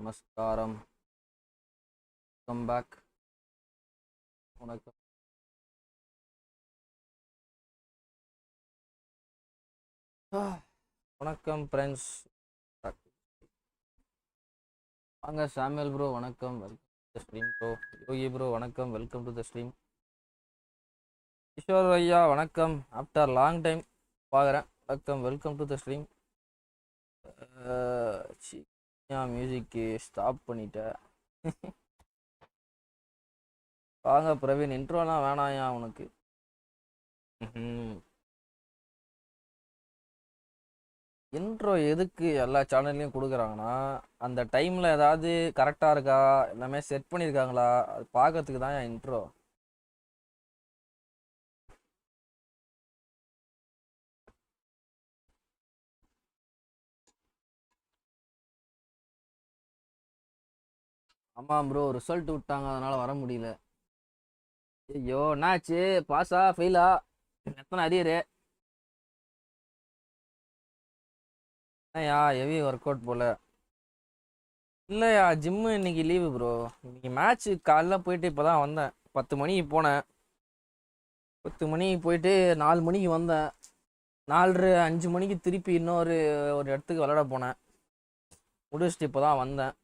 நமஸ்காரம். Come back. வணக்கம். வணக்கம் ஃப்ரெண்ட்ஸ். வாங்க சாமுவேல் ப்ரோ, வணக்கம், welcome to the stream. Bro Yogi bro, வணக்கம், welcome to the stream. Kishore ஐயா, வணக்கம், ஆஃப்டர் லாங் டைம் பார்க்குறேன். வணக்கம், welcome to the stream. Music stop பண்ணிட்டேன். வாங்க பிரவீன், இன்ட்ரோலாம் வேணாயா உனக்கு. இன்ட்ரோ எதுக்கு எல்லா சேனல்லையும் கொடுக்குறாங்கன்னா, அந்த டைமில் ஏதாவது கரெக்டாக இருக்கா, எல்லாமே செட் பண்ணியிருக்காங்களா, அது பார்க்கறதுக்கு தான் என் இன்ட்ரோ. ஆமாம் ப்ரோ, ரிசல்ட் விட்டாங்க, அதனால் வர முடியல. ஐயோ, என்னாச்சு, பாஸா ஃபெயிலா, எத்தனை அரியரு? ஐயா ஹெவி ஒர்க் அவுட் போல். இல்லையா, ஜிம்மு இன்னைக்கு லீவு ப்ரோ. இன்னைக்கு மேட்ச்சு காலைல போயிட்டு இப்போ தான் வந்தேன். 10 மணிக்கு போனேன். 10 மணிக்கு போயிட்டு 4 மணிக்கு வந்தேன். 4:30 5 மணிக்கு திருப்பி இன்னொரு இடத்துக்கு விளையாட போனேன். முடிச்சுட்டு இப்போ தான் வந்தேன்.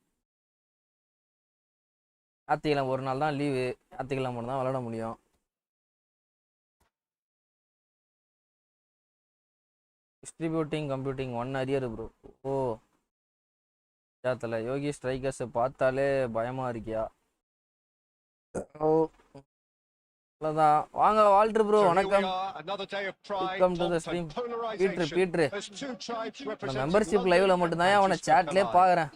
ஞாயிற்றுக்கிழமை ஒரு நாள் தான் லீவு. ஞாயிற்றுக்கிழமை மட்டும் தான் விளையாட முடியும். Distributing computing 1 arrear bro. ஓ தலை, யோகி ஸ்ட்ரைக்கர்ஸை பார்த்தாலே பயமாக இருக்கியா? ஓ அவ்வளோதான். வாங்க வால்டர் ப்ரோ, வணக்கம், வெல்கம் டு தி ஸ்ட்ரீம். பீட்ரு நான் மெம்பர்ஷிப் லைவ்ல மட்டும்தான் அவனை சேட்லேயே பார்க்குறேன்.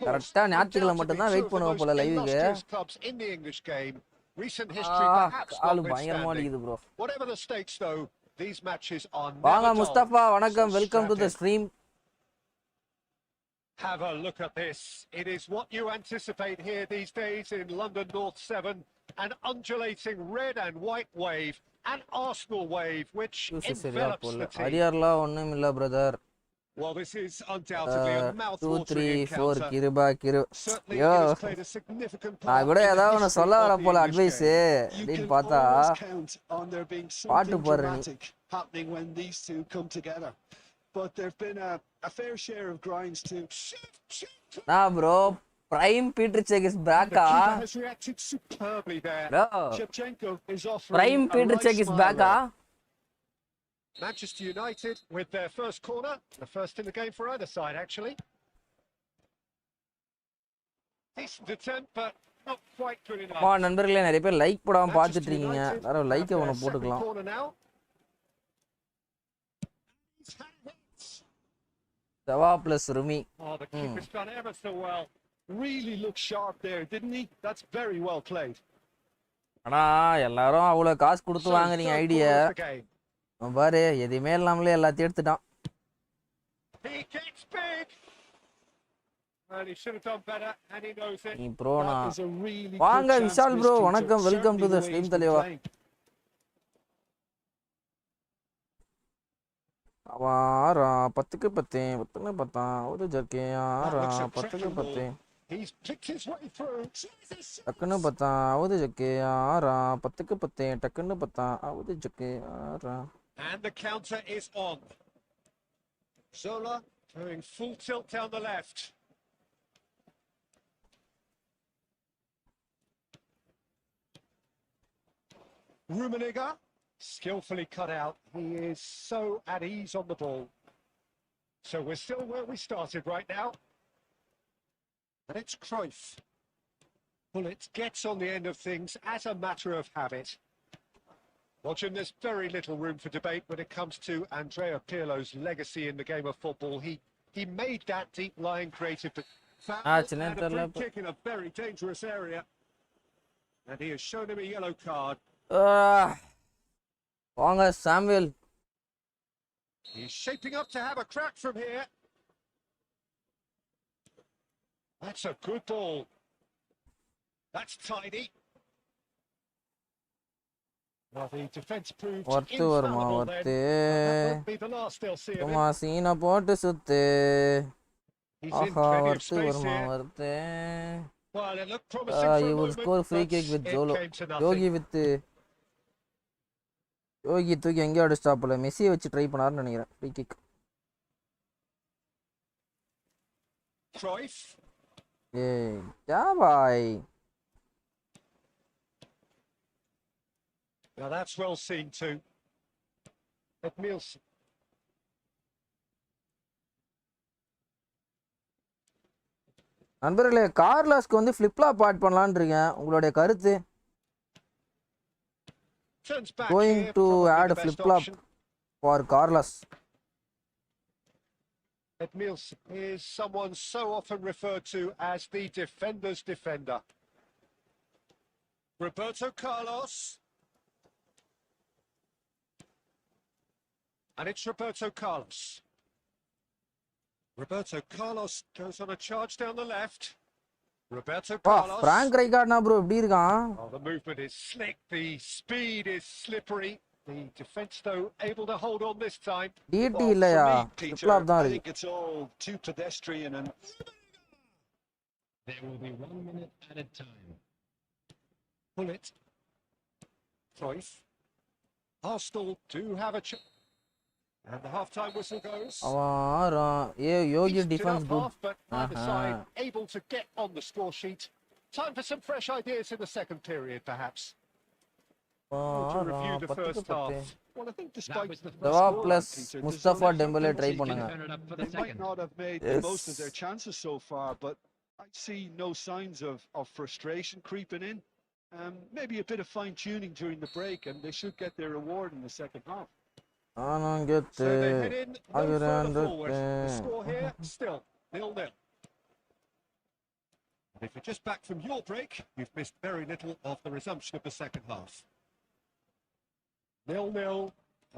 கரெக்டாக ஞாயிற்றுக்கிழமை மட்டும்தான் வெயிட் பண்ணுவோம் போல லைவுக்கு. ஆளு பயங்கரமாக அடிக்குது ப்ரோ. வாங்க முஸ்தபா, வணக்கம், welcome to the stream. Have a look at this. It is what you anticipate here these days in London North 7. An undulating red and white wave, an Arsenal wave which envelops the team. Ariyarla onnum illa brother. Well, this is undoubtedly a mouth-watering 2 3 4 encounter. kiru. Certainly it has played a significant part. நான் கூட ஏதாவது ஒன்று சொல்ல வர போல advice அப்படின்னு பார்த்தா பாட்டு பாடுறேன். Happening when these two come together. But there've been a fair share of grinds too. Nah bro, Prime Peter Cech is back. Has reacted superbly there. Bro, Shevchenko is offering Prime Peter Cech is back. Manchester United with their first corner, the first in the game for either side actually. Decent attempt, but not quite good enough. மா நண்பர்களே நிறைய பேர் like போடாம பார்த்துட்டு Manchester இருக்கீங்க. United யாரோ have லைக்கை their ஒன்று second போட்டுக்கலாம். corner now. தவா plus ருமி. Oh, the keeper's done ever so well. Really looked sharp there, didn't he? That's very well played. ஆனா எல்லாரும் அவ்வளோ காசு கொடுத்து So, வாங்குறீங்க third idea. corner of the game. பாரு எதுவுமே இல்லாமலே எல்லாத்தையும் எடுத்துட்டான். He gets big. And he should have done better, and he knows it. நீ ப்ரோனா That was a really வாங்க good chance Vishal bro, missed. He வணக்கம், took welcome to certainly the the way stream he's been தலைவா. playing. ஆறா 10க்கு 10 10க்கு 10 ஒரு ஜர்க்கே ஆறா That looks a 10க்கு cracking 10 ball. He's picked his way through. Jesus. டக்குன்னு 10 ஒரு ஜர்க்கே ஆறா 10க்கு 10 டக்குன்னு 10 ஒரு ஜர்க்கே ஆறா. And the counter is on. Zola doing full tilt down the left. Rummenigge, skillfully cut out. He is so at ease on the ball. So we're still where we started right now. And it's Cruyff. Bullet gets on the end of things as a matter of habit. Watching, there's very little room for debate when it comes to Andrea Pirlo's legacy in the game of football. He made that deep-lying creative foul and a free kick in a very dangerous area. And he has shown him a yellow card. வாங்க Samuel. He's shaping up to have a crack from here. That's a good ball. That's tidy. Well, the defense proved worth வருமா infallible worth. then. That won't be the last they'll see of சும்மா him. சீனை போட்டு சுத்து. He's in ஆஹா plenty of worth space வருமா here. Worth. Well, it looked promising for a You will moment, score free but kick with it Zolo. came to Yogi nothing. With யோகி தூக்கி எங்கேயோ அடிச்சிட்டாப்புல. மெஸ்ஸியை வச்சு try பண்ணாருன்னு நினைக்கிறேன் ஃப்ரீ கிக். Cruyff. ஏய் क्या भाई. Now that's well seen too. Edmilson. நண்பர்களே கார்லாஸ்க்கு வந்து ஃப்ளிப்லாப் ஆட் பண்ணலான்னு இருக்கேன். உங்களுடைய கருத்து? Turns back Going here, to probably add the a best flip-flop option. for Carlos. Edmilson is someone so often referred to as the defender's defender. Roberto Carlos. And it's Roberto Carlos. Roberto Carlos goes on a charge down the left. Roberto Carlos. Frank Rijkaardனா bro எப்படி இருக்கான்? Oh, the movement is slick. The speed is slippery. The defense, though, able to hold on this time. DT Well, இல்லையா? for me, Peter, flip-flop தான் I இருக்கு. think it's all too pedestrian and There will be 1 minute added time. Bullet. Cruyff. Arsenal do have a chance. And the half-time whistle goes. Yogi Decent defense enough good. half, but neither side able to get on the score sheet. Time for some fresh ideas in the second period, perhaps. To review the first half. well, I think despite the Dava scoreline, plus Peter, there's Mustafa only Dembele try penalty பண்ணுங்க. They might not have made the most of their chances so far, but I see no signs of frustration creeping in. Maybe a bit of fine-tuning during the break, and they should get their reward in the second half. So they head in no further forward. The score here still 0-0. And if you're just back from your break, you've missed very little of the resumption of the second half. 0-0,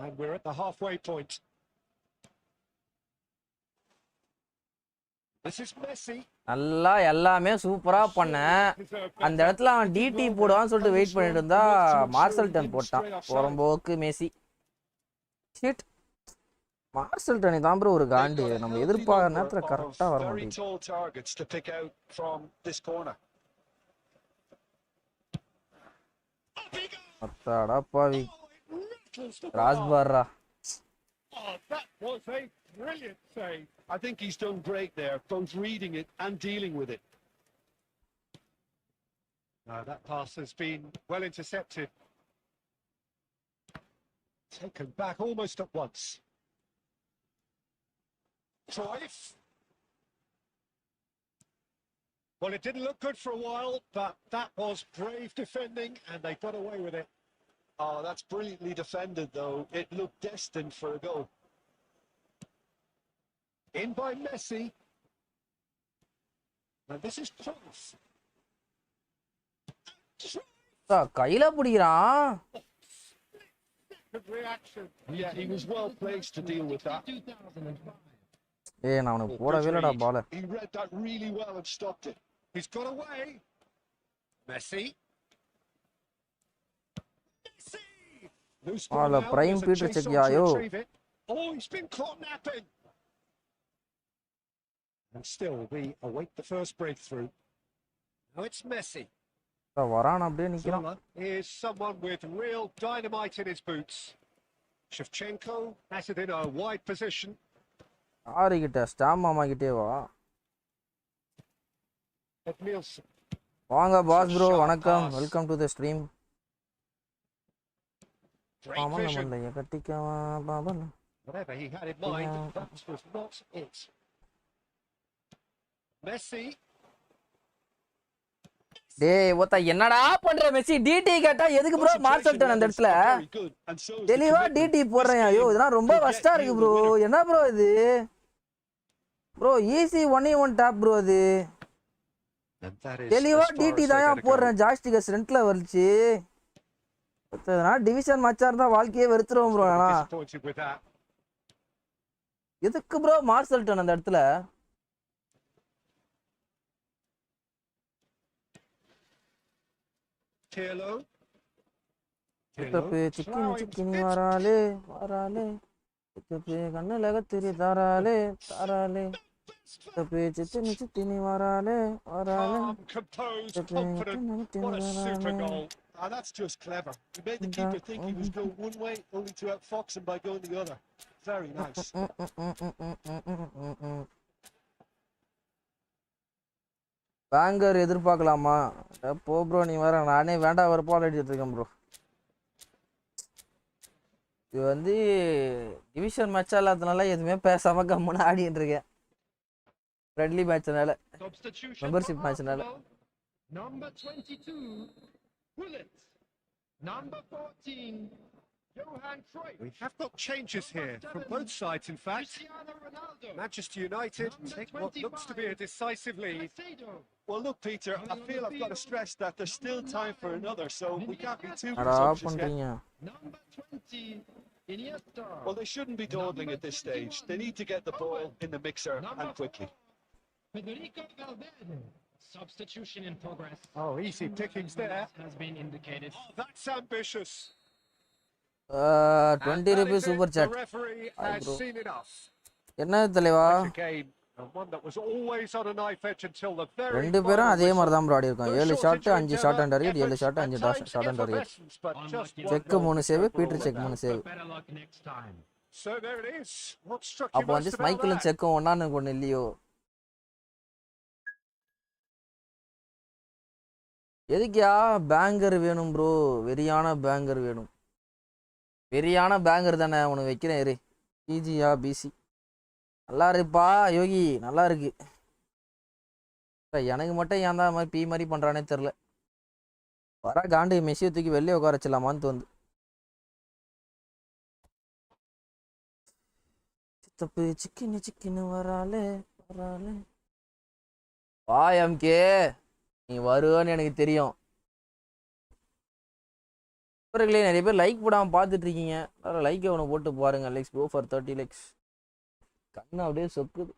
and we're at the halfway point. This is Messi. நல்லா எல்லாமே சூப்பரா பண்ண. அந்த இடத்துல அவன் DD போடுவான்னு சொல்லிட்டு wait பண்ணிட்டு இருந்தா மார்சல்டன் போட்டான். புறம்போக்கு மெஸ்ஸி. ஷிட். மார்சல்டன் தான் ப்ரோ ஒரு காண்டு. நம்ம எதிர்பார்க்குற நேரத்துல கரெக்டா வர மாட்டேங்குது. அத்தாடா பாவி. ராஸ்பார்ரா. Oh, that was a brilliant save. I think he's done great there, both reading it and dealing with it. No, that pass has been well intercepted. Taken back almost at once. Cruyff. Well, it didn't look good for a while, but that was brave defending, and they got away with it. Oh, that's brilliantly defended, though. It looked destined for a goal. In by Messi. And this is close. கையில பிடிக்கிறான். Good reaction. Yeah, he was well placed to deal with that. ஏய் நான் அவனுக்கு போடவே இல்லடா பால். He read that really well and stopped it. He's got away. Messi. Loose ball now. Prime There's a Peter chase check on to yayo. retrieve it. Oh, he's been caught napping. And still, we await the first breakthrough. Now it's Messi. வரான் அப்படியே நிக்கிறான். Here's someone with real dynamite in his boots. Shevchenko has it in a wide position. ஆறு கிட்ட ஸ்டாம் மாமா கிட்டே வா. வாங்க pass bro, வணக்கம், வெல்கம் டு தி ஸ்ட்ரீம். மாமா நம்மள கட்டிக்கவா Baba. Whatever he had in mind, that was not it. Messi. டேய் ஒத்த என்னடா பண்ற மெஸ்ஸி? டிடி கேட்டா எதுக்கு ப்ரோ மார்சல்டன் அந்த இடத்துல தெளிவா டிடி போடுறேன். ஐயோ இதெல்லாம் ரொம்ப வஸ்டா இருக்கு ப்ரோ. என்ன ப்ரோ இது bro? Easy 1v1 top bro. அது தெளிவா டிடி தான் போடுறேன். ஜாஸ்டிக ஃப்ரண்ட்ல வந்துச்சு. டிவிஷன் மேட்சா இருந்தா வாழ்க்கையே வெறுத்துருவோம் ப்ரோ. ஆனா எதுக்கு ப்ரோ மார்சல்டன் அந்த இடத்துல? சிக்கினி வராலே வராலே கண்ணுல கத்திரி தாராலே தாராலே சித்தினி சித்தினி வராலே வராலே. That's just clever. He made the keeper think he was going one way, only to outfox him by going the other. Very nice. Banger எதிர்பார்க்கலாமா? போ ப்ரோ நீ வர. நானே வேண்டாம் ஒரு பால் அடிச்சுட்டு இருக்கேன் ப்ரோ. இது வந்து டிவிஷன் மேட்சா இல்லாதனால எதுவுமே பேசாம கம்முன்னு ஆடிட்டு இருக்கேன். ஃப்ரெண்ட்லி மேட்ச்னால, மெம்பர்ஷிப் மேட்ச்னால. Number 22, Bullet. Number 14, Johan Cruyff. We have got changes here from both sides, in fact. Manchester United take what looks to be a decisive lead. Well, look, Peter, I feel I've got to stress that there's still time for another, so we can't be too presumptuous yet. Number 20, Iniesta. Well, they shouldn't be dawdling at this stage. They need to get the ball in the mixer and quickly. Federico Valverde. Substitution in progress. Oh, easy pickings there. Has been indicated. Oh, that's ambitious. 20 rupees super chat. The referee has seen enough. என்ன தலைவா? One that was always on a knife edge until the very ரெண்டு பேரும் அதே மாதிரி தான் bro ஆடி இருக்கோம். 7 shot 5 shot and target, 7 shot 5 shot and target. Check 3 save, Peter check 3 save. So there it is. What struck you அப்ப வந்து most about மைக்கேலும் that? செக்கும் ஒண்ணான்னு ஒண்ணு இல்லையோ? எதுக்கியா பேங்கர் வேணும் ப்ரோ? வெரியான பேங்கர் வேணும். வெரியான பேங்கர் தானே உனக்கு வைக்கிறேன். இரு பிஜியா பிசி நல்லா இருக்குப்பா யோகி, நல்லா இருக்கு. எனக்கு மட்டும் ஏன் தான் மாதிரி பி மாதிரி பண்றானே தெரில. வர காண்டி மெஸ்ஸியை தூக்கி வெளியே உட்கார வச்சிடலாமான்னு தோந்து. சித்தப்பு சிக்கின்னு சிக்கின்னு வராலே வராலே. வா எம்கே, நீ வருவேன்னு எனக்கு தெரியும். இவர்களே நிறைய பேர் லைக் போடாமல் பார்த்துட்டு இருக்கீங்க. லைக்கை ஒன்று போட்டு பாருங்க. Likes go for 30 likes. கண்ணு அப்படியே சொக்குது.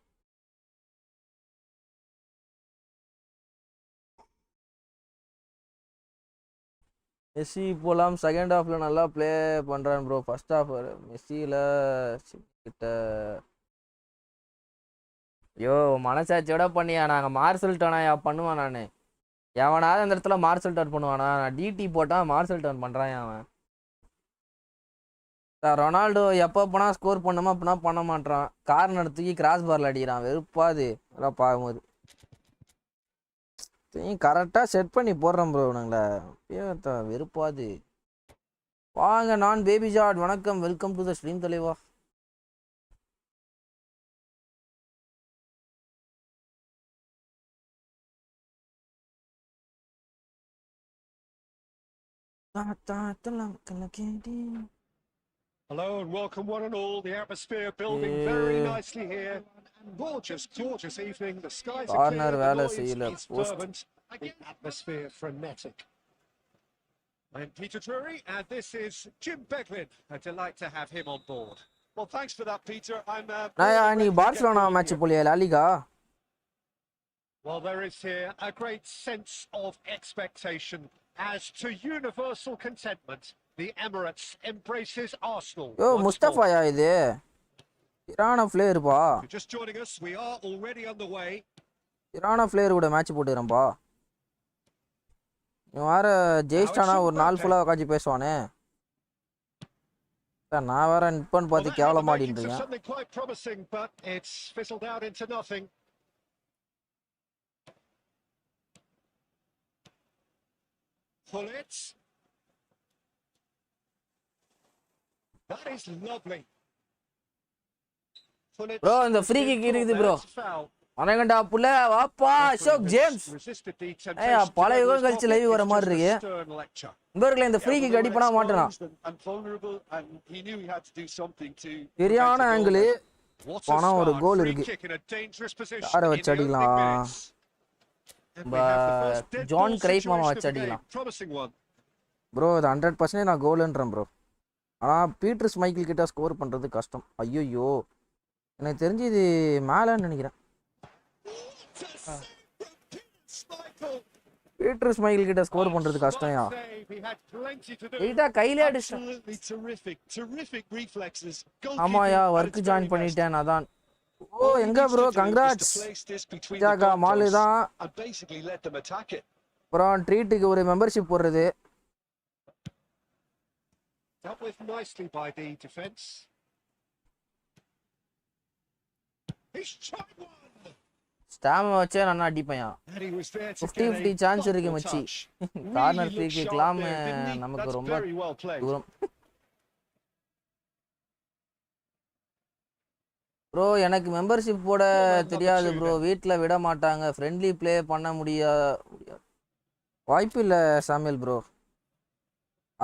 மெஸ்ஸி போலாம். செகண்ட் ஹாஃப்ல நல்லா ப்ளே பண்றான் ப்ரோ. ஃபர்ஸ்ட் ஹாஃப் மெஸ்ஸியில் கிட்ட ஐயோ மனசாட்சியோட பண்ணியா? நாங்கள் மார்சல் டர்னா பண்ணுவான். நான் எவனாவது அந்த இடத்துல மார்சல் டர்ன் பண்ணுவானா? நான் டிடி போட்டால் மார்சல் டர்ன் பண்ணுறான் அவன். ரொனால்டோ எப்போ போனால் ஸ்கோர் பண்ணாமல் அப்படின்னா பண்ண மாட்டான். கார்னர் தூக்கி கிராஸ் பாரில் அடிக்கிறான். வெறுப்பாது அதெல்லாம் பார்க்கும்போது. கரெக்டாக செட் பண்ணி போடுறேன் ப்ரோ. நாங்கள வெறுப்பாது. வாங்க, நான் பேபி ஜாட். வணக்கம், வெல்கம் டு த ஸ்ட்ரீம் தலைவா. Hello and welcome one and all. The atmosphere building very nicely here. Gorgeous, gorgeous evening. The skies are clear, the noise is fervent, the atmosphere frenetic. I'm Peter Drury and this is Jim Beglin. A delight to have him on board. Well, thanks for that, Peter. I'm நீ Barcelona match போலியா லா லிகா? Well, there is here a great sense of expectation as to universal contentment. The Emirates embraces Arsenal. Yo, Mustafa ya இது. இரான flare பா. Just joining us, we are already on the way. இரான player கூட match போட்டுறேன்பா. நீ வேற ஜெயிஸ்டானா ஒரு நாள் ஃபுல்லா உட்கார்ந்து பேசுவானே. நான் வேற நிப்பன் பார்த்து கேவலமா ஆடின்றீங்க. Something quite promising, but it's fizzled out into nothing. Pull it. That is lovely. Bro, இந்த ஃப்ரீ கிக் இருக்குது bro. அனகண்டா புள்ள வாப்பா அசோக் ஜேம்ஸ். ஏய் பல யுகம் கழிச்சு லைவ் வர மாதிரி இருக்கு. இவர்களே இந்த ஃப்ரீ கிக் அடிப்பனா மாட்டேனா. சரியான ஆங்கிள். போனா ஒரு கோல் இருக்கு. யார வச்சு அடிக்கலாம்? ஜான் கிரைப் மாமா வச்சு அடிக்கலாம். ப்ரோ இது 100% நான் கோல்ன்றேன் ப்ரோ. ஆனா பீட்டர்ஸ் மைக்கேல் கிட்ட ஸ்கோர் பண்றது கஷ்டம். ஐயோ எனக்கு தெரிஞ்சு இது மேலன்னு நினைக்கிறேன். பீட்டர்ஸ் மைக்கேல் கிட்ட ஸ்கோர் பண்றது கஷ்டம்யா. இதா கையிலே அடிச்சேன். ஆமாயா வர்க் ஜாயின் பண்ணிட்டேன் அதான். ஓ எங்க ப்ரோ கங்க்ராட்ஸ். ஜாகா மாலு தான். அப்புறம் ட்ரீட்டுக்கு ஒரு மெம்பர்ஷிப் போடுறது. Dealt with nicely by the defense. He's tried one. ஸ்டாம் வச்சே நான் அடிப்பேன். 50-50 சான்ஸ் இருக்கு மச்சி. கார்னர் ஃப்ரீ கிக்லாம் நமக்கு ரொம்ப தூரம். ப்ரோ எனக்கு மெம்பர்ஷிப் போட தெரியாது ப்ரோ. வீட்டில் விட மாட்டாங்க. ஃப்ரெண்ட்லி ப்ளே பண்ண முடியாது. வாய்ப்பு இல்லை சாமியல் ப்ரோ.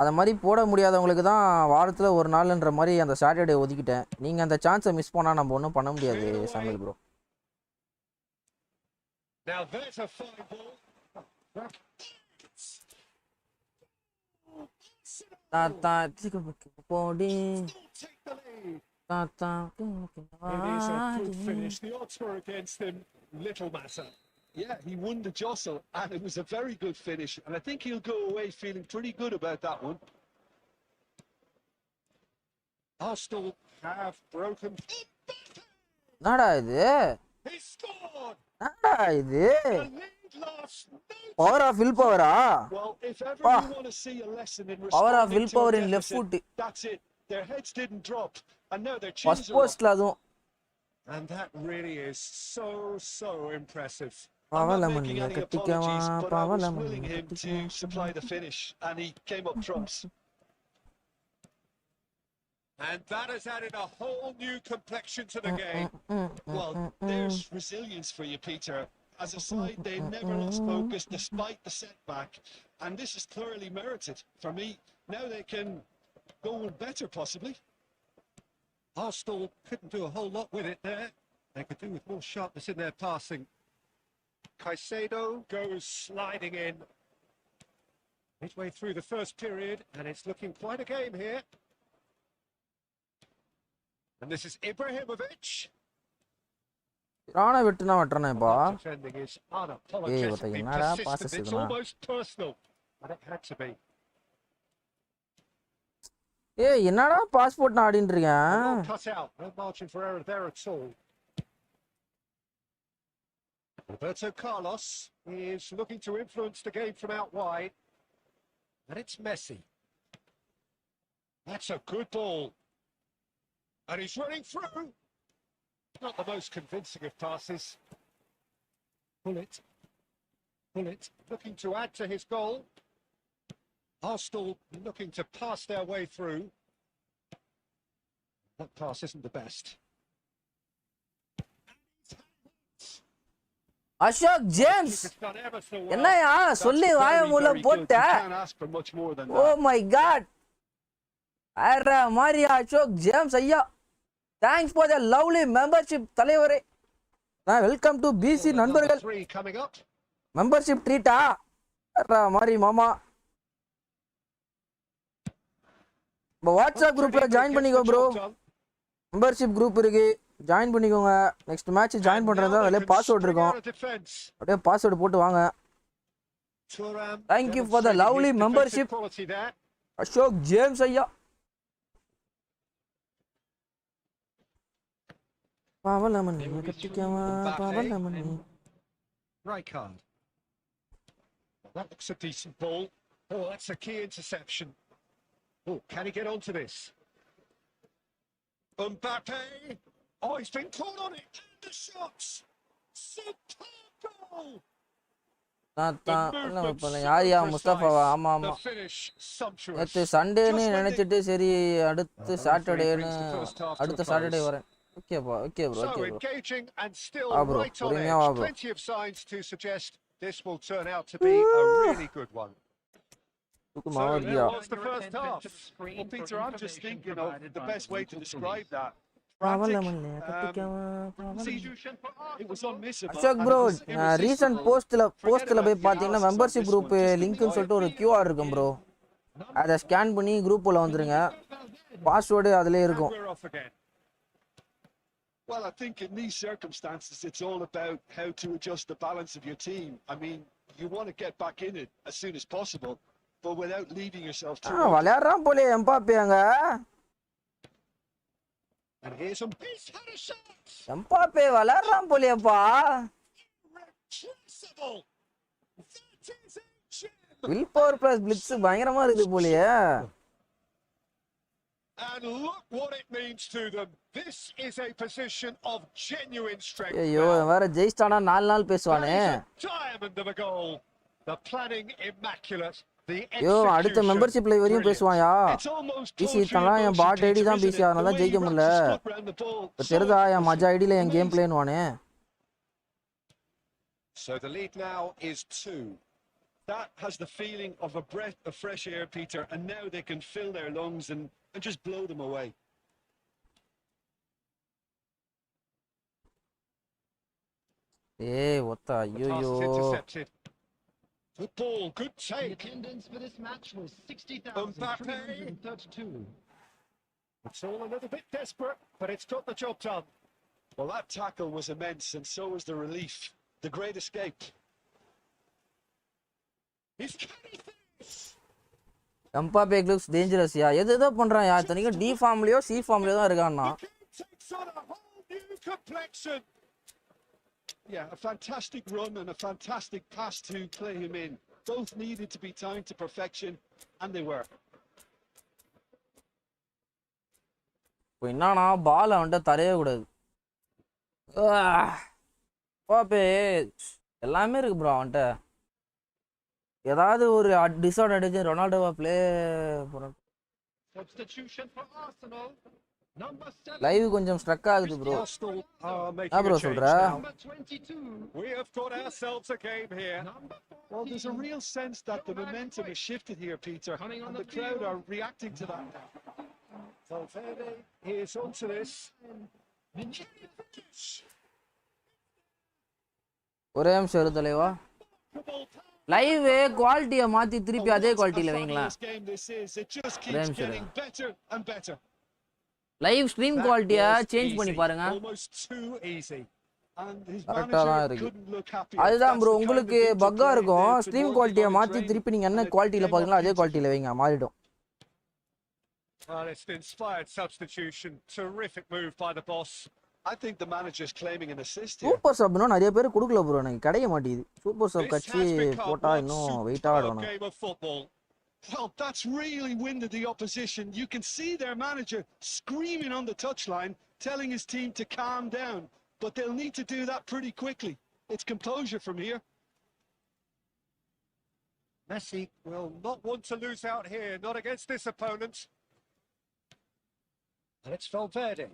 அதை மாதிரி போட முடியாதவங்களுக்கு தான் வாரத்தில் ஒரு நாள்ன்ற மாதிரி அந்த சாட்டர்டே ஒதுக்கிட்டேன். நீங்கள் அந்த சான்ஸை மிஸ் பண்ணால் நம்ம ஒன்றும் பண்ண முடியாது சாமியல் bro. Now there's a fine ball. Bodi It is a good finish. The odds were against him. Little matter. Yeah, he won the jostle, and it was a very good finish. And I think he'll go away feeling pretty good about that one. Arsenal have broken. என்னடா இது? He scored. என்னடா இது? The lead lost. Power of willpower. Well, if ever you want to see a lesson in power of responding willpower to a in left deficit, foot. that's it. Their heads didn't drop, and now their First chins are post up. அதுவும். And that really is so impressive. I'm not making any apologies, but I was willing him to supply the finish, and he came up trumps. And that has added a whole new complexion to the game. Well, there's resilience for you, Peter. As a side, they never lost focus despite the setback, and this is clearly merited. For me, now they can go one better, possibly. Arsenal couldn't do a whole lot with it there. They could do with more sharpness in their passing. Caicedo goes sliding in. Midway through the first period, and it's looking quite a game here. And this is Ibrahimovic. Rana விட்டுனா வட்டறனேப்பா. Defending is unapologetically persistent. It's almost personal, but it had to be. ஏய் என்னடா passport நான் ஆடிட்டு இருக்கேன். Cut out. No margin for error there at all. Roberto Carlos is looking to influence the game from out wide. And it's Messi. That's a good ball. And he's running through. Not the most convincing of passes. Pull it. Looking to add to his goal. Arsenal looking to pass their way through. That pass isn't the best. Ashok James It's done ever so well. என்னையா சொல்லி வாய மூல போட்ட Can't ask for much more than ஓ that. My God அரே மாரியா Ashok James ஐயா thanks for the lovely membership தலைவரே வெல்கம் டு பிசி நண்பர்கள் Three coming up. மெம்பர்ஷிப் ட்ரீட்டா அரே மாரி மாமா வாட்ஸ்அப் குரூப்ல ஜாயின் பண்ணிக்கோ ப்ரோ மெம்பர்ஷிப் குரூப் இருக்கு ஜாயின் பண்ணிக்கோங்க நெக்ஸ்ட் மேட்ச் ஜாயின் பண்றதா அதுல பாஸ்வேர்ட் இருக்கும் அப்படியே பாஸ்வேர்ட் போட்டு வாங்க Thank you for the lovely membership Ashok James ஐயா பாவலமணி கட்டிக்கவா பாவலமணி Right card. That looks a decent ball. Oh, that's a key interception. Oh, can he get onto this? Mbappe. Oh, he's been caught on it. And the shots. Superb goal. யாரியா முஸ்தபாவா ஆமா ஆமா The finish sumptuous. நேற்று சண்டேன்னு நினைச்சிட்டு சரி அடுத்து சாட்டர்டேன்னு அடுத்த Saturday வரேன் ஓகேப்பா okay bro So okay bro engaging and still bro, right on பொறுமையா வா edge. bro. Plenty of signs to suggest this will turn out to be a really good one. தூக்குமாவா So இருக்கியா that was the first half. Well, Peter, I'm just thinking of the best way to describe that. பாவலமணி கட்டிக்கவா See, it was unmissable. Ashok bro recent போஸ்ட்ல போய் பாத்தீங்கன்னா membership group லிங்க்னு சொல்லிட்டு ஒரு QR இருக்கும் bro அதை scan பண்ணி group உள்ள வந்துருங்க பாஸ்வேர்டு அதுலயே இருக்கும் We're off again. Well, I think in these circumstances, it's all about how to adjust the balance of your team. I mean, you want to get back in it as soon as possible, but without leaving yourself too open. விளையாடுறான் போலே Mbappe அங்க And here's some. He's had a shot. Mbappe விளையாடுறான் போலேப்பா Irrepressible. That is a gem. Will power plus blitz பயங்கரமா இருக்குது போலயே And look what it means to them. This is a position of genuine strength. ஐயோ வேற ஜெயிஸ்டானா 4 நாள் பேசுவானே That is a diamond of a goal. The planning immaculate. The ஐயோ அடுத்த execution மெம்பர்ஷிப்ல வரையும் பேசுவான்யா It's almost PC torturing தரலாம் என் motion, பாட் ID Peter, தான் isn't PC it? அதனால The தான் way ஜெயிக்க he முடியல wraps his foot round the ball. இப்ப தெரியுதா என் மஜா ஐடியில என் game பிளேன்னு So the lead now is 2. That has the feeling of a breath of fresh air, Peter, and now they can fill their lungs and just blow them away. ஏய் ஒத்தா The pass ஐயோ is intercepted. Good ball, good The take. attendance for this match was Mbappe. 60,332. It's all a little bit desperate, but it's got the job done. Well, that tackle was immense, and so was the relief. The great escape. He's carried this. Mbappe looks dangerous யா எதோ பண்றான் யா தனிக்கு D ஃபார்ம்லயோ C ஃபார்ம்லயோ தான் இருக்கான்னா The game takes on a whole new complexion. Yeah, a fantastic run and a fantastic pass to play him in. Both needed to be timed to perfection, and they were. இப்போ என்னன்னா பால் அவன்கிட்ட தரையவே கூடாது பாப்பே எல்லாமே இருக்கு bro அவன்கிட்ட ஏதாவது ஒரு டிஸ்அட்வான்டேஜ் ரொனால்டோவா play Substitution for Arsenal. Number 7. Live கொஞ்சம் ஸ்ட்ரக் ஆகுது bro Arsenal are making Ah, bro, a change சொல்றா. now. Number 22. We have got ourselves a game here. Number 14. Well, there's a real sense that the momentum has shifted here, Peter, Coming on and the the crowd field. are reacting to that now. Valverde is onto this. ஒரே நிமிஷம் இரு தலைவா live குவாலிட்டியை மாத்தி திருப்பி அதே குவாலிட்டியில வைங்களேன் Fabulous game this is. It just Rams keeps are getting better and better. Live stream That குவாலிட்டியை was சேஞ்ச் easy, பண்ணி பாருங்க almost too easy. And his கரெக்டா தான் manager இருக்கு couldn't look happy. அதுதான் ப்ரோ உங்களுக்கு பக்கா இருக்கும் ஸ்ட்ரீம் குவாலிட்டியை மாத்தி திருப்பி நீங்க என்ன குவாலிட்டியில பாத்தீங்களோ அதே குவாலிட்டியில வைங்க மாறிடும் Well, it's an inspired substitution. Terrific move by the boss. I think the manager's claiming an assist here. Super Sapna நிறைய பேர் கொடுக்கல ப்ரோ எனக்கு கிடைக்க மாட்டேங்குது சூப்பர் சப் This கட்சி has become போட்டா one இன்னும் வெயிட் superb ஆடணும் game of football. Well, that's really winded the opposition. You can see their manager screaming on the touchline, telling his team to calm down. But they'll need to do that pretty quickly. It's composure from here. Messi will not want to lose out here, not against this opponent. And it's Valverde.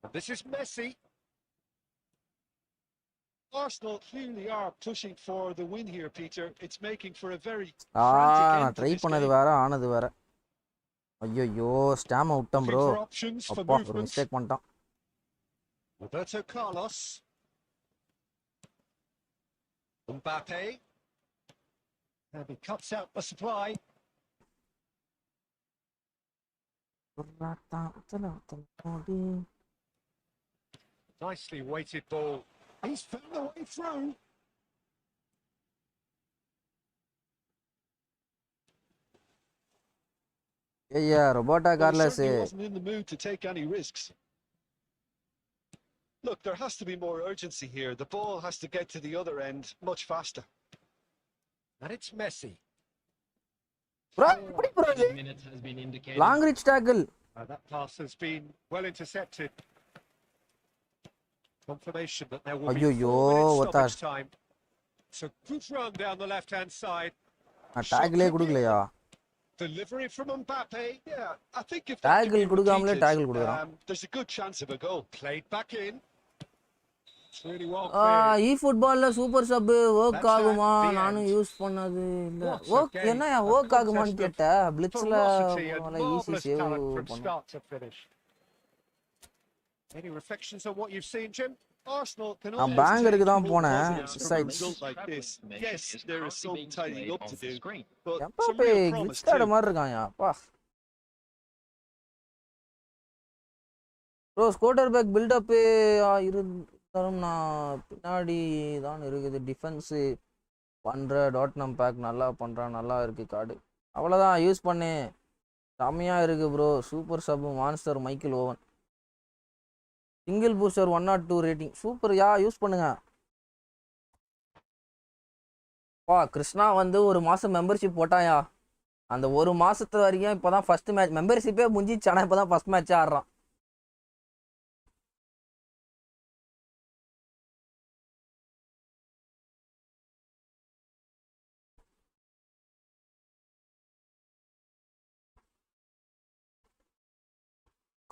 And this is Messi. Arsenal clearly are pushing for the win here, Peter. It's making for a very frantic frantic end end to to this this பண்ணது game. வேற ஆனது வேற. ஐயோ ஸ்டாம் விட்டேன் Looking bro. for options for அப்பா ஒரு movement. Mistake பண்ணிட்டான். Roberto Carlos. Mbappe. And he cuts out the supply. Nicely weighted ball. He's found the way through. ஐயா ரொபோட்டா Well, he Carlos. certainly wasn't in the mood to take any risks. Look, there has to be more urgency here. The ball has to get to the other end much faster. And it's Messi. Bro எப்படி bro இது? Minute has been indicated. Long rich tackle. That pass has been well intercepted. Confirmation that there will be 4 minutes stoppage time. It's a good run down the left-hand side. டாக்கிளே கொடுக்கலையா? Delivery from Mbappe. Yeah, I think if that tackle can be கொடுக்காமலே repeated, tackle கொடுக்குறான். there's a good chance of a goal. Played back in. It's really well cleared. eFootballல super sub work That's ஆகுமா? at the நானும் end. Use பண்ணது இல்ல. What a work game. என்னயா A work ஆகுமான்னு contest of கேட்ட. பிளிட்ஸ்ல Ferocity and போனால easy marvellous save talent from பண்ணு. start to finish. Any reflections on what you've seen, Jim? Arsenal can நான் always பேங்கருக்கு take தான் more போனேன். positives from a Besides result like this. Yes, there is some tidying up to do, but some Mbappe real promise glitz ஆட too. மாதிரி இருக்கான்யா. அப்பா. Bro ஸ்கோட்டர் back build up இருந்தாலும் நான் பின்னாடி தான் இருக்குது. டிஃபென்ஸ் பண்ற டாட்னம் பேக் நல்லா பண்றான். நல்லா இருக்கு கார்டு. அவ்வளோதான் யூஸ் பண்ணு. செம்மையா இருக்கு ப்ரோ. Super sub monster Michael Owen. Single booster 102 rating. Super யா யூஸ் பண்ணுங்க. கிருஷ்ணா வந்து ஒரு மாசம் மெம்பர்ஷிப் போட்டாயா. அந்த ஒரு மாசத்து வரைக்கும் இப்போதான் ஃபர்ஸ்ட் மேட்ச் மெம்பர்ஷிப்பே முடிஞ்சிச்சானா இப்போதான் ஃபர்ஸ்ட் மேட்ச் ஆடுறான்.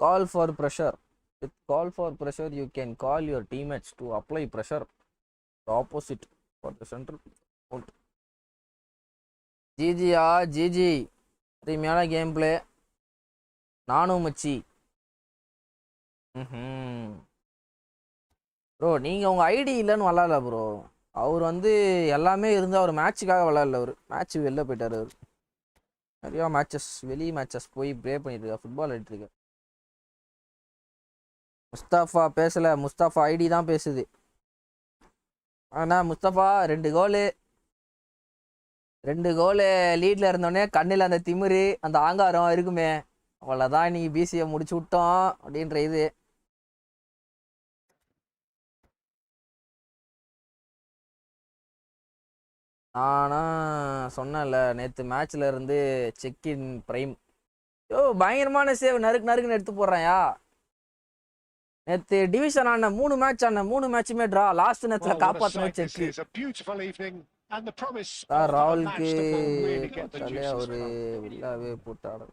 Call for pressure. With call for pressure, you can call your teammates to apply pressure. The opposite for the central point. GG GG. அருமையான கேம் பிளே. நானும் மச்சி. ப்ரோ நீங்கள் உங்கள் ஐடி இல்லைன்னு விளாட்ல bro. அவர் வந்து எல்லாமே இருந்து அவர் மேட்சுக்காக விளாட்ல. அவர் மேட்ச் வெளில போயிட்டார். அவர் நிறையா மேட்சஸ் வெளி மேட்சஸ் போய் ப்ளே பண்ணிட்டு இருக்கா. ஃபுட்பால் ஆடிட்டு இருக்கா. முஸ்தாஃபா பேசலை. முஸ்தாஃபா ஐடி தான் பேசுது. ஆனால் முஸ்தஃபா 2 கோலு லீடில் இருந்தோடனே கண்ணில் அந்த திமிரு அந்த ஆங்காரம் இருக்குமே. அவ்வளோதான் இன்னைக்கு பிசியை முடிச்சு விட்டோம் அப்படின்ற இது. நானா சொன்னேன்ல நேற்று மேட்ச்ல இருந்து செக்இன் பிரைம். பயங்கரமான சேவ் நறுக்குன்னு எடுத்து போடுறாயா. நேற்று டிவிஷன் ஆன 3 மேட்ச் ஆன 3 மேட்சுமே ட்ரா. லாஸ்ட் நேரத்துல காப்பாற்றணும் செக்கு. ராகுலுக்கு ஒரு வில்லாவே போட்டாடு.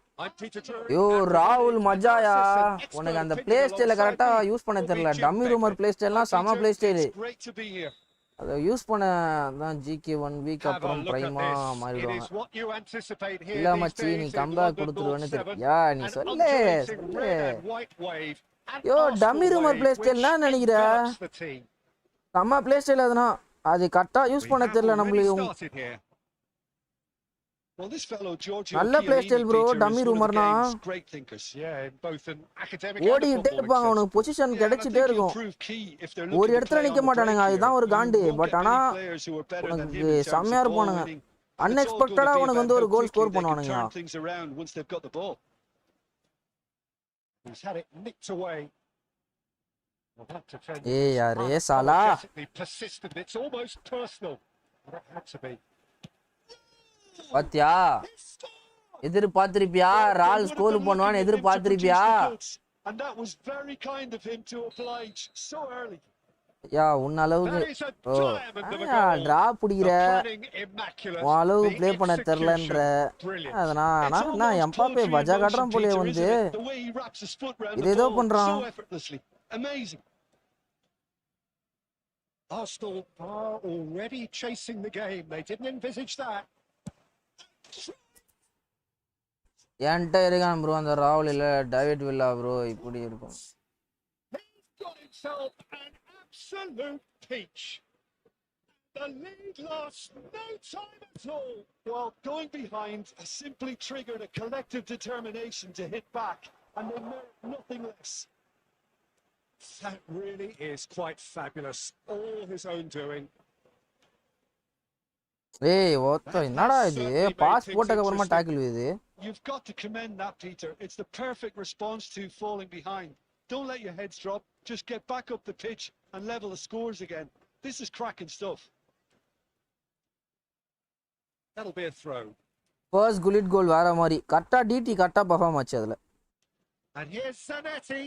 ஐயோ ராகுல் மஜாயா. உனக்கு அந்த பிளே ஸ்டைல கரெக்டா யூஸ் பண்ண தெரியல. டம்மி ரூமர் பிளே ஸ்டைல்லாம் செம பிளே ஸ்டைலு. அதை யூஸ் பண்ண தான் ஜிகே 1 வீக் அப்புறம் பிரைமா மாறிடுவாங்க. இல்ல மச்சி நீ கம்பேக் கொடுத்துருவேன்னு தெரியும். யா நீ சொல்லு. யோ டம்மி ரூமர் பிளே ஸ்டைல்னா நினைக்கிற செம்ம பிளே ஸ்டைல். அதுனா அது கரெக்டா யூஸ் பண்ண தெரியல நம்மளுக்கு. நல்ல பிளே ஸ்டைல் ப்ரோ. டம்மி ரூமர்னா ஓடிக்கிட்டே இருப்பாங்க. உனக்கு பொசிஷன் கிடைச்சிட்டே இருக்கும். ஒரு இடத்துல நிக்க மாட்டானுங்க. அதுதான் ஒரு காண்டு. பட் ஆனா உனக்கு செம்மையா இருப்பானுங்க. அன்எக்ஸ்பெக்டடா உனக்கு வந்து ஒரு கோல் ஸ்கோர் பண்ணுவானுங்க. ஏய் யாரே சாலா. பாத்தியா எதிர்பார்த்திருப்பியா ரால் ஸ்கோர் பண்ணுவான்னு எதிர்பார்த்திருப்பியா. யா உன் அளவுக்கு டிரா பிடிக்கிற உன் அளவு பிளே பண்ண தெரிலன்ற. அதனா எம்பாப்பே பஜா காட்டுறான் போலே வந்து இது. ஏதோ பண்றான். Arsenal are already chasing the game. They didn't envisage that. என்கிட்ட இருக்கான் ப்ரோ அந்த ராகுல் இல்லை டேவிட் வில்லா ப்ரோ இப்படி இருக்கும். He's got himself an absolute peach. The lead lost no time at all. Well, going behind has simply triggered a collective determination to hit back, and they merit nothing less. That really is quite fabulous. All his own doing. ஏய் ஓத்த என்னடா இது pass போட்டதுக்கு அப்புறமா tackle இது. You've got to commend that, Peter. It's the perfect response to falling behind. Don't let your heads drop. Just get back up the pitch and level the scores again. This is cracking stuff. That'll be a throw. First Gullit goal வேற மாதிரி கரெக்டா DD கரெக்டா perform ஆச்சு அதுல. And here's Zanetti,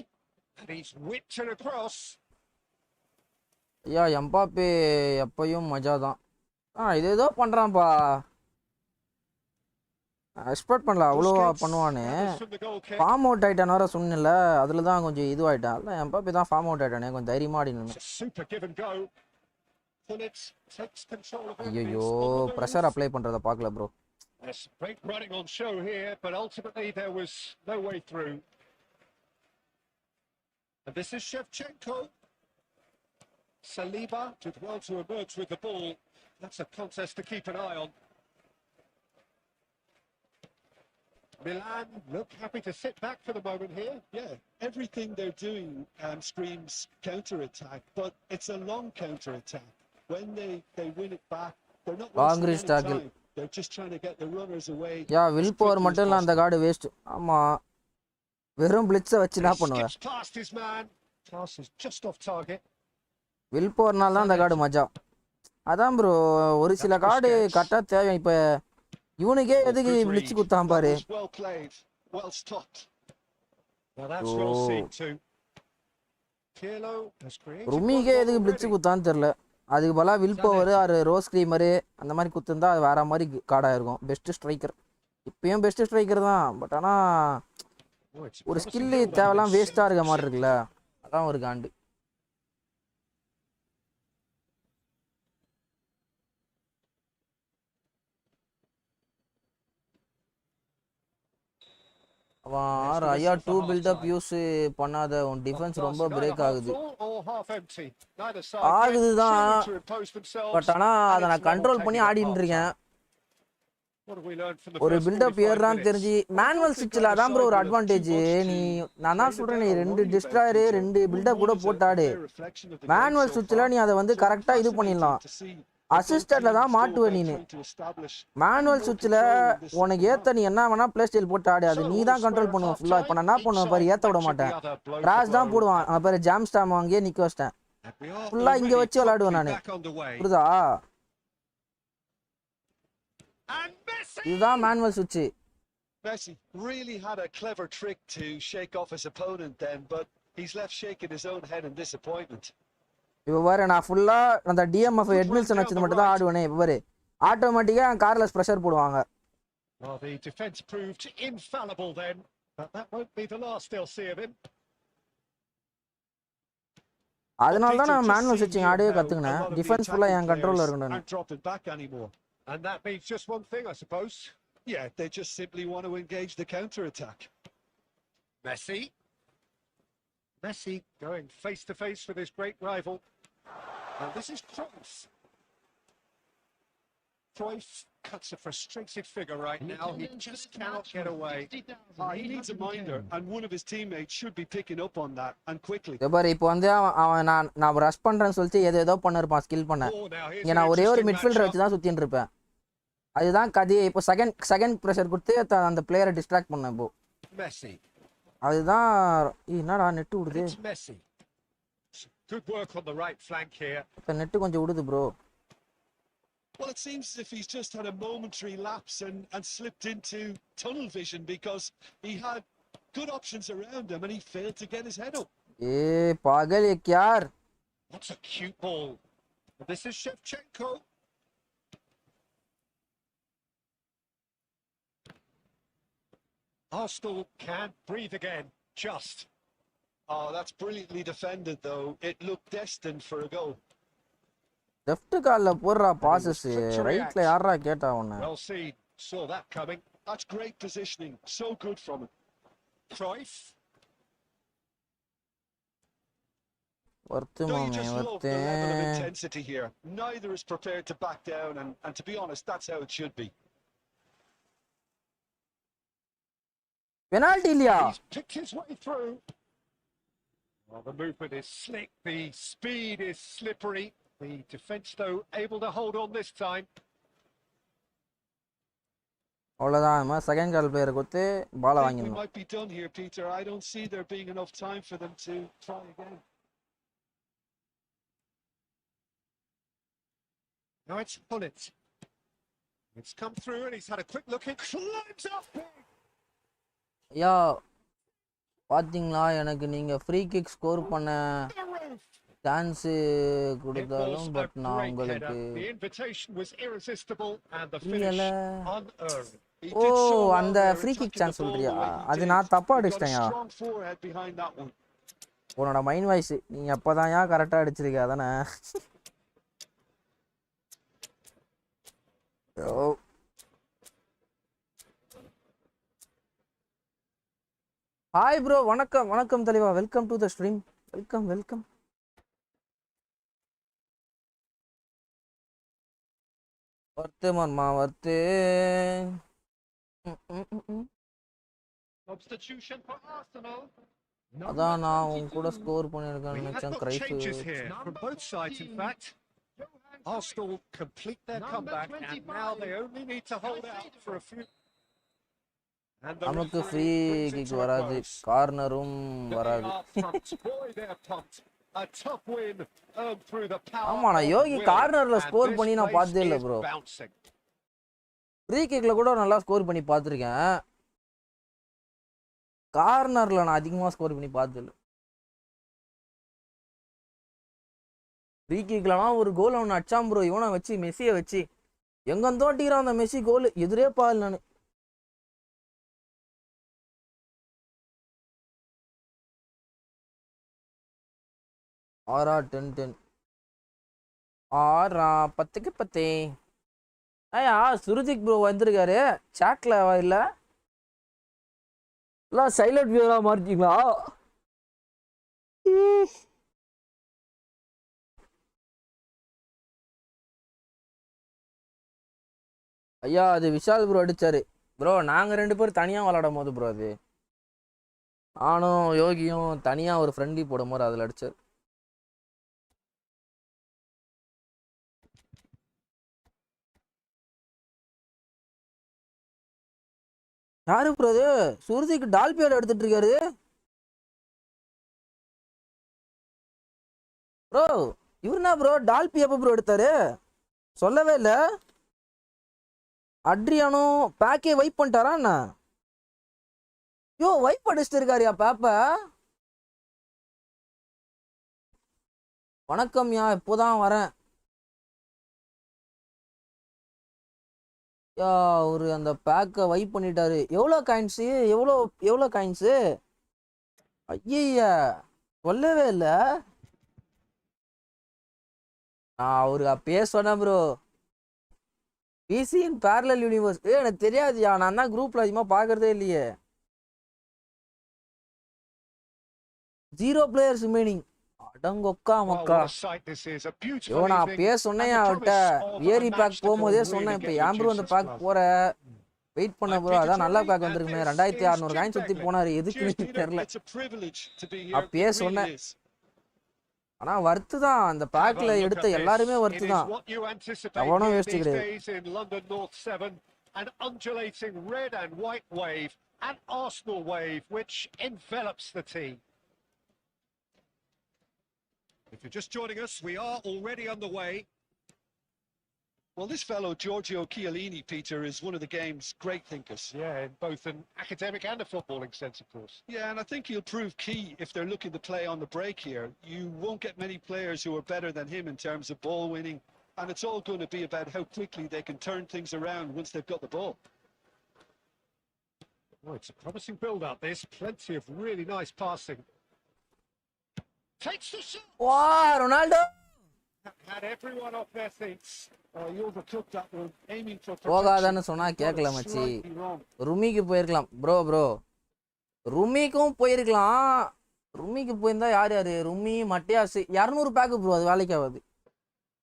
and he's whipped it across. ஐயா Mbappe எப்பயும் மஜா தான். இது ஏதோ பண்றான்ப்பா. எக்ஸ்பெக்ட் பண்ணல அவ்வளோ பண்ணுவான்னு. ஃபார்ம் அவுட் ஆயிட்டான் வேற சொன்னல அதுல தான் கொஞ்சம் இதுவாயிட்டான். இல்லை எம்பாப்பே தான் ஃபார்ம் அவுட் ஆயிட்டானே கொஞ்சம் தைரியமா ஆடினு. ஐயோ ப்ரெஷர் அப்ளை பண்றத பார்க்கல bro. There's great running on show here, but ultimately there was no way through. And this is Shevchenko. Saliba did well to emerge with the ball. That's a contest to keep an eye on. Milan look happy to sit back for the moment here. Yeah, everything they're doing screams counter-attack, but it's a long counter-attack. When they win it back, they're not wasting any time. They're just trying to get the runners away. Yeah will power மட்டும் இல்ல அந்த card waste. ஆமா வெறும் பிளிட்ஸை வச்சு என்ன பண்ணுவேன். Pass is just off target. Will பவர்னால தான் அந்த கார்டு மஜா. அதான் ப்ரோ ஒரு சில கார்டு கரெக்டாக தேவை. இப்போ இவனுக்கே எதுக்கு பிளிச்சு குத்தான் பாரு. ருமிக்கே எதுக்கு பிளிச்சு குத்தான்னு தெரில. அதுக்கு பதிலாக வில் பவர் ஆறு ரோஸ் கிரீமரு அந்த மாதிரி குத்துருந்தா அது வேற மாதிரி கார்டாக இருக்கும். பெஸ்ட்டு ஸ்ட்ரைக்கர் இப்பயும் பெஸ்ட்டு ஸ்ட்ரைக்கர் தான். பட் ஆனால் ஒரு ஸ்கில்லு தேவைலாம் வேஸ்ட்டாக இருக்க மாதிரி இருக்குல்ல அதான் ஒரு காண்டு. அவன் ஐயா 2 பில்டப் யூஸ் பண்ணாத உன் டிஃபென்ஸ் ரொம்ப பிரேக் ஆகுது. ஆகுதுதான் பட் ஆனால் அதை நான் கண்ட்ரோல் பண்ணி ஆடிட்டு இருக்கேன். ஒரு பில்டப் ஏறான்னு தெரிஞ்சு மேனுவல் ஸ்விட்சில் அதான் ப்ரோ ஒரு அட்வான்டேஜ். நான் தான் சொல்கிறேன் நீ 2 டிஸ்ட்ராயரு 2 பில்டப் கூட போட்டாடு. மேனுவல் ஸ்விட்சில் நீ அதை வந்து கரெக்டாக இது பண்ணிடலாம். அசிஸ்டன்ட்ல தான் மாட்டுவேன் நீ. மேனுவல் சுவிட்சில் உனக்கு ஏற்ற நீ என்ன வேணா பிளே ஸ்டைல் போட்டு ஆடு. அது நீ தான் கண்ட்ரோல் பண்ணுவோம் ஃபுல்லாக. இப்போ நான் என்ன பண்ணுவேன் பாரு ஏற்ற விட மாட்டேன். கிராஸ் தான் போடுவான். அவன் பேர் ஜாம் ஸ்டாம் அங்கேயே நிற்க வச்சிட்டேன். ஃபுல்லாக இங்கே வச்சு விளையாடுவேன் நான். புரியுதா? இதுதான் மேனுவல் சுவிட்ச். Messi really had a clever trick to shake off his opponent then, but he's left shaking his own head in disappointment. இப்போ பாரு நான் ஃபுல்லாக அந்த டிஎம்எஃப் எட்மில்சன் வச்சது மட்டும் தான் ஆடுவேனே. இப்போ பாரு ஆட்டோமேட்டிக்காக கார்லெஸ் ப்ரெஷர் போடுவாங்க. அதனால தான் நான் மேனுவல் ஸ்விட்சிங் ஆடியே கற்றுக்கினேன். டிஃபென்ஸ் ஃபுல்லாக என் கண்ட்ரோலில் இருக்கணும். And that means just one thing, I suppose. Yeah, they just simply want to engage the counter-attack. Messi going face to face with his great rival. And this is Cruyff. Cruyff cuts a frustrated figure right now. He just cannot get away. He needs a minder, and one of his teammates should be picking up on that, and quickly. பாரு இப்போ வந்து அவன் நான் rush பண்ணுறேன்னு சொல்லிட்டு ஏதோ பண்ணிருப்பான் skill பண்ண. இங்கே நான் ஒரே ஒரு மிட்ஃபீல்டர் வச்சு தான் சுற்றின்னு இருப்பேன். அதுதான் கதையே. இப்போ செகண்ட் ப்ரெஷர் கொடுத்து அந்த பிளேயரை டிஸ்ட்ராக்ட் பண்ணேன். இப்போ அதுதான் என்னடா நெட்டு விடுது. நெட்டு கொஞ்சம் விடுது bro. Well, it seems as if he's just had a momentary lapse and slipped into tunnel vision because he had good options around him and he failed to get his head up. पागल है क्या यार. That's a cute ball. This is Shevchenko. Arsenal can't breathe again. Oh, that's brilliantly defended though. It looked destined for a goal. Left கால்ல போடுறா bosses ரைட்ல யாரா கேட்டா உன்ன Well seen, saw that coming. That's great positioning. So good from him. Cruyff. Worth Don't you மாமே just love worth the level of intensity here? Neither is prepared to back down, and to be honest, that's how it should be. Penalty இல்லையா He's picked his way through. Well, the movement is slick, the speed is slippery. The defence, though, able to hold on this time. அவ்வளவுதான் நம்ம second call player கொடுத்து பால I think we வாங்கிடணும் might be done here, Peter. I don't see there being enough time for them to try again. Now it's Pullet. It's come through and he's had a quick look. It climbs up big. ஐயா பாத்தீங்களா எனக்கு நீங்க free kick score பண்ண chance It கொடுத்தாலும் was a but நான் great உங்களுக்கு header. The invitation was irresistible and the இல்லல finish unearned. He oh did so well அந்த there, free kick attacking the chance ball சொல்றியா the way he அது did. நான் தப்பா He got a அடிச்சிட்டேன்யா strong forehead behind that one. உன்னோட mind voice நீ அப்பதான் ஏன் கரெக்டா அடிச்சிருக்க அதானே ஓ ஹாய் ப்ரோ வணக்கம் வணக்கம் தலைவா welcome to the stream welcome welcome வர்த்து மர்மா வர்த்து Substitution for Arsenal. அதான் நான் உன் கூட ஸ்கோர் We பண்ணியிருக்கேன்னு had நினைச்சேன் both Cruyff changes here from both sides, in fact. Arsenal complete their Number comeback and 25. now they only need to hold out for a few. And the நமக்கு free referee brings it kick to a வராது close. கார்னரும் They வராது are pumped. Boy, they're pumped. A tough win earned through the power ஆமா நான் of Yogi will. கார்னர்ல And score this பண்ணி நான் place பார்த்ததே இல்லை is ப்ரோ bouncing. ஃப்ரீ கிக்ல கூட நல்லா ஸ்கோர் பண்ணி பார்த்துருக்கேன் கார்னர்ல நான் அதிகமாக ஸ்கோர் பண்ணி பார்த்ததில்லை ஃப்ரீ கிக்லலாம் ஒரு கோல் அவனை அடிச்சான் ப்ரோ இவனை வச்சு மெஸ்ஸியை வச்சு எங்க தோட்டிக்கிறான் அந்த மெஸ்ஸி கோல் எதிரே பால் நான் ஆறா 10-10 ஆறா 10க்கு 10 ஐயா சுருதிக் ப்ரோ வந்திருக்காரு சாட்ல இல்ல எல்லாம் சைலண்ட் வியூரா மாறிட்டீங்களா ஐயா அது விஷால் ப்ரோ அடிச்சாரு ப்ரோ நாங்க 2 பேரும் தனியா விளையாடும் போது ப்ரோ அது நானும் யோகியும் தனியா ஒரு ஃப்ரெண்ட்லி போடும் போது அதுல அடிச்சாரு யாரு ப்ரோ அது சுருதிக்கு டால்பியோட எடுத்துட்டு இருக்காரு ப்ரோ இவருனா ப்ரோ டால்பி எப்போ ப்ரோ எடுத்தாரு சொல்லவே இல்லை அட்ரியானோ பேக்கே வைப் பண்ணிட்டாரா என்ன யோ வைப் அடிச்சுட்டு இருக்காருயா பேப்ப வணக்கம் யா இப்போதான் வரேன் யா அவரு அந்த பேக்கை வைப் பண்ணிட்டாரு எவ்வளோ காயின்ஸு எவ்வளோ காயின்ஸு ஐயா சொல்லவே இல்லை நான் அவரு அப்பயே சொன்னேன் bro busy in parallel universe எனக்கு தெரியாதுயா நான் தான் குரூப்ல அதிகமாக பார்க்கறதே இல்லையே 0 players remaining அடங்கொக்கா மக்கா யோ நான் அப்பயே சொன்னேன் அவர்கிட்ட ஏரி பேக் போகும்போதே சொன்னேன் இப்போ ஏன் ப்ரோ அந்த பேக் போற வெயிட் பண்ண ப்ரோ அதான் நல்ல பேக் வந்திருக்குமே 2600 காயின் சுற்றி போனாரு எதுக்கு தெரியல அப்பயே சொன்னேன் ஆனா வர்த்து தான் அந்த பேக்ல எடுத்த எல்லாருமே வர்த்து தான் எவனும் வேஸ்ட் கிடையாது an undulating red and white wave, an Arsenal wave which envelops the team. If you're just joining us, we are already underway. Well, this fellow, Giorgio Chiellini, Peter, is one of the game's great thinkers. Yeah, in both an academic and a footballing sense, of course. Yeah, and I think he'll prove key if they're looking to play on the break here. You won't get many players who are better than him in terms of ball winning, and it's all going to be about how quickly they can turn things around once they've got the ball. Oh, it's a promising build-up, this. Plenty of really nice passing. Takes the shot! வா Ronaldo Had everyone off their seats. He overtook that one, aiming for protection. போகாதான்னு சொன்னா Got it கேட்கல மச்சி. slightly wrong. ருமிக்கு போயிருக்கலாம் bro. ருமிக்கும் போயிருக்கலாம். ருமிக்கு போயிருந்தா யார் ருமி மட்டியாசு 200 bag bro. அது வேலைக்கு ஆகாது.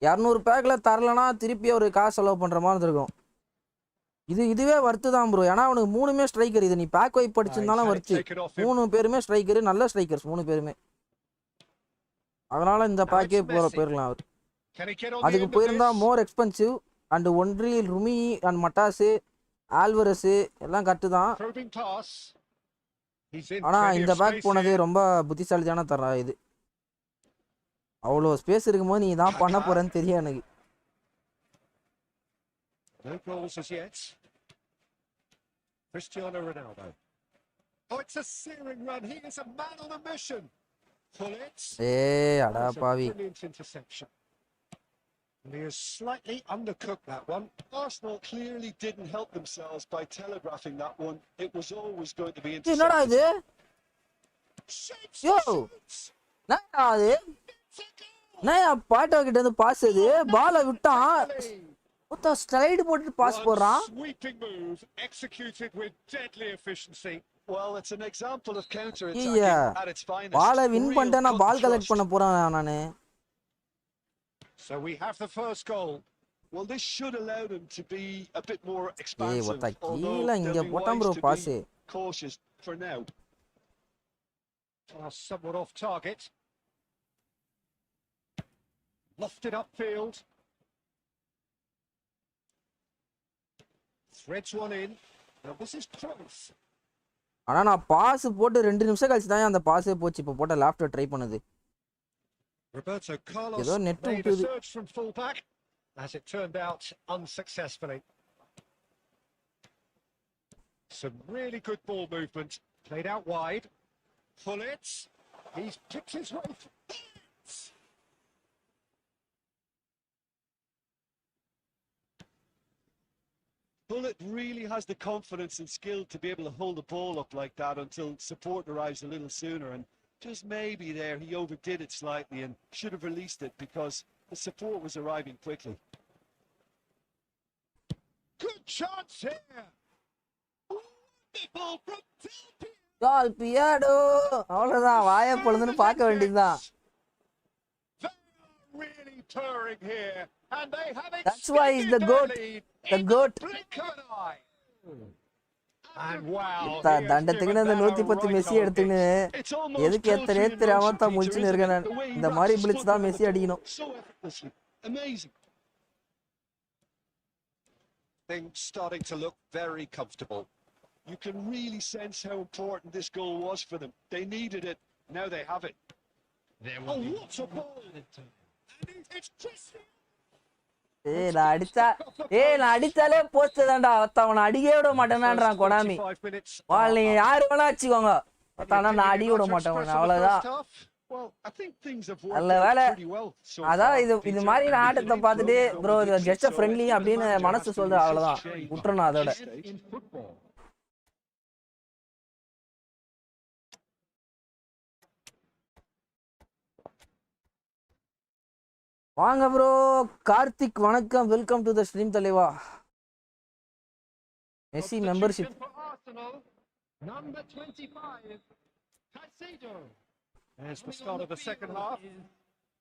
200 பேக்கில் தரலனா திருப்பி ஒரு காசு செலவு பண்ணுற மாதிரி இருந்திருக்கும். இதுவே வர்த்து தான் ப்ரோ. ஏன்னா அவனுக்கு 3மே ஸ்ட்ரைக்கர். இது நீ பேக் வைப் படிச்சிருந்தாலும் வர்த்து. 3 பேருமே ஸ்ட்ரைக்கரு, நல்ல ஸ்ட்ரைக்கர்ஸ் 3 பேருமே. அதனால இந்த பேக்கே போயிடலாம் அவர். அதுக்கு போயிருந்தா மோர் எக்ஸ்பென்சிவ் அண்ட் ஒன்லி ருமி அண்ட் மட்டாஸு ஆல்வரஸு எல்லாம் கட்டு தான். ஆனால் இந்த பேக் போனது ரொம்ப புத்திசாலித்தான தர்றா. இது அவ்வளோ ஸ்பேஸ் இருக்கும்போது நீ தான் பண்ண போறேன்னு தெரியும் எனக்கு. No goals as yet. Cristiano Ronaldo. Oh, it's a searing run. He is a man on a mission. Pull it. அடா பாவி. Brilliant interception. And he has slightly undercooked that one. Arsenal clearly didn't help themselves by telegraphing that one. It was always going to be என்னடா இது? யோ என்னடா இது? நான் பாட்டோ கிட்ட இருந்து pass இது பாலை விட்டான். ஒத்த ஸ்லைடு போட்டு பாஸ் போறான். Sweeping move executed with deadly efficiency. Well, it's an example of counter attacking at its finest. பாலை வின் பண்ணிட்டா நான் பால் கலெக்ட் பண்ண போறேன் நானு. So we have the first goal. Well, this should allow them to be a bit more expansive. ஒத்த கீழ இங்க போட்டான் bro boss. Cautious for now. Somewhat off target. Lofted upfield. Threads one in. Now this is close. ஆனா நான் pass போட்டு 2 நிமிஷம் கழிச்சு தான் அந்த பாஸே போச்சு. இப்போ போட்ட லேப்டாப் ட்ரை பண்ணுது. Roberto Carlos ஏதோ net made a விட்டுது. search from fullback, as it turned out unsuccessfully. Some really good ball movement. Played out wide. Pull it. He's picked his way through it. Bullet really has the confidence and skill to be able to hold the ball up like that until support arrives a little sooner. And just maybe there he overdid it slightly and should have released it because the support was arriving quickly. Good chance here. Wonderful from Delphi. கால் பியாடோ அவ்வளவுதான். வாயை பொழுதுன்னு பார்க்க வேண்டியதுதான். Really purring here, and they have it. That's why he's the goat. The goat. And wow. தண்டத்துக்குன்னு அந்த 110 Messi எடுத்துன்னு எதுக்கு எத்தனை தெரியாம தான் முடிச்சுன்னு இருக்கேன் நான். இந்த மாதிரி பிளிட்ஸ் தான் மெஸ்ஸி அடிக்கணும். Amazing. Things starting to look very comfortable. You can really sense how important this goal was for them. They needed it. Now they have it. Oh, what a ball! And it's Cristiano. நான் அடிச்சாலே post தான்டா. அவனை அடிக்க விட மாட்டேனான்றான் கொடாமி. நீங்க யாரு வேணா வச்சுக்கோங்க. நான் அடிக்க விட மாட்டேன். அவ்வளவுதான். நல்ல வேலை. அதான் இது மாதிரி ஆட்டத்தை பார்த்துட்டு ப்ரோ ஜஸ்ட் ஃப்ரெண்ட்லி அப்படின்னு மனசு சொல்ற. அவ்வளவுதான் விட்டுறணும் அதோட. வாங்க ப்ரோ. கார்த்திக் வணக்கம். வெல்கம் டு த ஸ்ட்ரீம் தலைவா. Messi membership. Number 25, Caicedo. There's the start of the second half.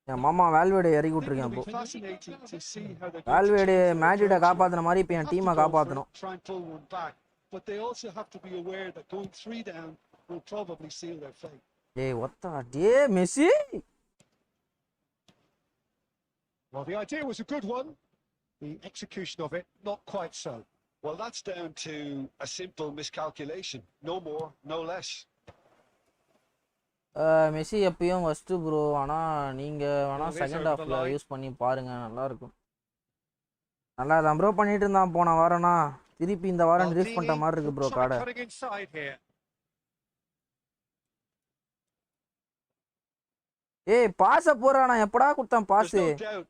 என் மாமா வேல்வேடை இறக்கி விட்டுருக்கேன். இப்போ வேல்வேடு மேட்ரிட காப்பாத்தின மாதிரி இப்போ என் டீமை காப்பாற்றணும். But they also have to be aware that going 3 down will probably seal their fate. ஒத்தா Messi. Well, the idea was a good one. The execution of it, not quite so. Well, that's down to a simple miscalculation. No more, no less. Messi எப்பயும் first bro. ஆனால் நீங்கள் வேணால் second ஹாஃபில் use பண்ணி பாருங்கள். நல்லாயிருக்கும். நல்லா தான் ப்ரோ பண்ணிட்டு இருந்தான் போன வாரம்னா. திருப்பி இந்த வாரம் ரிலீஸ் பண்ணுற மாதிரி இருக்கு ப்ரோ கார்டை. பாஸ போறானா எப்படா குடுத்தான் pass.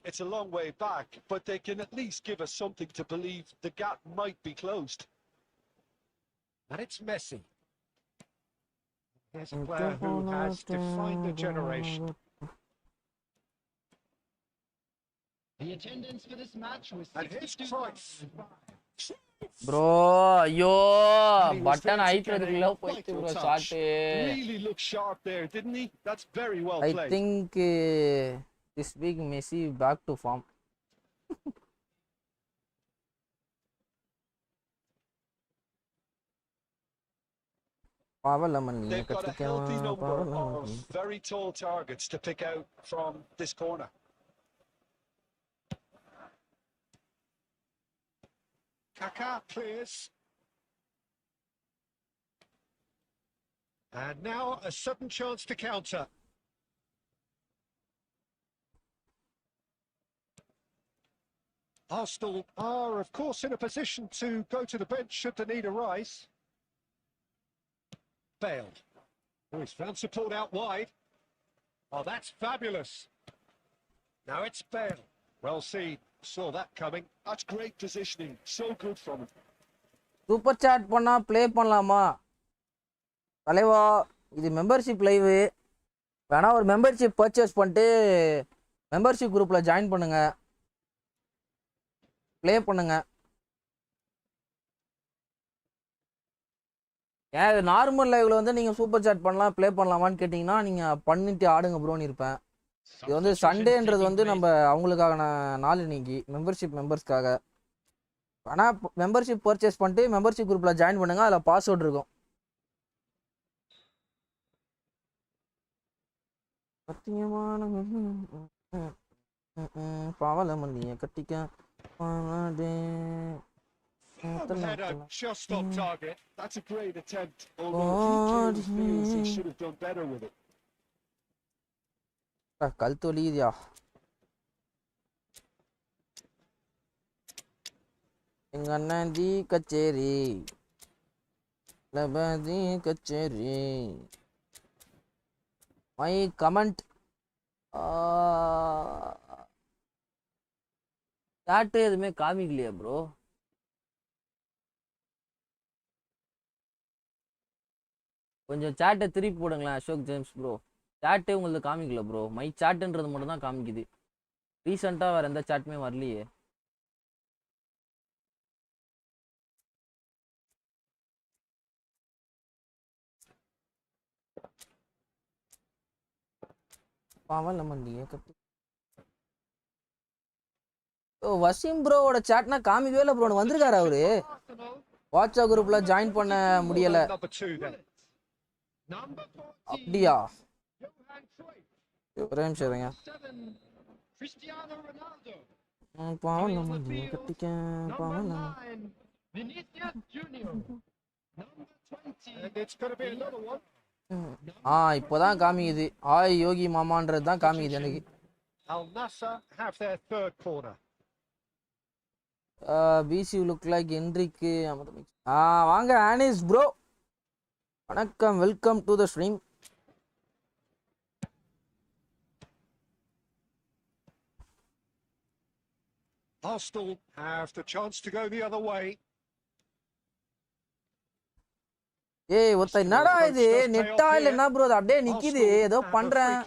It's a long way back, but they can at least give us something to believe the gap might be closed. And it's Messi. Here's a player who has defined a generation. The attendance for this match was And here's Price. 62,005. Bro, ஐயோ And he was button there to get அழுத்துறதுக்குள்ள a போயிட்டு vital bro touch. Shot. Really looked sharp there, didn't he? That's very well I played. think this week Messi back to form. பாவலமணி They've got a healthy கட்டிக்கவா number பாவலமணி. of very tall targets to pick out from this corner. Kaká clears. And now a sudden chance to counter. Arsenal are, of course, in a position to go to the bench should the need arise. Bale. Oh, he's found support out wide. Oh, that's fabulous. Now it's Bale. Well seen. Saw that coming. That's great positioning. So good from him. Super chat பண்ணா play பண்ணலாமா தலைவா? இது membership live. வேணா ஒரு membership purchase பண்ணிட்டு membership குரூப்பில் join பண்ணுங்க, play பண்ணுங்க. ஏன் இது நார்மல் லைவ்ல வந்து நீங்கள் சூப்பர் சாட் பண்ணலாம் ப்ளே பண்ணலாமான்னு கேட்டிங்கன்னா நீங்கள் பண்ணிட்டு ஆடுங்க ப்ரோன்னு இருப்பேன். இது வந்து சண்டேன்றது வந்து நம்ம அவங்களுக்கான நாள் இன்னைக்கு மெம்பர்ஷிப் மெம்பர்ஸ்க்காக. ஆனால் மெம்பர்ஷிப் பர்ச்சேஸ் பண்ணிட்டு மெம்பர்ஷிப் குரூப்பில் ஜாயின் பண்ணுங்க, அதில் பாஸ்வேர்ட் இருக்கும். பாவலமல்லிய கட்டிக்க Header just on target. That's a great attempt. Although he clearly feels he should have done better with it. கல் தொலியா. எங்க அண்ணன் தி கச்சேரி லபதி கச்சேரி. மை கமெண்ட் சாட்டு எதுவுமே காமிக்கலையா ப்ரோ? கொஞ்சம் சாட்டை திருப்பி போடுங்களேன் அசோக் ஜேம்ஸ் ப்ரோ. சாட்டே உங்களுக்கு காமிக்கல ப்ரோ, மை சாட்டுன்றது மட்டும் தான் காமிக்குது. ரீசெண்டாக வேறு எந்த சாட்டுமே வரலையே. பாவலமல்லிய கட்டி. ஓ வசீம் ப்ரோவோட சாட்னா காமிக்கவே இல்லை ப்ரோ. வந்திருக்காரு அவரு. வாட்ஸ்அப் குரூப்ல ஜாயின் பண்ண முடியல. அப்படியா? ஒரே நிமிஷம் இருங்க. பாவலமல்லிய கட்டிக்க பாவலமல்லி. இப்போதான் காமிக்குது. ஆய் யோகி மாமான்றது தான் காமிக்குது எனக்கு. Al Nassr have their third corner. PC look like என்ட்ரிக்கு. வாங்க ஆனிஸ் ப்ரோ, வணக்கம், welcome to the stream. Arsenal have the chance to go the other way. ஏய் ஒத்த என்னடா இது நெட்டா இல்ல என்ன ப்ரோ? அது அப்படியே நிக்குது, ஏதோ பண்றேன்.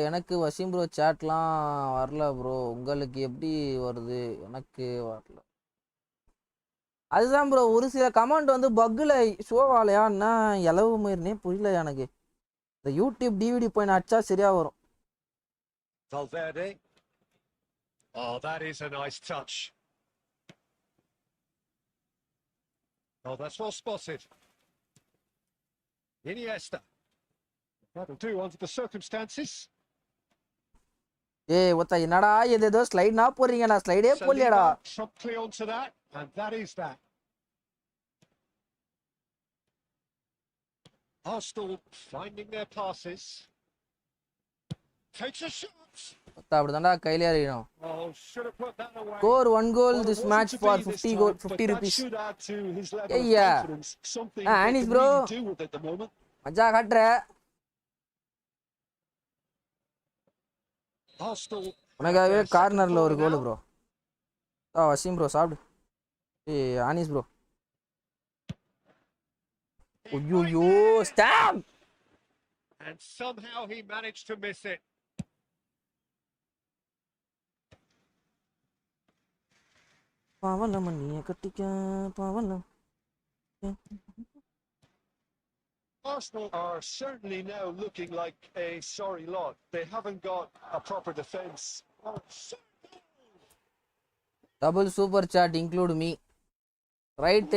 எனக்கு வசீம் ப்ரோ சாட்லாம் வரல ப்ரோ. உங்களுக்கு எப்படி வருது? எனக்கு வரல. அதுதான் ப்ரோ, ஒரு சில கமெண்ட் வந்து பக்கில் ஷோவாலையான்னா எளவு மாதிரினே புரியல எனக்கு. இந்த யூடியூப் டிவிடி போய் நான் அடிச்சா சரியா வரும். Valverde. Oh, that is a nice touch. Oh, that's well spotted. Iniesta. That'll do under the circumstances. ஏய் ஒத்த என்னடா இது ஏதோ ஸ்லைட்னா போறீங்க, நான் ஸ்லைடே போடலடா. Promptly onto that, and that is that. Arsenal finding their passes. Takes a shot. அப்படிதான்டா கையிலே அறியணும். Oh, should have put that away. Score 1 goal this match for 50 rupees. ஏய்யா ஆனிஸ் ப்ரோ மஜா காட்டுற. உனக்காகவே கார்னர்ல ஒரு கோல் ப்ரோ. வசீம் ப்ரோ சாப்பிடு. ஏய் ஆனிஸ் ப்ரோ. ஐயோ stop. And somehow he managed to miss it. பாவலம் நீ கட்டிக்க பாவலம். Arsenal are certainly now looking like a sorry lot. They haven't got a proper defence. Double super chat include me. Right.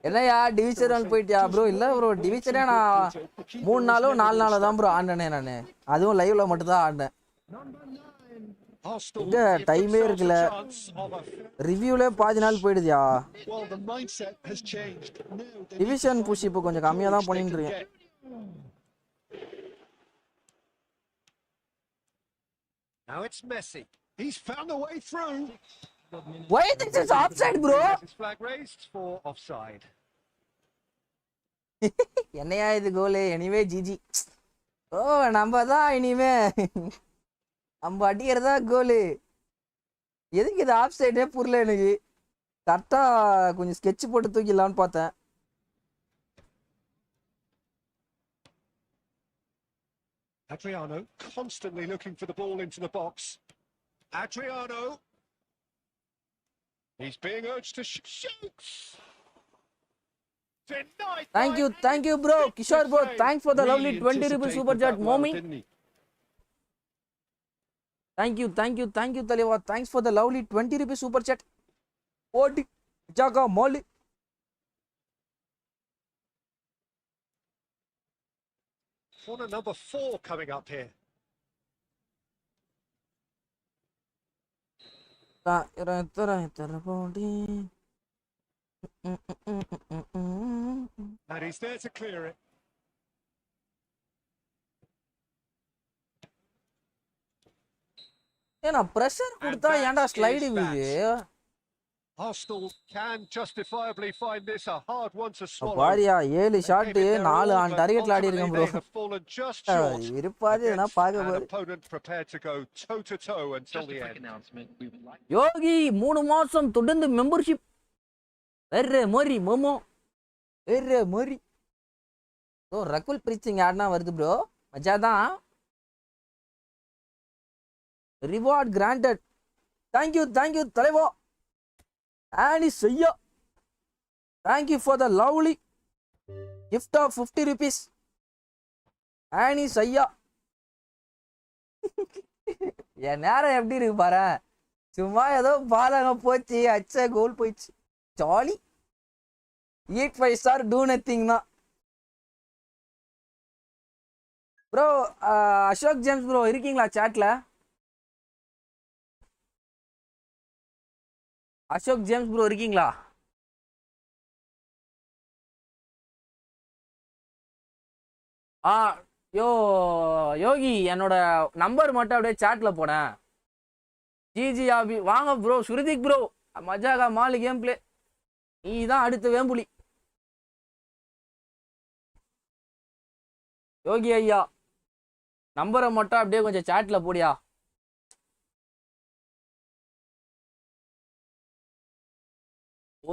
என்னையா division 1 போயிட்டியா bro? இல்ல bro, டிவிஷனே நான் 3 நாளோ 4 நாளோ தான் bro ஆண்டனே நானு. அதுவும் லைவ்ல மட்டும் தான் ஆண்டேன். இங்க டைமே இருக்குல்ல, ரிவ்யூல பாதி நாள் போயிடுதியா. டிவிஷன் புஷ் இப்போ கொஞ்சம் கம்மியா தான் பண்ணிட்டு இருக்கேன். Now it's Messi. He's found a way through. Why this is offside bro? His flag raised for offside. என்னையா இது கோல்? Anyway GG. ஓ நம்ம தான் இனிமே நம்ம அடிக்கிறதா கோல். எதுக்கு இது ஆஃப்சைடே புரியல எனக்கு. கரெக்டா கொஞ்சம் ஸ்கெட்ச் போட்டு தூக்கிடலான்னு பார்த்தேன். Adriano constantly looking for the ball into the box. Adriano. He's being urged to shoot. Denied. Thank you bro. Kishore bro, thanks for the lovely 20 rupees super chat. Mommy. Thank you Talewa. Thanks for the lovely 20 rupees super chat. Odi Jaga Molly. Corner number 4 coming up here. And he's there to clear it. ஏனா pressure கொடுத்தா ஏன்டா slide view? Arsenal can justifiably find this a hard one to swallow. Bharia 7 shot 4 on டார்கெட்ல ஆடி இருக்கேன் bro. இருப்பாது நான் பாக்க போறேன். Opponent prepared to go toe to toe until the end. யோகி 3 மாசம் தொடர்ந்து membership. வேற மோரி மோமோ. வேற மோரி. ஓ ரகுல் பிரீச்சிங் ஆட்னா வருது ப்ரோ. மஜா தான். Reward granted. Thank you தலைவா. Annie Sayya. Thank you for the lovely gift of 50 rupees. Annie Sayya. என் நேரம் எப்படி இருக்கு பாரு. சும்மா ஏதோ பாலங்க போச்சு, அச்சா கோல் போயிடுச்சு. Jolly. eat 5 star do nothing தான். ப்ரோ அசோக் ஜேம்ஸ் ப்ரோ இருக்கீங்களா சாட்ல? அசோக் ஜேம்ஸ் ப்ரோ இருக்கீங்களா? யோகி என்னோட நம்பர் மட்டும் அப்படியே சாட்ல போனேன். ஜிஜி ஆபி வாங்க ப்ரோ. சுருதிக் ப்ரோ மஜாகா மாலு கேம் பிளே. நீ தான் அடுத்த வேம்புலி. யோகி ஐயா நம்பரை மட்டும் அப்படியே கொஞ்சம் சாட்ல போடியா.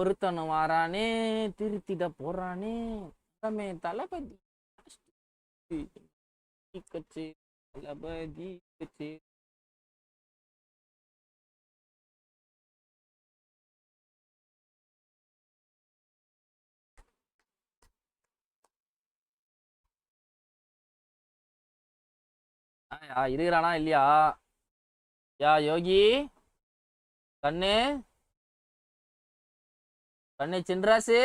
ஒருத்தனை வாரானே திருத்திட போறானே தளபதி கட்சி தளபதி கட்சி. இருக்கிறானா இல்லையா? யா யோகி கண்ணு கண்ணு சின்ராசு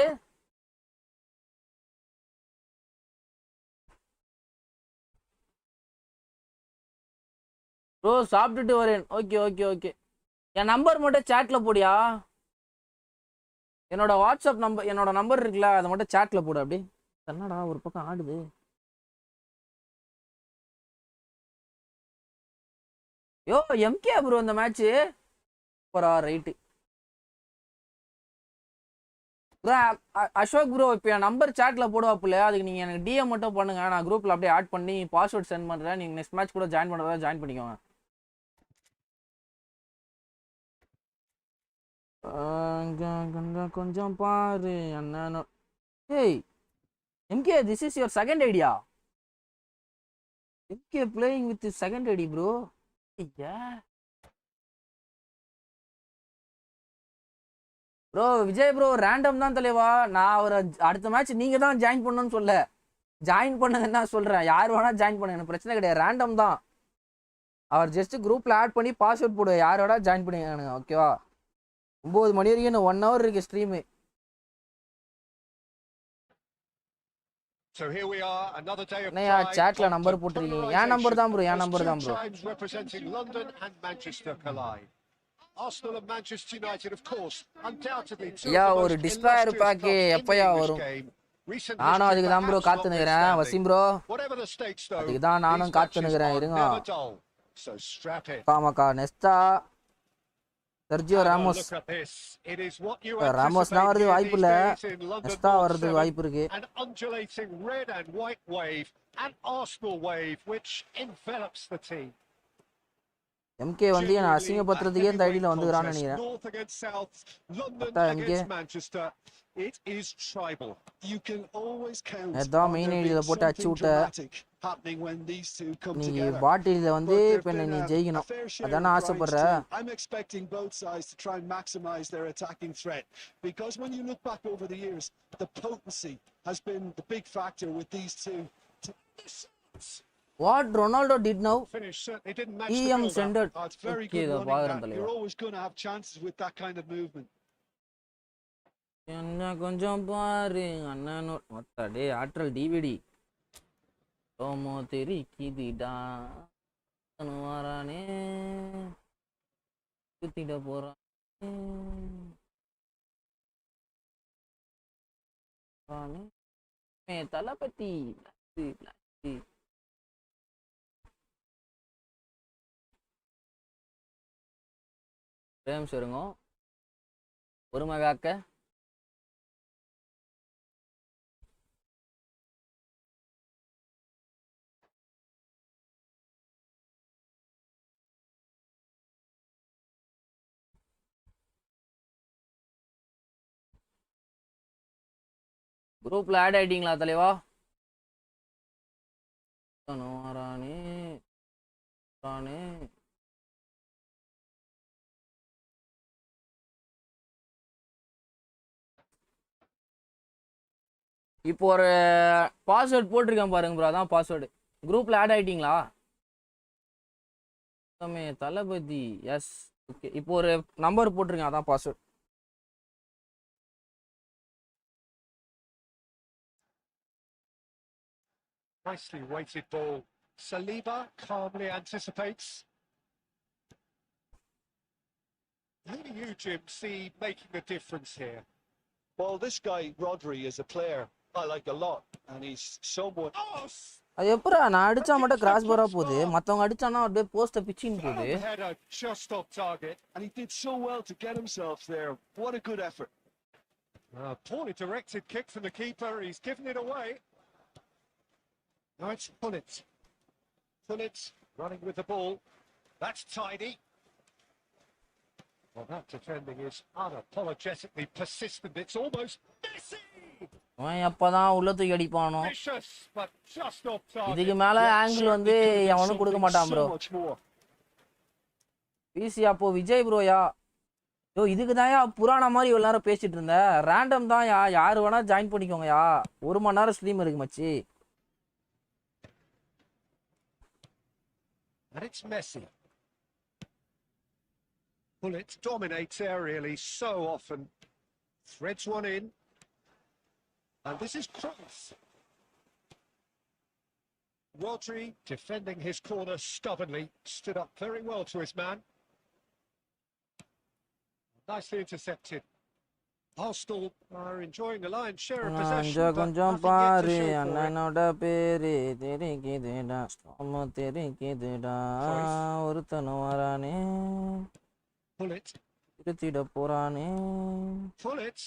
ப்ரோ சாப்பிட்டுட்டு வரேன். ஓகே என் நம்பர் மட்டும் சாட்ல போடியா. என்னோட வாட்ஸ்அப் நம்பர் என்னோட நம்பர் இருக்குல்ல அதை மட்டும் சாட்ல போடு. அப்படி என்னடா ஒரு பக்கம் ஆடுது. யோ எம்கே ப்ரோ இந்த மேட்ச்சு போறா ரைட்டு. ப்ரோ அசோக் ப்ரோ இப்போ என் நம்பர் சாட்ல போடுவாப்புல, அதுக்கு நீங்கள் எனக்கு டிஎம் மட்டும் பண்ணுங்க. நான் குரூப்பில் அப்படியே ஆட் பண்ணி பாஸ்வேர்ட் சென்ட் பண்ணுறேன். நீங்கள் நெக்ஸ்ட் மேட்ச் கூட ஜாயின் பண்ணுறதா ஜாயின் பண்ணிக்கோங்க. கொஞ்சம் பாரு என்ன. ஏய் MK this is your second idea. MK playing with the second AD bro. Yeah. Bro Vijay bro random தான் தலைவா. நான் ஒரு அடுத்த மேட்ச் நீங்க தான் ஜாயின் பண்ணணும்னு சொல்ல, ஜாயின் பண்ணுங்க நான் சொல்றேன். யார் வேணா ஜாயின் பண்ணுங்க, எனக்கு பிரச்சனை கிடையாது. ரேண்டம் தான். அவர் ஜஸ்ட் குரூப்ல ஆட் பண்ணி பாஸ்வேர்ட் போடுவேன். யார் வேணா ஜாயின் பண்ணிக்கங்க ஓகேவா. 9 மணி வரைக்கும் இன்னும் 1 hour இருக்கு stream. So here we are, another day of என்னையா chatல நம்பர் போட்டுருக்கீங்க? என் நம்பர் தான் ப்ரோ, என் நம்பர் தான் bro. representing London and Manchester collide. Arsenal and Manchester United, of course, undoubtedly two யா of the ஒரு most டிஸ்ட்ராயர் illustrious பேக் clubs in the எப்பயா English வரும்? game. Recent நானும் history அதுக்கு தான் ப்ரோ perhaps காத்து நிக்கிறேன். notwithstanding. Waseem bro Whatever the stakes though, அதுக்கு தான் நானும் these காத்து matches நிக்கிறேன். are இருங்க. never dull. So strap in. காமக்கா Nesta Sergio Have a Ramos. look at this. It is what you ராமோஸ்லாம் anticipate வருது here வாய்ப்பு these இல்ல. days in London Nesta North வர்றதுக்கு 7. வாய்ப்பு இருக்கு. An undulating red and white wave, an Arsenal wave which envelops the team. MK வந்து என்ன அசிங்கப்படுத்துறதுக்கே இந்த ஐடியில வந்துறான்னு நினைக்கிறேன். North against South, London பத்தா MK against Manchester. It is tribal. You can always count அதான் on மெயின் there ஐடியில being போட்டு அடிச்சு something விட்ட. dramatic happening when these two come நீ together. பாட்டில வந்து But இப்ப there've நீ been a ஜெயிக்கணும். fair share அதானே of ஆசைப்படுற. grinds too. I'm expecting both sides to try and maximize their attacking threat, because when you look back over the years, the potency has been the big factor with these two. What Ronaldo did now? Finish certainly didn't match the EM build-up. sended. Oh, it's very Okay, good the running power that. and the You're lever. always going to have chances with that kind of movement. என்ன கொஞ்சம் பாரு அண்ணன் மொத்தடே ஆற்றல் DVD ஓமோ தெரிக்கிதிடா வரானே சுத்திட போறான் தளபதி frame சொல்லுங்க பொறுமை காக்க. குரூப்ல ஆட் ஆயிட்டீங்களா தலைவா? ராணி ராணி இப்போ ஒரு பாஸ்வேர்ட் போட்டிருக்கேன் பாருங்க ப்ரோ, அதான் பாஸ்வேர்டு. குரூப்ல ஆட் ஆயிட்டீங்களா? தளபதி எஸ் ஓகே. இப்போ ஒரு நம்பர் போட்டிருக்கேன், அதான் password. Nicely weighted ball. Saliba calmly anticipates. Who do you, Jim, see making a difference here? Well, this guy, Rodri, is a player I like a lot, and he's someone... அது எப்பரா நான் அடிச்சா மட்டும் cross பாரா போகுது, மற்றவங்க அடிச்சானா அப்படியே போஸ்ட்டை பிச்சின்னு போகுது. Just off target. And he did so well to get himself there. What a good effort. Poorly directed kick from the keeper. He's given it away. Now it's Pullet. Pullet running with the ball. That's tidy. Well, that defending is unapologetically persistent. It's almost messy. அவன் எப்பதான் உள்ள தூக்கி அடிப்பானோ. Vicious, but just off target. இதுக்கு மேல angle வந்து அவனும் கொடுக்க மாட்டான் ப்ரோ. பிசி அப்போ விஜய் ப்ரோயா யோ இதுக்கு தான் புராண மாதிரி இவ்வளோ நேரம் பேசிட்டு இருந்தேன். ரேண்டம் தான் யாரு வேணா ஜாயின் பண்ணிக்கோங்கயா. 1 மணி நேரம் ஸ்ட்ரீம் இருக்கு மச்சி. And it's messy. Pullet dominates aerially so often. Threads one in. And this is Kroos. Rodri defending his corner stubbornly. Stood up very well to his man. Nicely intercepted. Arsenal are enjoying a lion's share of possession, but nothing yet to show for it. Pullet. Pullet.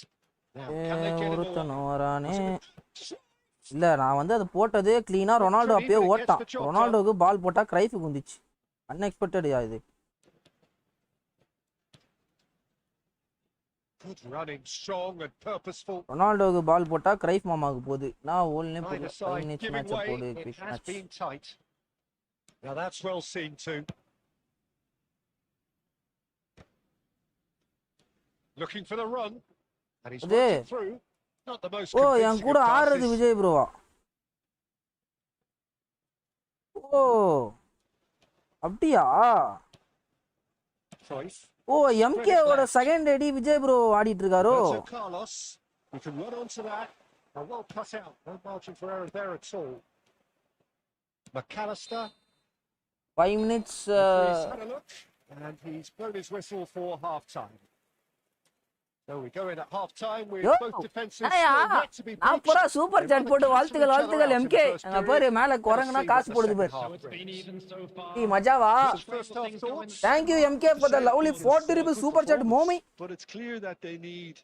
இல்ல நான் வந்து அது போட்டது கிளீனா Ronaldo அப்பயே ஓட்டான். ரொனால்டோக்கு பால் போட்டா கிரைஃபுக்கு வந்துச்சு. Unexpected இது. Good running, strong and purposeful. ரொனால்டோக்கு பால் போட்டா கிரைஃப் மாமாக்கு போகுது. நான் ஓல்னே போடு. Giving way, it has been tight. Now that's well seen too. Looking for the run, and he's worked it through. Not the most O N convincing கூட of ஆடுறது passes. Vijay ப்ரோவா? ஓ அப்படியா? Cruyff. ஓ MK ஓட second ID Vijay bro ஆடிட்டு இருக்காரோ? Roberto Carlos. You can run onto that. A well cut out. No margin for error there at all. McAllister. 5 minutes. He's had a look, and he's blown his whistle for half time. So we go in at half time with both defenses still yet to be நான் breached. பூரா super chat போட்டு வாழ்த்துக்கள் MK. அங்க பாரு மேல குரங்குனா காசு போடுது பாரு. ஏய் மஜாவா? Thank you MK for the lovely 40 rupees super chat mommy. But it's clear that they need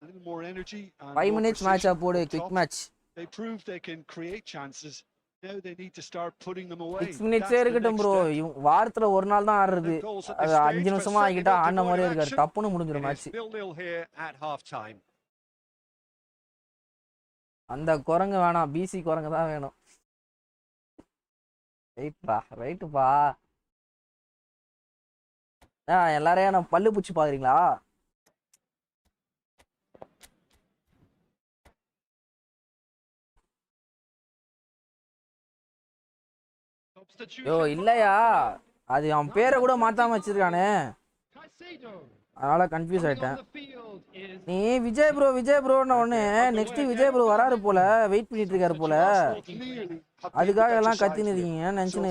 a little more energy and 5 more minutes match precision போடு up quick top. match. They proved they can create chances. Now they need to start putting them away. 6 minutes That's the இருக்கட்டும் next bro. step. வாரத்துல ஒரு நாள் தான் ஆடுறது. அது 5 நிமிஷமா ஆகிட்டா ஆன மாதிரியே இருக்காரு. டப்புன்னு முடிஞ்சிரும் match. 0-0 here at half time. அந்த குரங்கு வேணாம், பிசி குரங்கு தான் வேணும். ரைட்டுப்பா. எல்லாரையும் நான் பல்லு பூச்சி பாக்குறீங்களா? யோ இல்லையா, அது அவன் பேரை கூட மாத்தாம வச்சிருக்கானே, அதனால கன்ஃபியூஸ் ஆயிட்டேன். நீ விஜய் ப்ரோன்னு ஒண்ணு நெக்ஸ்ட் விஜய் ப்ரோ வராரு போல, வெயிட் பண்ணிட்டு இருக்காரு போல, அதுக்காக எல்லாம் கத்தின்னு இருக்கீங்க நினைச்சுன்னு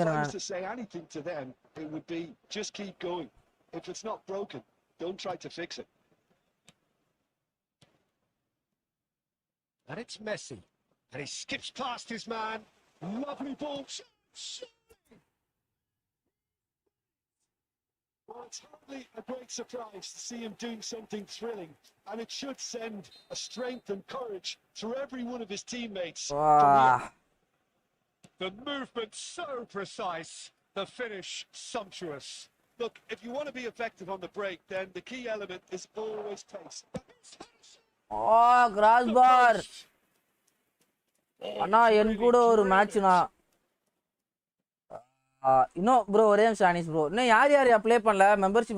And it's Messi, and he skips past his man. Lovely ball. Well, it's hardly a great surprise to see him doing something thrilling, and it should send a strength and courage through every one of his teammates. The movement so precise, the finish sumptuous. Look, if you want to be effective on the break, then the key element is always pace. Oh, crossbar. அண்ணா என் கூட ஒரு மேட்ச்னா இன்னும் bro ஒரே நிமிஷம் Anis bro, இன்னும் யார் play பண்ணல members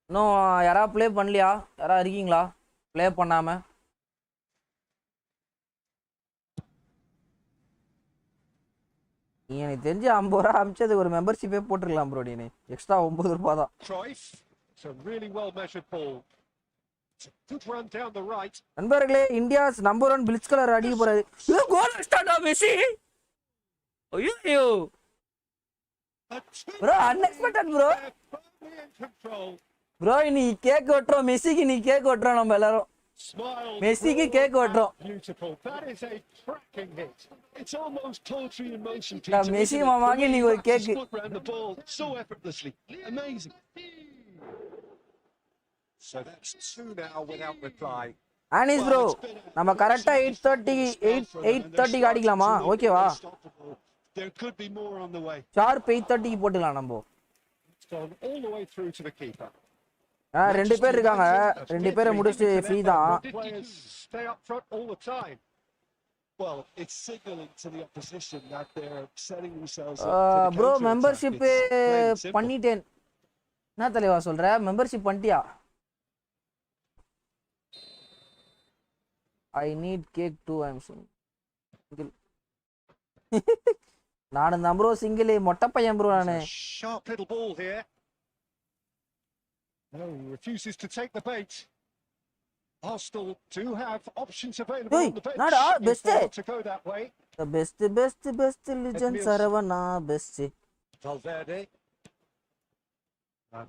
இன்னும் யாராவது ப்ளே பண்ணலையா? யாராவது இருக்கீங்களா ப்ளே பண்ணாம? நீ எனக்கு தெரிஞ்சு 50 ரூபா அமிச்சது ஒரு மெம்பர்ஷிப்பே போட்டுருக்கலாம் ப்ரோ. நீ எக்ஸ்ட்ரா 9 ரூபா தான். நண்பர்களே, இந்தியாஸ் நம்பர் 1 பிளிட்ஸ் கலர் அடிக்க போறாரு. கோல் அடிச்சாடா மெஸ்ஸி. ஐயோ ப்ரோ, அன்எக்ஸ்பெக்டட் ப்ரோ. ப்ரோ நீ கேக் வெட்றோம், மெஸ்ஸிக்கு நீ கேக் வெட்றோம், நம்ம எல்லாரும் மெஸ்ஸிக்கு கேக் வெட்றோம். மெஸ்ஸி மாமாக்கு நீ ஒரு cake. So that's 2 now without reply. Anis bro, நம்ம கரெக்ட்டா 8:30 ஆடிக்கலாமா? ஓகேவா? There could be more on the way. Sharp 8:30 க்கு போட்டுடலாம் நம்ம. It's gone all the way through to the keeper. ரெண்டு பேர் இருக்காங்க, ரெண்டு பேரை முடிச்சிட்டு ஃப்ரீ தான். Stay up front all the time. Well, it's signaling to the opposition that they're setting themselves up to the bro membership பண்ணிட்டேன். என்ன தலைவா சொல்ற? மெம்பர்ஷிப் பண்ணிட்டியா? I need cake too. I'm single. நானும் தான் ப்ரோ சிங்கிள், மொட்டை பையன் ப்ரோ நானு. Sharp little ball here. No, he refuses to take the bait. Arsenal do have options available on the bench. Nada, best to go that way. The best legend Saravana best. Valverde.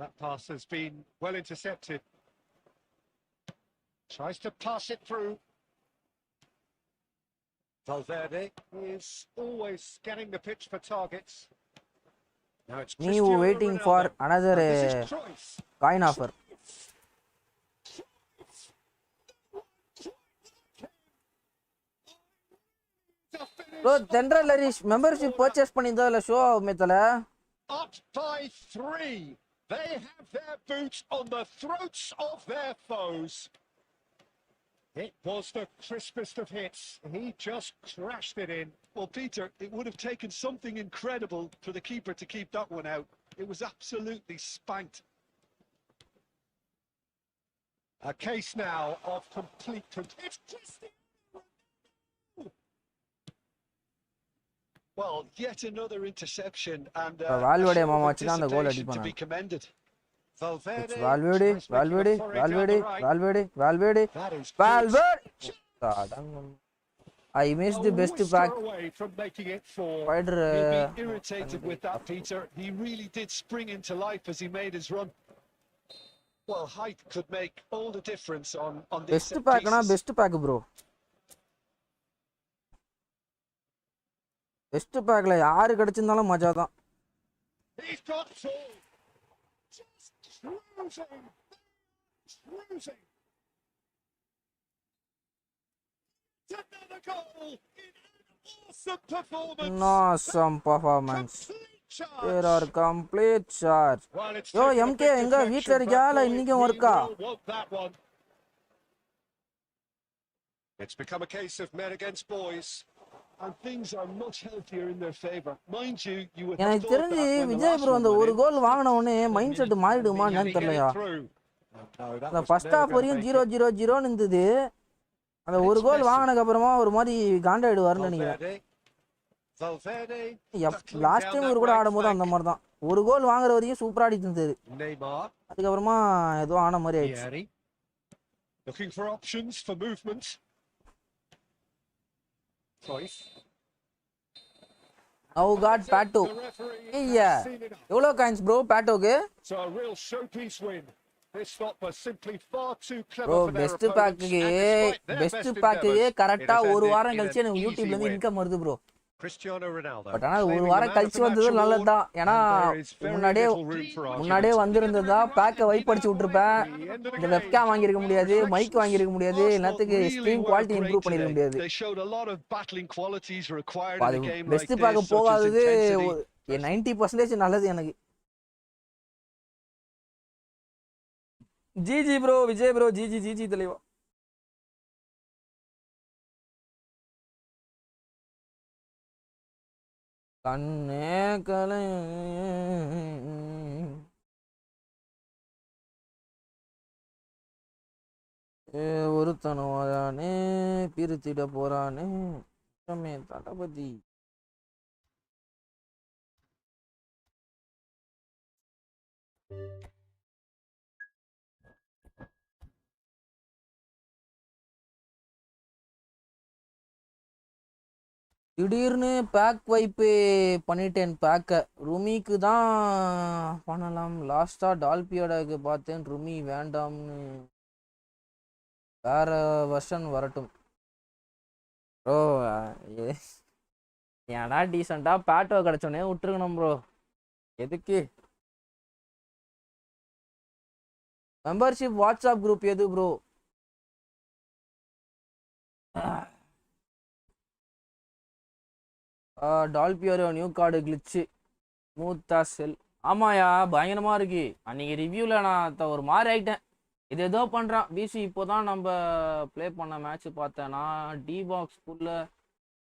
That pass has been well intercepted. Tries to pass it through. Valverde is always scanning the pitch for targets. Now it's me waiting Ronaldo. for another coin offer. Bro, Tendral Larish membership purchase பண்ணிருந்தா show ஆகுமேதல. Up by 3. They have their boots on the throats of their foes. It was the crispest of hits. He just crashed it in. Well, Peter, it would have taken something incredible for the keeper to keep that one out. It was absolutely spanked. A case now of complete... It's Cristiano! Well, yet another interception and a Valverde show of மாமா வச்சு தான் அந்த கோல் anticipation to be அடிப்பானே. commended. It's Valverde Valverde, tries making a Valverde, foray down the Valverde, right. Valverde, Valverde, That is Valverde. I missed the A best whisker pack. away from making it 4. Spider. He'll be irritated with that, Peter. He really did spring into life as he made his run. Well, height could make all the difference on these Best set pack na pieces. best pack bro. Best pack la yaar kadichirundhalum maja dhaan. He's got to. Just cruising. Another goal in an awesome performance. Awesome performance. Complete charge. There are complete charge. Well, it's Yo taken a MK big enga deflection, வீட்ல இருக்கியா but இல்ல boy, இன்னைக்கும் we ஒர்க்கா? will want that one. It's become a case of men against boys. And things are much healthier in their favour. Mind you, you would have எனக்கு thought தெரிஞ்சு that when the Vijay last bro one அந்த went ஒரு in. கோல் வாங்கின உடனே mind set மாறிடுமா Can என்னன்னு he get தெரியலையா? it through? No, that அந்த was first never half going to வரையும் make 0-0-0 இருந்தது. அந்த ஒரு கோல் வாங்கினதுக்கு அப்புறமா ஒரு மாதிரி காண்டாயிடுவாருன்னு நினைக்கிறேன். Valverde. லாஸ்ட் டைம் இவர் கூட ஆடும்போது அந்த மாதிரி தான். ஒரு கோல் வாங்குற வரையும் சூப்பரா ஆடிட்டு இருந்தாரு. Neymar. அதுக்கப்புறமா ஏதோ ஆன மாதிரி ஆயிடுச்சு. Vieri. Looking for options for movement. Choice. Now got Pato. ஐயா எவ்வளோ காயின்ஸ் ப்ரோ பேட்டோக்கு? So a real showpiece win. This stopper simply far too clever bro for their best opponents. பேக்குக்கு And despite their best best பேக்குக்கு endeavours, it கரெக்டா has ஒரு ended வாரம் in கழிச்சு an எனக்கு easy யூடியூப்ல இருந்து win. இன்கம் வருது ப்ரோ. Cristiano Ronaldo. பட் ஆனால் ஒரு claiming the வாரம் man of கழிச்சு the match வந்தது நல்லது award, தான். ஏன்னா and there is very முன்னாடியே little room for argument. வந்திருந்ததா பேக்கை வைப் அடிச்சு விட்டுருப்பேன். The end of the இந்த game. வெப்கேம் வாங்கியிருக்க முடியாது, மைக் வாங்கியிருக்க முடியாது, எல்லாத்துக்கு ஸ்ட்ரீம் குவாலிட்டி இம்ப்ரூவ் பண்ணிருக்க முடியாது. They showed a lot of battling qualities required in அது a game like best this, பேக்க such as போகாதது intensity. 90% நல்லது எனக்கு. GG bro, Vijay bro, GG GG தலைவா. கண்ணே கலை ஒருத்தனவாதானே பிரித்திட போறானே தளபதி. திடீர்னு பேக் வைப்பு பண்ணிட்டேன். பேக்கை ருமிக்கு தான் பண்ணலாம். லாஸ்டா டால்பியோடாக்கு பார்த்தேன், ருமி வேண்டாம்னு. வேற வெர்ஷன் வரட்டும் ப்ரோ. ஏன்னா டீசெண்டா பேட்டோ கிடைச்சோன்னே விட்டுருக்கணும் ப்ரோ. எதுக்கு மெம்பர்ஷிப் வாட்ஸ்அப் குரூப் எது ப்ரோ? டால்பியோரோ நியூ கார்டு கிளிச்சு ஸ்மூத்தா செல். ஆமாயா பயங்கரமா இருக்கு. அன்னைக்கு ரிவ்யூல நான் ஒரு மாதிரி ஆயிட்டேன். இது ஏதோ பண்றான் பிசி. இப்போதான் நம்ம ப்ளே பண்ண மேட்ச் பார்த்தேன். நான் டி பாக்ஸ்குள்ள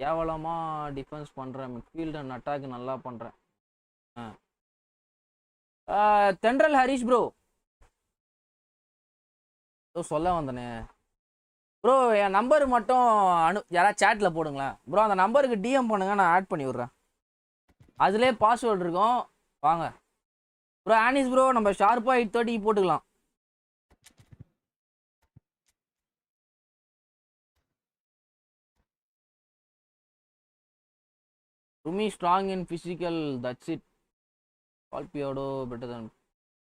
கேவலமா டிஃபென்ஸ் பண்றேன், மிட்ஃபீல்ட் அண்ட் அட்டாக் நல்லா பண்றேன். தென்றல் ஹரிஷ் ப்ரோ சொல்ல வந்தனே ப்ரோ. என் நம்பர் மட்டும் யாராவது சேட்ல போடுங்களேன் ப்ரோ. அந்த நம்பருக்கு டிஎம் பண்ணுங்க, நான் ஆட் பண்ணி விட்றேன். அதுலேயே பாஸ்வேர்டு இருக்கும். வாங்க ப்ரோ. ஆனிஸ் ப்ரோ நம்ம ஷார்ப்பா 8:30 போட்டுக்கலாம். Rumi strong in physical, that's it. Palpiodo better than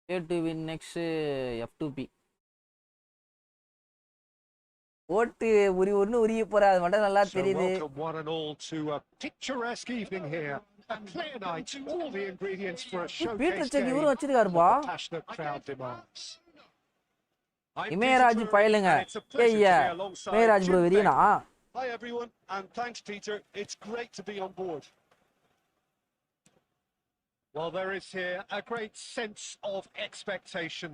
play to win next F2P. ஓட்டு உரிய போற அது மட்டும் நல்லா தெரியுது. Welcome one and all to a picturesque evening here. A clear night, all the ingredients for a showcase game. இவரும் வச்சிருக்காருப்பா. Passionate crowd demands. இமயராஜ் ஃபைலுங்க. ஏய்யா இமயராஜ் bro வெரியனா. Hi everyone and thanks Peter. It's great to be on board. Well, there is here a great sense of expectation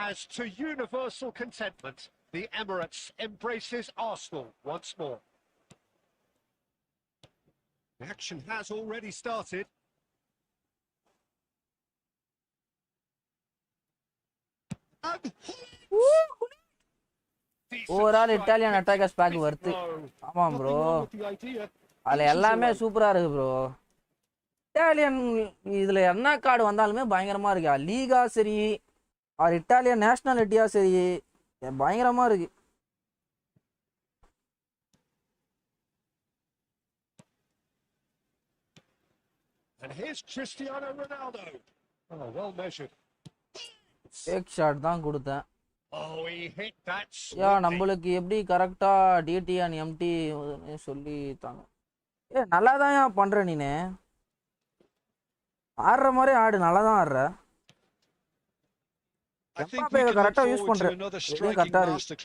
as to universal contentment. The Emirates embraces Arsenal once more. The action has already started. Overall Italian attackers back வருது. ஆமாம் bro, அதில் எல்லாமே சூப்பராக இருக்குது bro. Italian இதில் என்ன card வந்தாலுமே பயங்கரமாக இருக்கு. லீகா சரி, அவர் இட்டாலியன் நேஷ்னாலிட்டியா சரி, பயங்கரமாக இருக்கு. And here's Cristiano Ronaldo. Oh, well measured. Fake shot தான் கொடுத்தேன். Oh, he hit that. யா நம்மளுக்கு எப்படி கரெக்டா டிடி அண்ட் எம்டி சொல்லி தாங்க. நல்லா தான் பண்ற, நீனு ஆடுற மாதிரி ஆடு, நல்லா தான் ஆடுற. கரெக்டா யூஸ் பண்ற, கரெக்டா இருக்கு.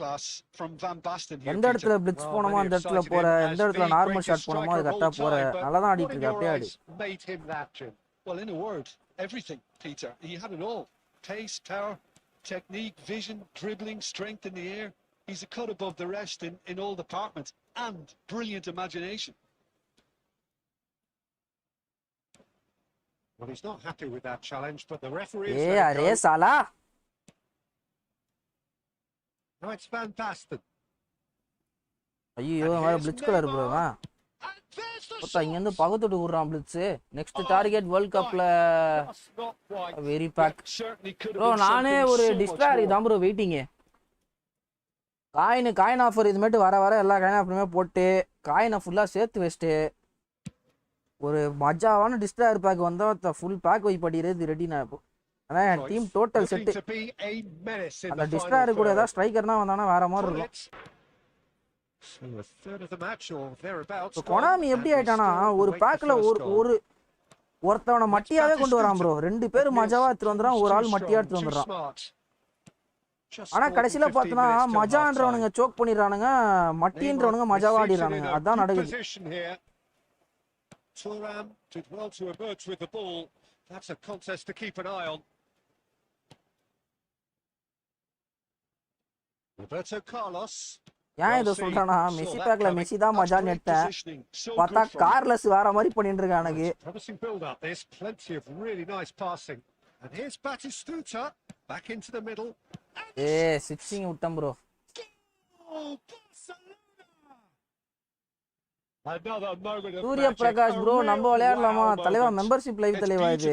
எந்த இடத்துல பிளிட்ஸ் போனோமோ அந்த இடத்துல போற, எந்த இடத்துல நார்மல் ஷாட் போனோமோ அது கரெக்டா போற, நல்லா தான் ஆடிட்டு இருக்க. அப்படியே ஆடு. Well, in a word, everything, Peter. He had it all: pace, power, technique, vision, dribbling, strength in the air. He's a cut above the rest in all departments, and brilliant imagination. Well, he's not happy with that challenge, but the referee is அரே சாலா. Now it's Van Basten. ஐயோ, வேற blitz colour bro. இங்க இருந்து பகத்துட்டு விடுறான் blitz. Next target world கப்ல very back bro. நானே ஒரு டிஸ்ட்ராக்ட் தான் ப்ரோ வெயிட்டிங். காயின் ஆஃபர் இதுமேட்டு வர வர எல்லா காயின் ஆஃபருமே போட்டு காயினை ஃபுல்லாக சேர்த்து வச்சுட்டு ஒரு மஜாவான டிஸ்ட்ராக்ட் பேக் வந்தால் ஃபுல் பேக் வை படிக்கிறது ரெடி. நான் இப்போ ஆனால் என் டீம் டோட்டல் செட்டு. அந்த டிஸ்ட்ராக்ட் கூட ஏதாவது ஸ்ட்ரைக்கர்னா வந்தானா வேற மாதிரி இருக்கும். கொனாமி எப்படி ஆயிட்டானா, ஒரு பேக்ல ஒருத்தவனை மட்டியாவே கொண்டு வரான் ப்ரோ. 2 பேர் மஜாவா எடுத்துட்டு வந்துறான், ஒரு ஆள் மட்டியா எடுத்துட்டு வந்துடுறான். ஆனா கடைசியில பார்த்தனா மஜான்றவனுங்க சோக் பண்ணிடுறானுங்க, மட்டின்றவனுங்க மஜாவா ஆடிடுறானுங்க. அதான் நடக்குது. Roberto Carlos. ஏன் இதை சொல்றானா, மெஸ்ஸி பேக்ல மெஸ்ஸி தான் மஜான்னு எடுத்தேன், பார்த்தா கார்லஸ் வேற மாதிரி பண்ணிட்டு இருக்கான் எனக்கு. Promising build up. There's plenty of really nice passing. And here's Batistuta back into the middle. சிக்ஸிங் விட்டம் ப்ரோ. சூரிய பிரகாஷ் ப்ரோ, நம்ம விளையாடலாமா தலைவா? மெம்பர்ஷிப் லைவ் தலைவா இது.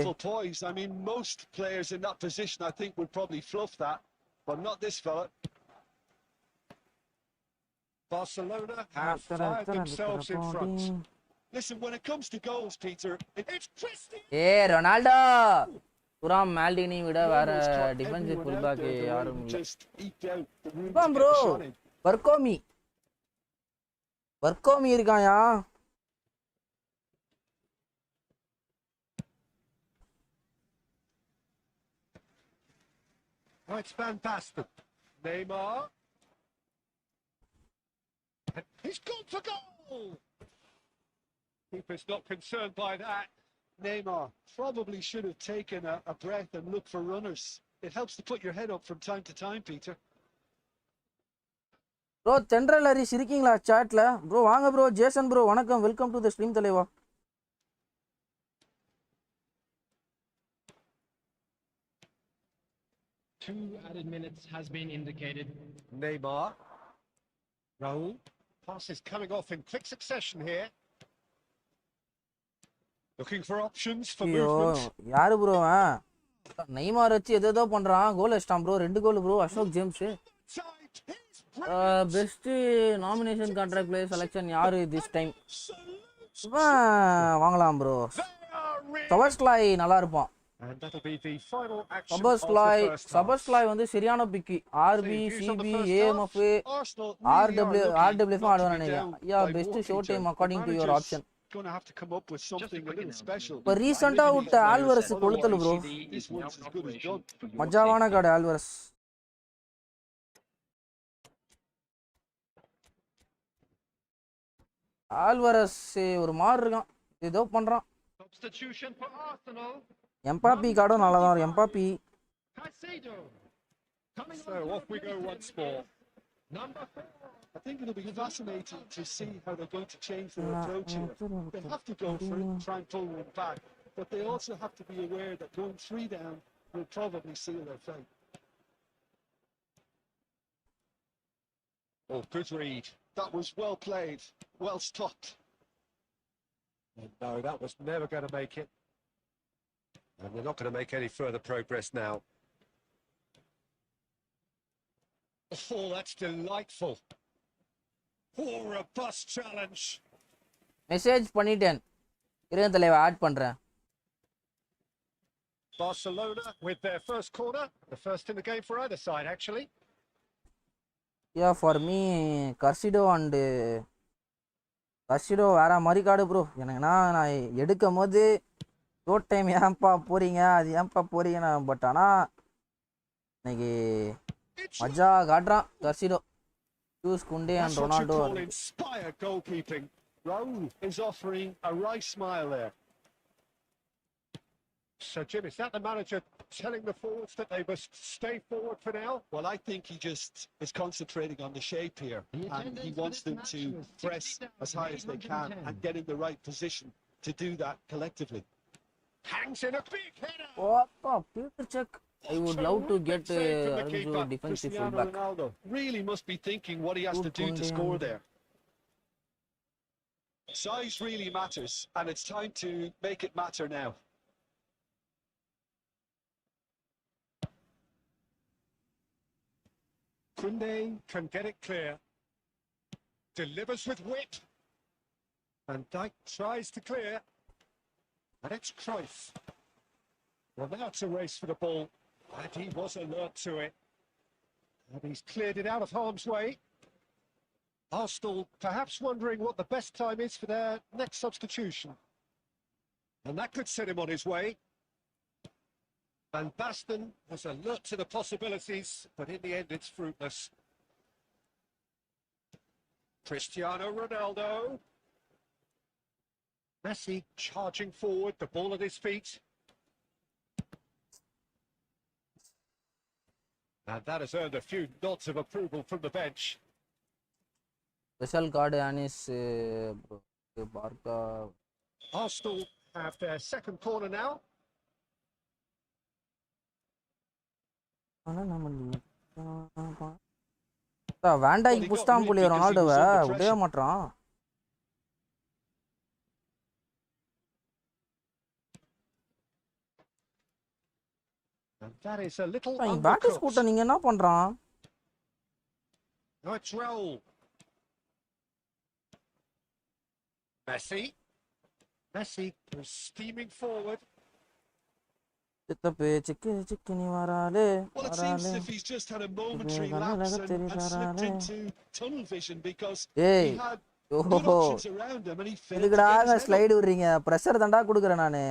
I mean, most players in that position I think would probably fluff that, but not this fella. Barcelona have fired themselves in front. Listen, when it comes to goals, Peter, it's Cristiano. Ronaldo புராம் Maldini விட வேற defensive full back யாரும் இல்ல bro. வர்க்கோமி இருக்காயா? It's Van Basten. Neymar. He's gone for goal! Keeper's not concerned by that. Neymar probably should have taken a breath and looked for runners. It helps to put your head up from time to time, Peter. Bro, central Harish இருக்கீங்களா சாட்ல? Bro வாங்க bro. Jason bro வணக்கம், welcome to the stream தலைவா. Two added minutes has been indicated. Neymar. Raul. Passes coming off in quick succession here. Looking for options for movement. யாரு bro? Neymar வச்சு ஏதோ பண்றான். Goal அடிச்சான் bro. 2 goal bro. Ashok James. Best nomination contract player selection யாரு this time? வாங்கலாம் bro. Szoboszlai நல்லா இருப்பான். Szoboszlai வந்து சரியான பிக்கி. ஆர்பி, சிபி, ஏஎம்எஃப், ஆர்டபிள்யூஎஃப் ஆடுவான்னு நினைக்கிறேன். Yeah best show time according to your option. இப்போ ரீசெண்டா விட்ட ஆல்வரஸ் கொளுத்தல் ப்ரோ. மஜாவான கார்டு ஆல்வரஸ். ஆல்வரஸ் ஒரு மாதிரி இருக்கான், ஏதோ பண்றான். எம்பாப்பி கார்டும் நல்லா தான் வரும். Mbappé. So off we go once more. I think it'll be fascinating to see how they're going to change their approach here. They have to go for it and try and pull one back, but they also have to be aware that going 3 down will probably seal their fate. Oh, good read. That was well played, well stopped. No, that was never going to make it. And they're not going to make any further progress now. Oh, that's delightful. Oh, robust challenge. Message பண்ணிட்டேன், இருங்க தலைவா add பண்றேன். Barcelona with their first corner, the first in the game for either side, actually. Yeah, for me, Carcido வேற மாதிரி காடு bro. எனக்குன்னா நான் எடுக்கும் போது ஷோட் டைம் ஏன்பா போறீங்க, அது ஏன்பா போறீங்க, பட் ஆனால் இன்னைக்கு மஜா காட்டுறான் Carcido. Choose Kunde and Ronaldo. Inspired goalkeeping. Raul is offering a wry smile there. So, Jim, is that the manager telling the forwards that they must stay forward for now? Well, I think he just is concentrating on the shape here, and he wants them to press as high as they can and get in the right position to do that collectively. Hangs in a big header. Oh, Peter check. I would love to get Aranjo defensive fullback. Ronaldo really must be thinking what he has to do to score there. Size really matters, and it's time to make it matter now. Kunde can get it clear. Delivers with wit. And Dijk tries to clear. And it's Cruyff. Well, now it's a race for the ball. And he was alert to it. And he's cleared it out of harm's way. Arsenal perhaps wondering what the best time is for their next substitution. And that could set him on his way. And Baston was alert to the possibilities, but in the end it's fruitless. Cristiano Ronaldo. Messi charging forward, the ball at his feet. And that has earned a few nods of approval from the bench. Special card Anis Barca. Arsenal have their second corner now. வேண்டாய்க்கு புஷ்டாம் போலியோ ரொனால்டோவை விடவே மாட்டான். And that is a little பேட்டிஸ் கூட்ட நீங்க என்ன பண்றான்? No, it's Raul. Messi was steaming forward. Well, it seems as if he's just had a momentary lapse and slipped into tunnel vision because he had good options around him and he failed to get his head slide விடுறீங்க, pressure தான்டா கொடுக்குறேன் நானு.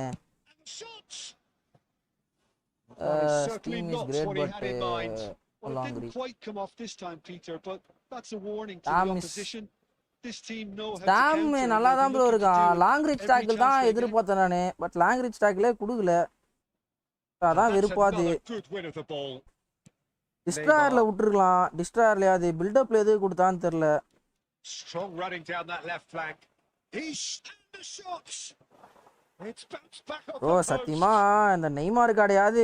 Certainly not what he had in mind. Well, it didn't quite come off this time, Peter, but that's a warning to the opposition. This team know how to counter. நல்லா தான் bro இருக்கான். Long reach tackle தான் எதிர்பார்த்தேன் நானு, but long reach டாக்கிளே கொடுக்கல. அதான் வெறுப்பாது. டிஸ்ட்ராயர்ல விட்டுருக்கலாம், டிஸ்ட்ராயர்ல அது பில்டப்ல எது கொடுத்தான்னு தெரியல. Strong running down that left flank. He's the shots. It's bounced back off. ஓ சத்தியமா இந்த நெய்மார் காடையாவது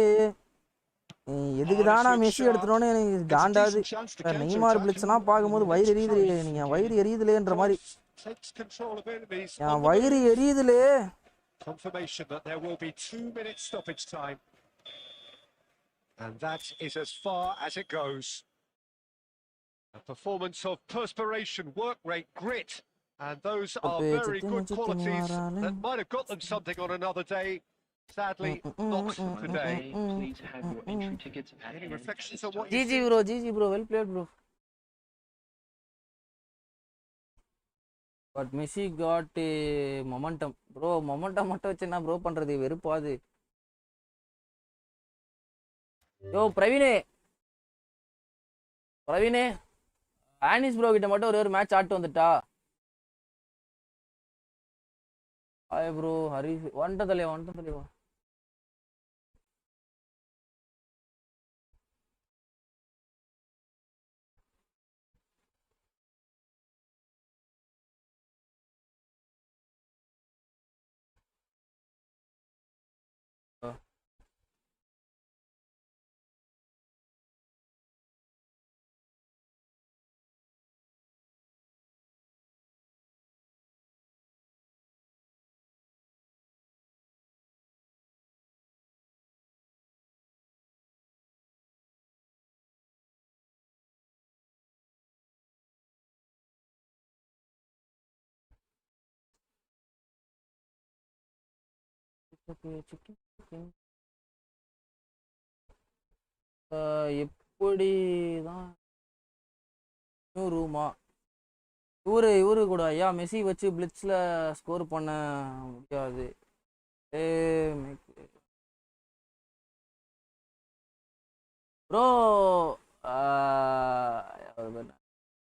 எதுக்கு தானா மெஸ்ஸி எடுத்துட்டோன்னு எனக்கு காண்டாது. நெய்மார் பிளிக்ஸ்லாம் பார்க்கும்போது வயிறு எரியுது, நீங்க வயிறு எரியுதுலேன்ற மாதிரி. வயிறு எரியுதுலே. Confirmation that there will be 2 minutes stoppage time. And that is as far as it goes. A performance of perspiration, work rate, grit, and those are very good qualities that might have got them something on another day. Sadly, not today. Please have your entry tickets at Any reflections on what GG bro, well played bro. But Messi got momentum. Bro, momentum மட்டும் வச்சு என்ன bro பண்றது, வெறுப்பாது. யோ பிரவீனே Annie's bro கிட்ட மட்டும் ஒரு match ஆட்டு வந்துட்டா. Hi bro Hari வந்துட்ட தலைவா. எப்படிதான் நியூ ரூமா இவரு கூட ஐயா மெஸ்ஸி வச்சு பிளிட்ஸ்ல ஸ்கோர் பண்ண முடியாது. ப்ரோ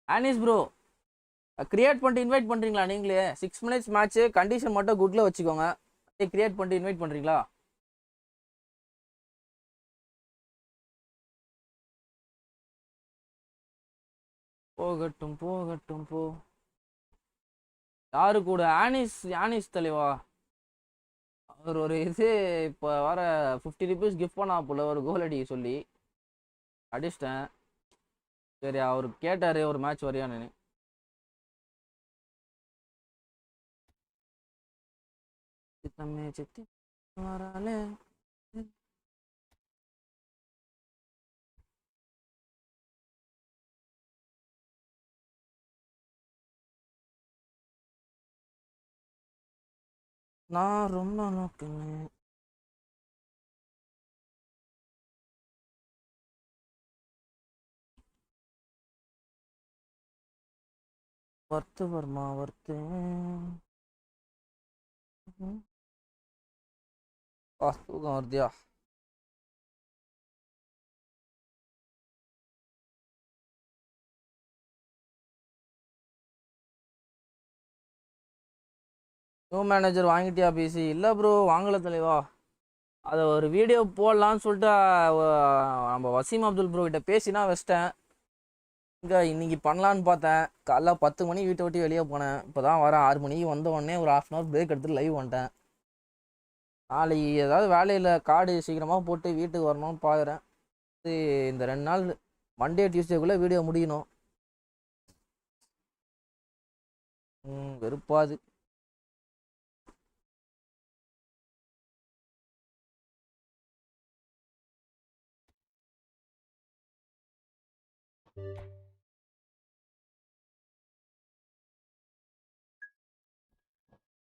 ஆனிஸ் ப்ரோ கிரியேட் பண்ணிட்டு இன்வைட் பண்ணுறீங்களா நீங்களே? 6 minutes மேட்ச்சு, கண்டிஷன் மட்டும் குட்டில் வச்சுக்கோங்க. கிரியேட் பண்ணிட்டு இன்வைட் பண்ணுறீங்களா? போகட்டும் போகட்டும் போ. யாரு கூட? ஆனிஸ் தலைவா. அவர் ஒரு இது இப்போ வர 50 rupees கிஃப்ட் பண்ணா போல ஒரு கோல் அடிக்க சொல்லி அடிச்சிட்டேன். சரி அவர் கேட்டார் ஒரு மேட்ச் வரையான்னு. சித்தமே சித்தி வராலே நான் ரொம்ப நோக்கினேன். வர்த்து வர்மா வர்த்து தூக்கம் வருதியா? நியூ மேனேஜர் வாங்கிட்டியா பிசி? இல்லை ப்ரோ வாங்கலை தலைவா. அதை ஒரு வீடியோ போடலான்னு சொல்லிட்டு நம்ம வசீம் அப்துல் ப்ரோ கிட்ட பேசினா வச்சிட்டேன். இங்கே இன்னைக்கு பண்ணலான்னு பார்த்தேன். காலைல 10 மணி வீட்டை விட்டு வெளியே போனேன். இப்போ தான் வரேன். 6 மணிக்கு வந்த உடனே ஒரு 1/2 hour பிரேக் எடுத்துட்டு லைவ் வந்துட்டேன். நாளைக்கு ஏதாவது வேலையில் கார்டு சீக்கிரமாக போட்டு வீட்டுக்கு வரணும்னு பார்க்குறேன். இந்த 2 நாள் மண்டே டியூஸ்டேக்குள்ளே வீடியோ முடியணும். வெறுப்பாது.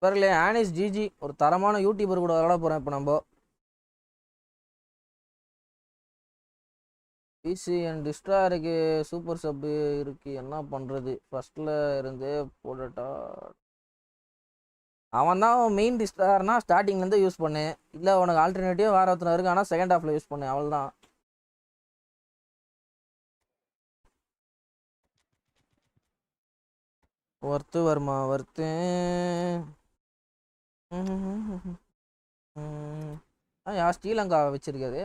பாருங்களே ஆனிஸ் ஜிஜி ஒரு தரமான யூடியூபர் கூட விளாட போகிறேன் இப்போ நம்ம. பிசி அண்ட் டிஸ்ட்ராருக்கு சூப்பர் சப்பு இருக்குது. என்ன பண்ணுறது? ஃபஸ்ட்டில் இருந்தே போடட்டா? அவன் தான் மெயின் டிஸ்ட்ரார்னா ஸ்டார்டிங்லேருந்து யூஸ் பண்ணு. இல்லை உனக்கு ஆல்டர்னேட்டிவ் வேறு ஒருத்தனை இருக்குது, ஆனால் செகண்ட் ஹாஃபில் யூஸ் பண்ணு. அவள் தான். வர்த்து வர்மா வர்த்து யார் Sri Lanka வச்சிருக்காது?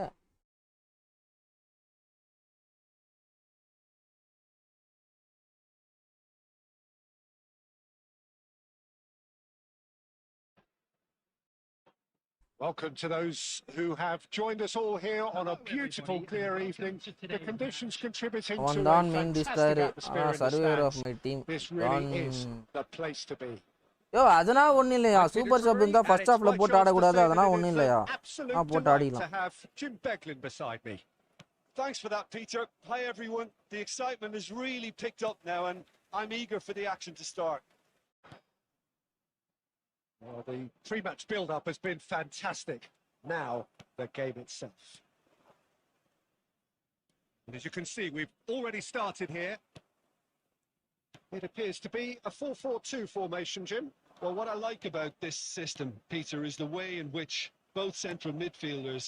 Welcome to those who have joined us all here on a beautiful, clear evening. The conditions contributing to a fantastic atmosphere in the stands. This really is the place to be. யோ அதெல்லாம் ஒன்றும் இல்லையா? Super sub இருந்தால் first ஹாஃபில் போட்டு ஆடக்கூடாது. அதெல்லாம் ஒன்றும் இல்லையா? போட்டு ஆடிக்கலாம். Thanks for that, Peter. Hi, everyone. The excitement has really picked up now, and I'm eager for the action to start. Well, the pre-match build-up has been fantastic. Now, the game itself. And as you can see, we've already started here. It appears to be a 4-4-2 formation, Jim. Well, what I like about this system, Peter, is the way in which both central midfielders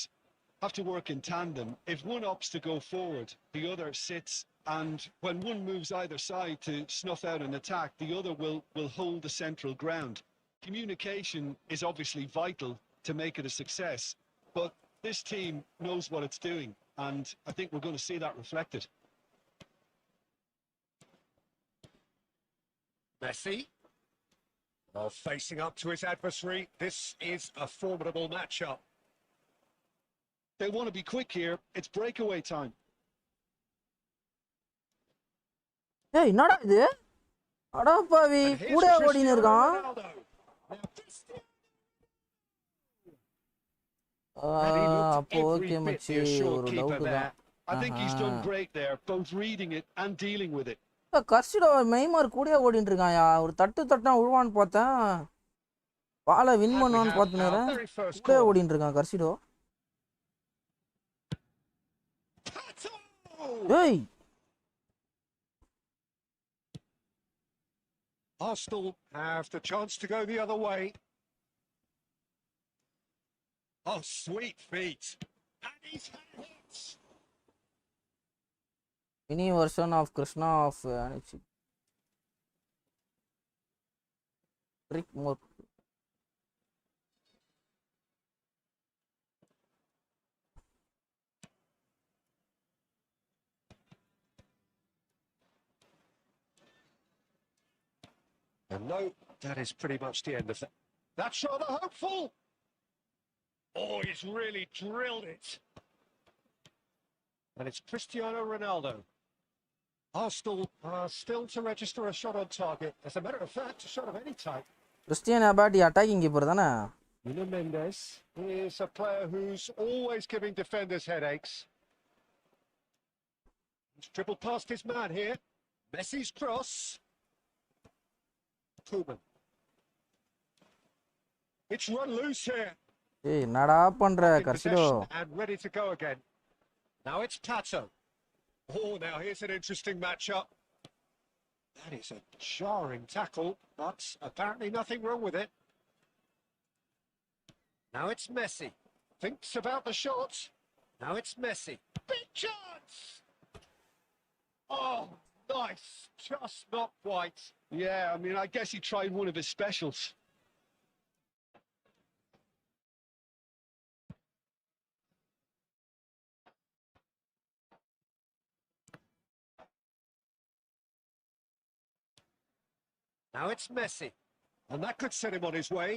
have to work in tandem. If one opts to go forward, the other sits, and when one moves either side to snuff out an attack, the other will hold the central ground. Communication is obviously vital to make it a success, but this team knows what it's doing, and I think we're going to see that reflected. Messi. Well, facing up to his adversary, this is a formidable matchup. They want to be quick here. It's breakaway time. ஏய் என்னடா இது? அடா பாவி கூட ஓடின்னு இருக்கான். அப்போ okay மச்சி ஒரு டவுட் தான். I think he's done great there, both reading it and dealing with it. கர்சிடோ மெய்மார் கூட ஓடிட்டு இருக்கான்யா. ஒரு தட்டுனா உழுவான்னு பார்த்தேன். பாலை வின் And we பண்ணுவான்னு have our பார்த்துனேன். very first கூட corner. ஓடிட்டு இருக்கான் கர்சிடோ. ஏய் Arsenal have the chance to go the other way. Oh, sweet feet. And he's had it. mini version of Krishna of trick more. And no, that is pretty much the end of that. That's rather hopeful. Oh, he's really drilled it. And it's Cristiano Ronaldo. Arsenal are still to register a shot on target. As a matter of fact, a shot of any type. Christian Abati attacking keeper தானே? Nuno Mendes is a player who's always giving defenders headaches. He's dribbled past his man here. Messi's cross. Koeman. It's run loose here. ஏய் என்னடா பண்ற Back in கர்சிடோ? possession and ready to go again. Now it's Pato. Oh, now here's an interesting matchup. That is a jarring tackle, but apparently nothing wrong with it. Now it's Messi. Thinks about the shot. Now it's Messi. Big chance! Oh, nice. Just not quite. Yeah, I mean, I guess he tried one of his specials. Now it's Messi. And that could set him on his way.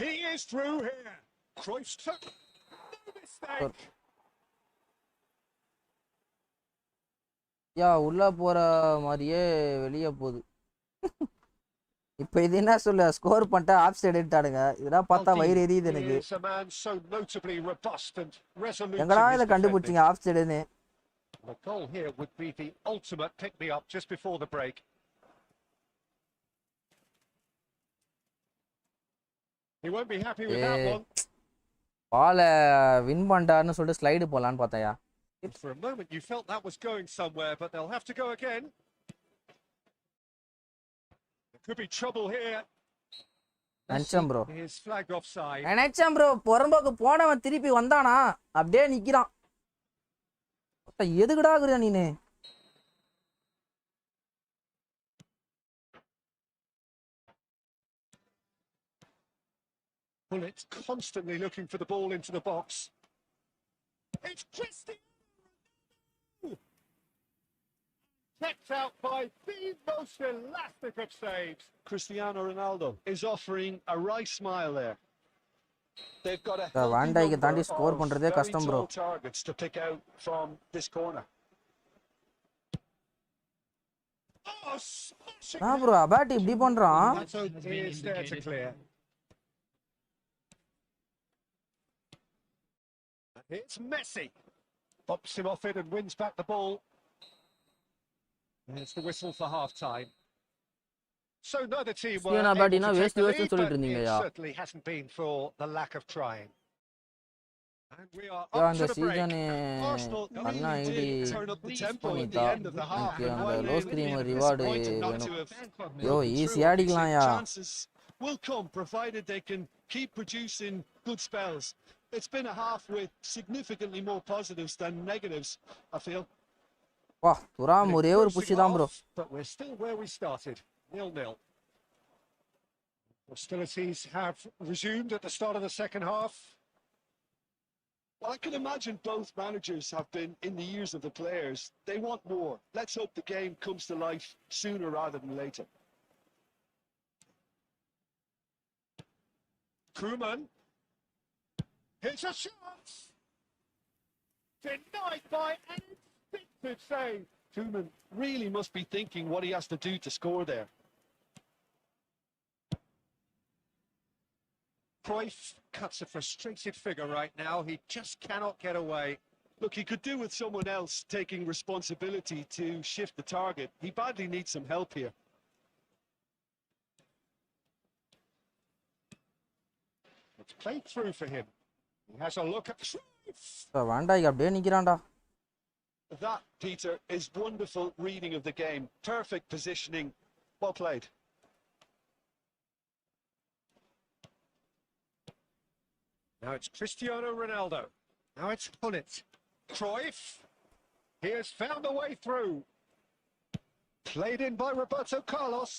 He is through here. Cruyff's took. No mistake. யா உள்ள போற மாதிரியே வெளியே போகுது. இப்போ இது என்ன சொல்ல score பண்ணிட்டா ஆஃப் சைடு எடுத்தாடுங்க. இதெல்லாம் பார்த்தா வயிறு எரியுது எனக்கு. எங்கடா இதை கண்டுபிடிச்சிங்க of சைடுன்னு? The goal here would be the ultimate pick-me-up just before the break. He won't be happy with that one. பாலை வின் பண்ணிட்டாருன்னு சொல்லிட்டு ஸ்லைடு போலான்னு பார்த்தாயா? For a moment you felt that was going somewhere, but they'll have to go again. There could be trouble here. நினைச்சேன் bro. His flag offside. நினைச்சேன் bro புறம்போக்கு போனவன் திருப்பி வந்தானா அப்படியே நிக்கிறான். எதுக்குடா குரியா நீனு? Well, it's constantly looking for the ball into the box. It's Cristiano Ronaldo! Kept out by the most elastic of saves. Cristiano Ronaldo is offering a right smile there. They've got a Van Dijk தாண்டி score பண்றதே கஷ்டம் bro. targets to pick out from this corner. Oh, smashing! நான் bro அபாட்டி இப்படி பண்றான். Is there to clear. It's Messi. Bops him off it and wins back the ball. There's the whistle for half-time. So neither team were able to take the lead, but it certainly hasn't been for the lack of trying. And we are up to the break. Arsenal really did turn up the tempo at the end of the half. Chances will come provided they can keep producing good spells. It's been a half with significantly more positives than negatives, I feel. Wow, துராம் ஒரே ஒரு push தான் bro. But we're still where we started, 0-0. Hostilities have resumed at the start of the second half. Well, I can imagine both managers have been in the ears of the players. They want more. Let's hope the game comes to life sooner rather than later. Koeman. Here's a shot! Denied by an instinctive save. Koeman really must be thinking what he has to do to score there. Cruyff cuts a frustrated figure right now. He just cannot get away. Look, he could do with someone else taking responsibility to shift the target. He badly needs some help here. It's played through for him. He has a look at வேண்டாம் அப்படியே நிக்கிறான்டா. That, Peter, is wonderful reading of the game. Perfect positioning. Well played. Now it's Cristiano Ronaldo. Now it's Gullit. Cruyff. He has found a way through. Played in by Roberto Carlos.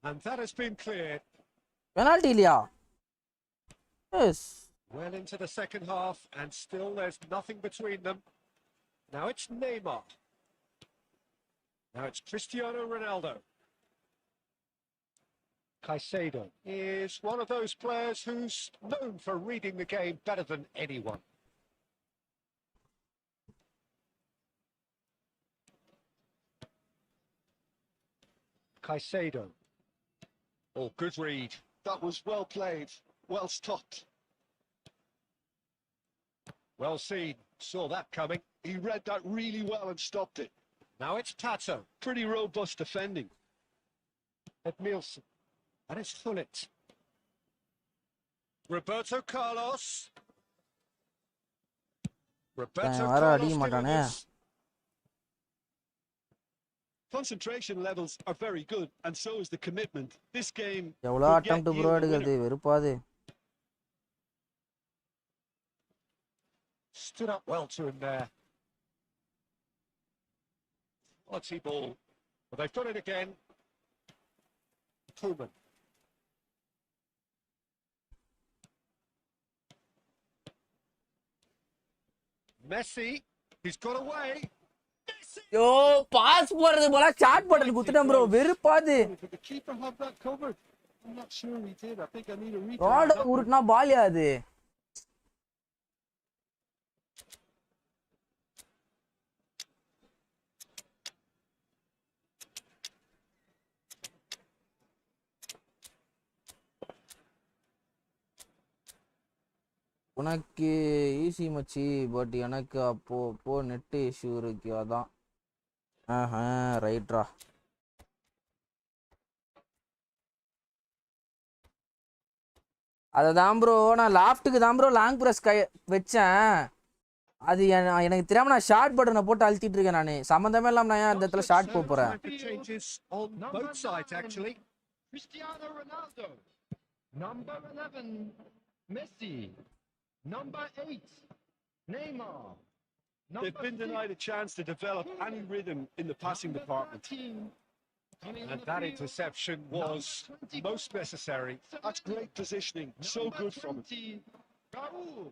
And that has been cleared. Penalty இல்லையா? Yes. Well into the second half, and still there's nothing between them. Now it's Neymar. Now it's Cristiano Ronaldo. Caicedo is one of those players who's known for reading the game better than anyone. Caicedo. Oh, good read. That was well played. Well stopped. Well seen. Saw that coming. He read that really well and stopped it. Now it's Tato. Pretty robust defending. Edmilson. And it's Gullit. Roberto Carlos. Roberto வர Carlos அடிக்க doing மாட்டானே. this. Concentration levels are very good, and so is the commitment. This game எவ்வளோ could attempt yet bro yield a எடுக்கிறது winner. வெறுப்பாது. Stood up well to him there. Quality ball. But they've done it again. Koeman. Messi. He's got away. Messi. Yo pass போறது போல chat button குத்துட்டேன் bro வெறுப்பாது. Did the keeper have that covered? I'm not sure he did. I think I need a replay. ரோட உருட்டுனா பால் அது. உனக்கு easy மச்சி but எனக்கு அப்போ நெட் இஷ்யூ இருக்கு அதான். ரைட்ரா. அதான் ப்ரோ நான் லாஃப்ட்டுக்கு தான் ப்ரோ லாங் ப்ரெஸ் வச்சேன். அது எனக்கு தெரியாம நான் ஷார்ட் பட்டனை போட்டு அழுத்திட்டு இருக்கேன். நான் சம்மந்தமே இல்லாம நான் இந்த இடத்துல ஷார்ட் போக போறேன். Changes on both sides actually. Cristiano Ronaldo. Number 11, Messi. Number 8, Neymar. They've been denied a chance to develop any rhythm in the passing department. And that interception was most necessary. That's great positioning. So good from him. Vour.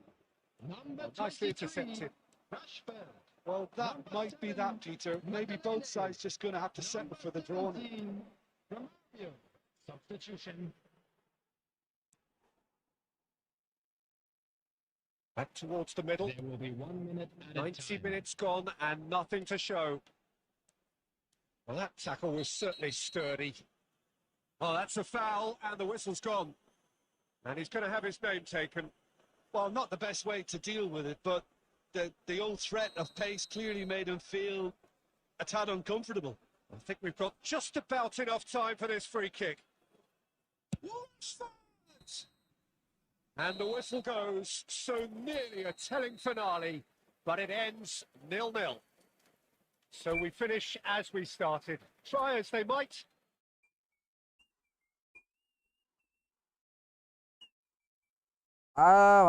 Number Nicely 23, intercepted. Rashford. Well, that might be that, Peter. Maybe both sides just going to have to settle for the draw. 17, Romario. Substitution. Back towards the middle. There will be 1 minute added 90 time. minutes gone and nothing to show. Well, that tackle was certainly sturdy. Oh, that's a foul and the whistle's gone. And he's going to have his name taken. Well, not the best way to deal with it, but the old threat of pace clearly made him feel a tad uncomfortable. I think we've got just about enough time for this free kick. And the whistle goes, so nearly a telling finale, but it ends 0-0. So we finish as we started. Try as they might.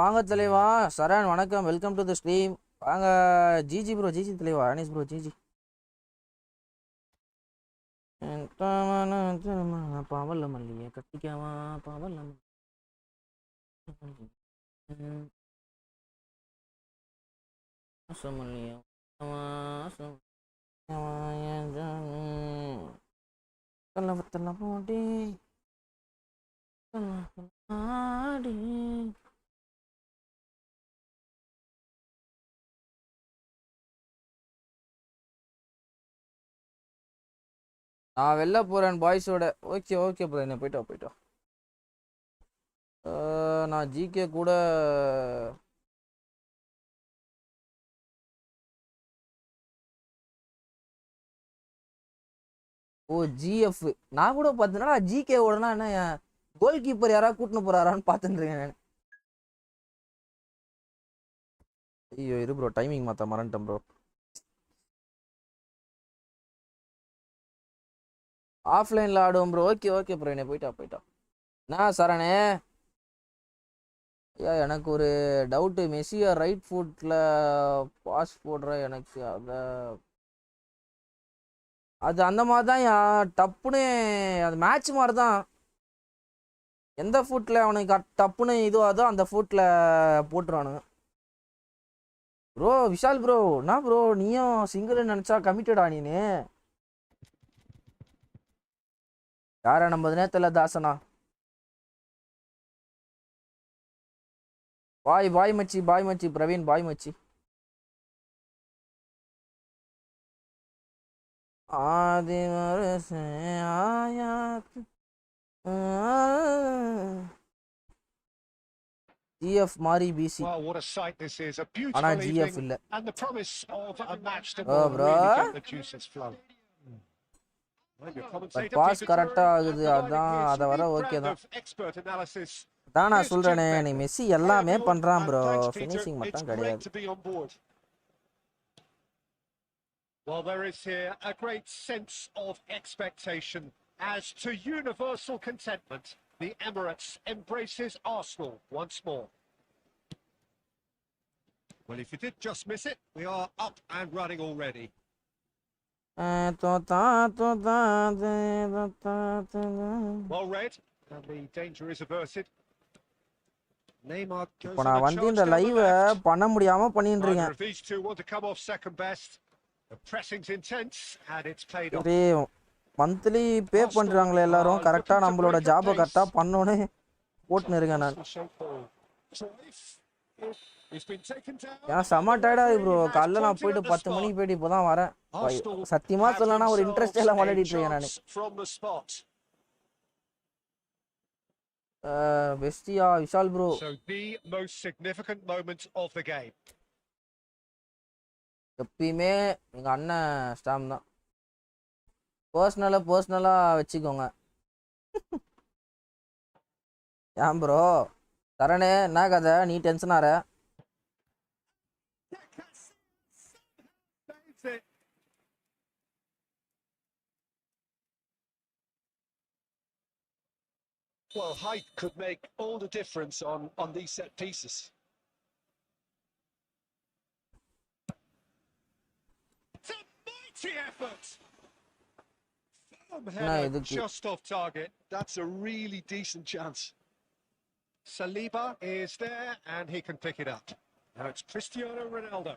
வாங்க தலைவா சரண் வணக்கம் welcome to the stream. வாங்க GG bro GG தலைவா Anees bro GG. பாவல்ல மல்லிய கட்டிக்காவா பாவல்ல கல்லவத்தெல்லாம் போட்டி ஆடி. நான் வெளில போறேன் பாய்ஸோட. Okay okay bro என்ன போயிட்டா. நான் ஜிகே கூட ஓ ஜிஎஃப் நான் கூட பார்த்தேன்னா ஜிகே ஓடனா என்ன கோல் கீப்பர் யாராவது கூட்டின்னு போறாரான்னு பார்த்துட்டு இருக்கேன் நான். ஐயோ இரு ப்ரோ, டைமிங் மாற்ற மறந்துட்டேன் ப்ரோ. ஆஃப்லைனில் ஆடுவோம் ப்ரோ. ஓகே ஓகே ப்ரோ, என்ன போயிட்டா நான் சரணே. ஐயா எனக்கு ஒரு டவுட்டு, மெஸ்ஸியை ரைட் ஃபுட்டில் பாஸ் போடுற எனக்கு அது அந்த மாதிரி தான் டப்புன்னு அது மேட்ச் மாதிரி தான். எந்த ஃபுட்டில் அவனுக்கு டப்புன்னு இதுவாதோ அந்த ஃபுட்டில் போட்டுருவானுங்க ப்ரோ. விஷால் ப்ரோ என்ன ப்ரோ நீயும் சிங்கிள்னு நினச்சா கமிட்டடா நீனு? யாரை நம்பதுனே தெரியல தாசனா. பாய் மச்சி பிரவீன் பாய் மச்சி. ஆதி ஜிஎஃப் மாரி busy. Well, what a sight this is. A beautiful ஆனா ஜிஎஃப் evening இல்ல. and the promise of a match that Oh, will bro. really get the juices flowing. Well, your commentator, boss Peter கரெக்டா Drury, ஆகுது, providing அதான் here அதை some வர deep okay round தான். of expert analysis. தான் நான் Here's சொல்றேனே, Jim நீ Beckman. மெஸ்ஸி எல்லாமே Good, பண்றான் and bro, thanks, Peter. Finishing It's மட்டும் great கிடையாது. to be on board. Well, there is here a great sense of expectation as to universal contentment. The Emirates embraces Arsenal once more. Well, if you did just miss it, we are up and running already. Well read, and the danger is averted. Neymar goes இப்போ on நான் a வந்து charge இந்த down the லைவை left. பண்ண முடியாம பண்ணிட்டு Neither இருக்கேன். of these two want to come off second best. The pressing's intense, and it's paid off. சரி மந்த்லி பே பண்றாங்களே எல்லாரும், கரெக்டா நம்மளோட ஜாபை கரெக்டா பண்ணோன்னு போட்டுன்னு இருக்கேன் நான். ஏன்னா செம்ம டயர்டா இருக்கு ப்ரோ. காலைல நான் போயிட்டு 10 மணிக்கு போயிட்டு இப்போதான் வரேன். சத்தியமா சொல்லனா ஒரு இன்ட்ரெஸ்ட் எல்லாம் விளையாடிட்டு இருக்கேன் நான். பெஸ்டியா Vishal bro. So the most significant moment of the game. எப்பயுமே எங்க அண்ணன் ஸ்டாம் தான். பர்சனலா வச்சுக்கோங்க. ஏன் ப்ரோ தரணே என்ன கதை, நீ டென்ஷன் ஆற? Well, height could make all the difference on these set pieces. It's a mighty effort. Header just off target. That's a really decent chance. Saliba is there and he can pick it up. Now it's Cristiano Ronaldo.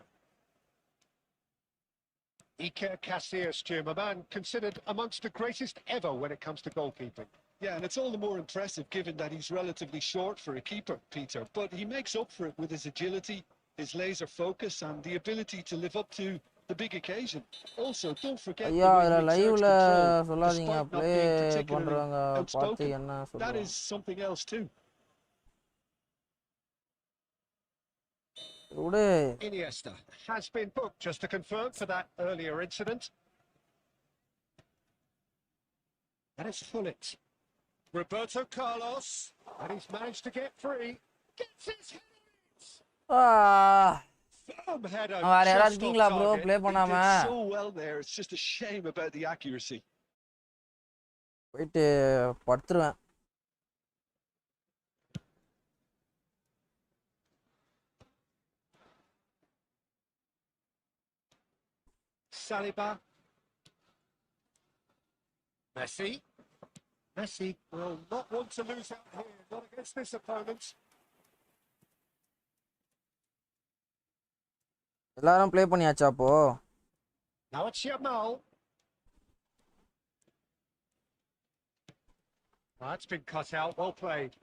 Iker Casillas, Jim, a man considered amongst the greatest ever when it comes to goalkeeping. Yeah, and it's all the more impressive given that he's relatively short for a keeper, Peter. But he makes up for it with his agility, his laser focus, and the ability to live up to the big occasion. Also, don't forget the way he exerts control, despite not being particularly outspoken. That is something else too. Iniesta has been booked, just to confirm, for that earlier incident. And it's Fullit. Roberto Carlos, and he's managed to get free. Gets his hands. Firm header. Just off target. Play He did so well there. It's just a shame about the accuracy. போயிட்டு படுத்துருவேன். Saliba. Messi will not want to lose out here, not against this opponent. எல்லாரும் play பண்ணியாச்சா அப்போ? Now it's Yamal. That's been cut out, well played.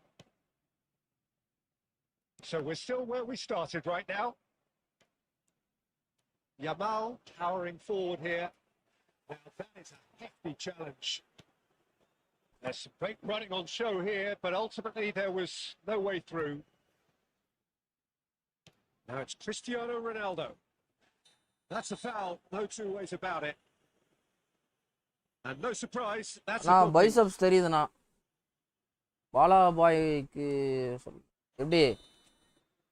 So we're still where we started right now. Yamal powering forward here. Now that is a hefty challenge. There's some great running on show here, but ultimately there was no way through. Now it's Cristiano Ronaldo. That's a foul, no two ways about it. And no surprise, that's a booking. Biceps தெரியுதுண்ணா. பாலா பாய்க்கு எப்படி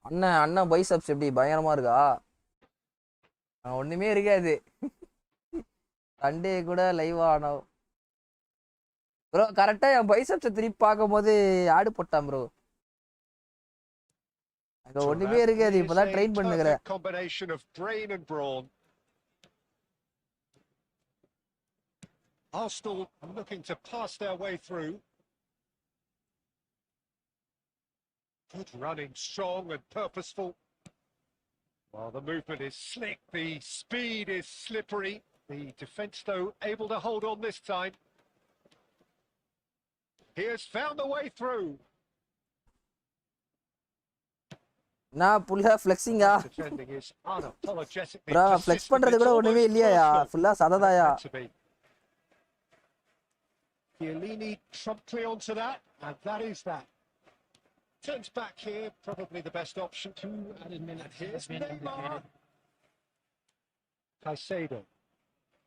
அண்ணன் biceps எப்படி பயங்கரமா இருக்கா? ஒண்ணுமே இருக்காது. Sunday கூட லைவா ஆனோம் ப்ரோ. கரெக்டா என் பைசப்ஸை திருப்பி பார்க்கும் போது ஆடு போட்டான் ப்ரோ. அங்க ஒண்ணுமே இருக்காது. இப்பதான் ட்ரெயின் பண்ணுகிறேன். Combination of brain and brawn. Arsenal looking to pass their way through. Good running, strong and purposeful. Well, the movement is slick, the speed is slippery. The defence, though, able to hold on this time. He has found a way through. நான் புல்லா ஃப்ளெக்ஸிங்கா Defending is unapologetically bro? Flex பண்றது கூட ஒண்ணுமே இல்லையா? ஃபுல்லா சததாயா? Chiellini promptly onto that, and that is that. Turns back here, probably the best option. 2 added minutes. Here's Neymar. Caicedo.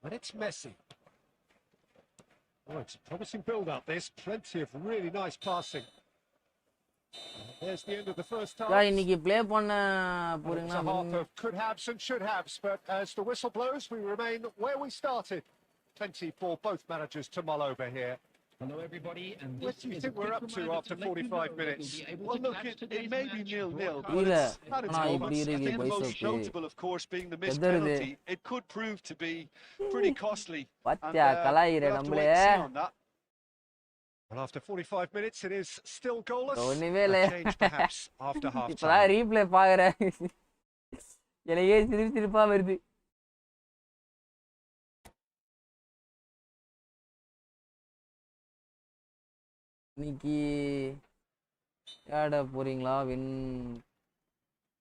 And it's Messi. Oh, it's a promising build-up. There's plenty of really nice passing. And there's the end of the first half. இன்னைக்கு play பண்ண It's a போறீங்களா? half of could haves and should haves, but as the whistle blows, we remain where we started. Plenty for both managers to mull over here. Hello, everybody. And What do you think we're up to after 45 minutes? Well, look, it may be 0-0, but இல்ல it's had its ஆனா moments. இப்படி I இருக்கு think the most bicep. notable, of course, being the missed எதிருது. penalty. It could prove to be pretty costly. And பத்தியா கலாயிர we'll have to நம்மளே. wait and see on that. Well, after 45 minutes, it is still goalless. ஒண்ணுமே A இல்ல. change perhaps after half இப்பதான் time. Replay பாக்குறேன். எனக்கே சிரிப்பா வருது. இன்னைக்கு ஆட போறீங்களா? Win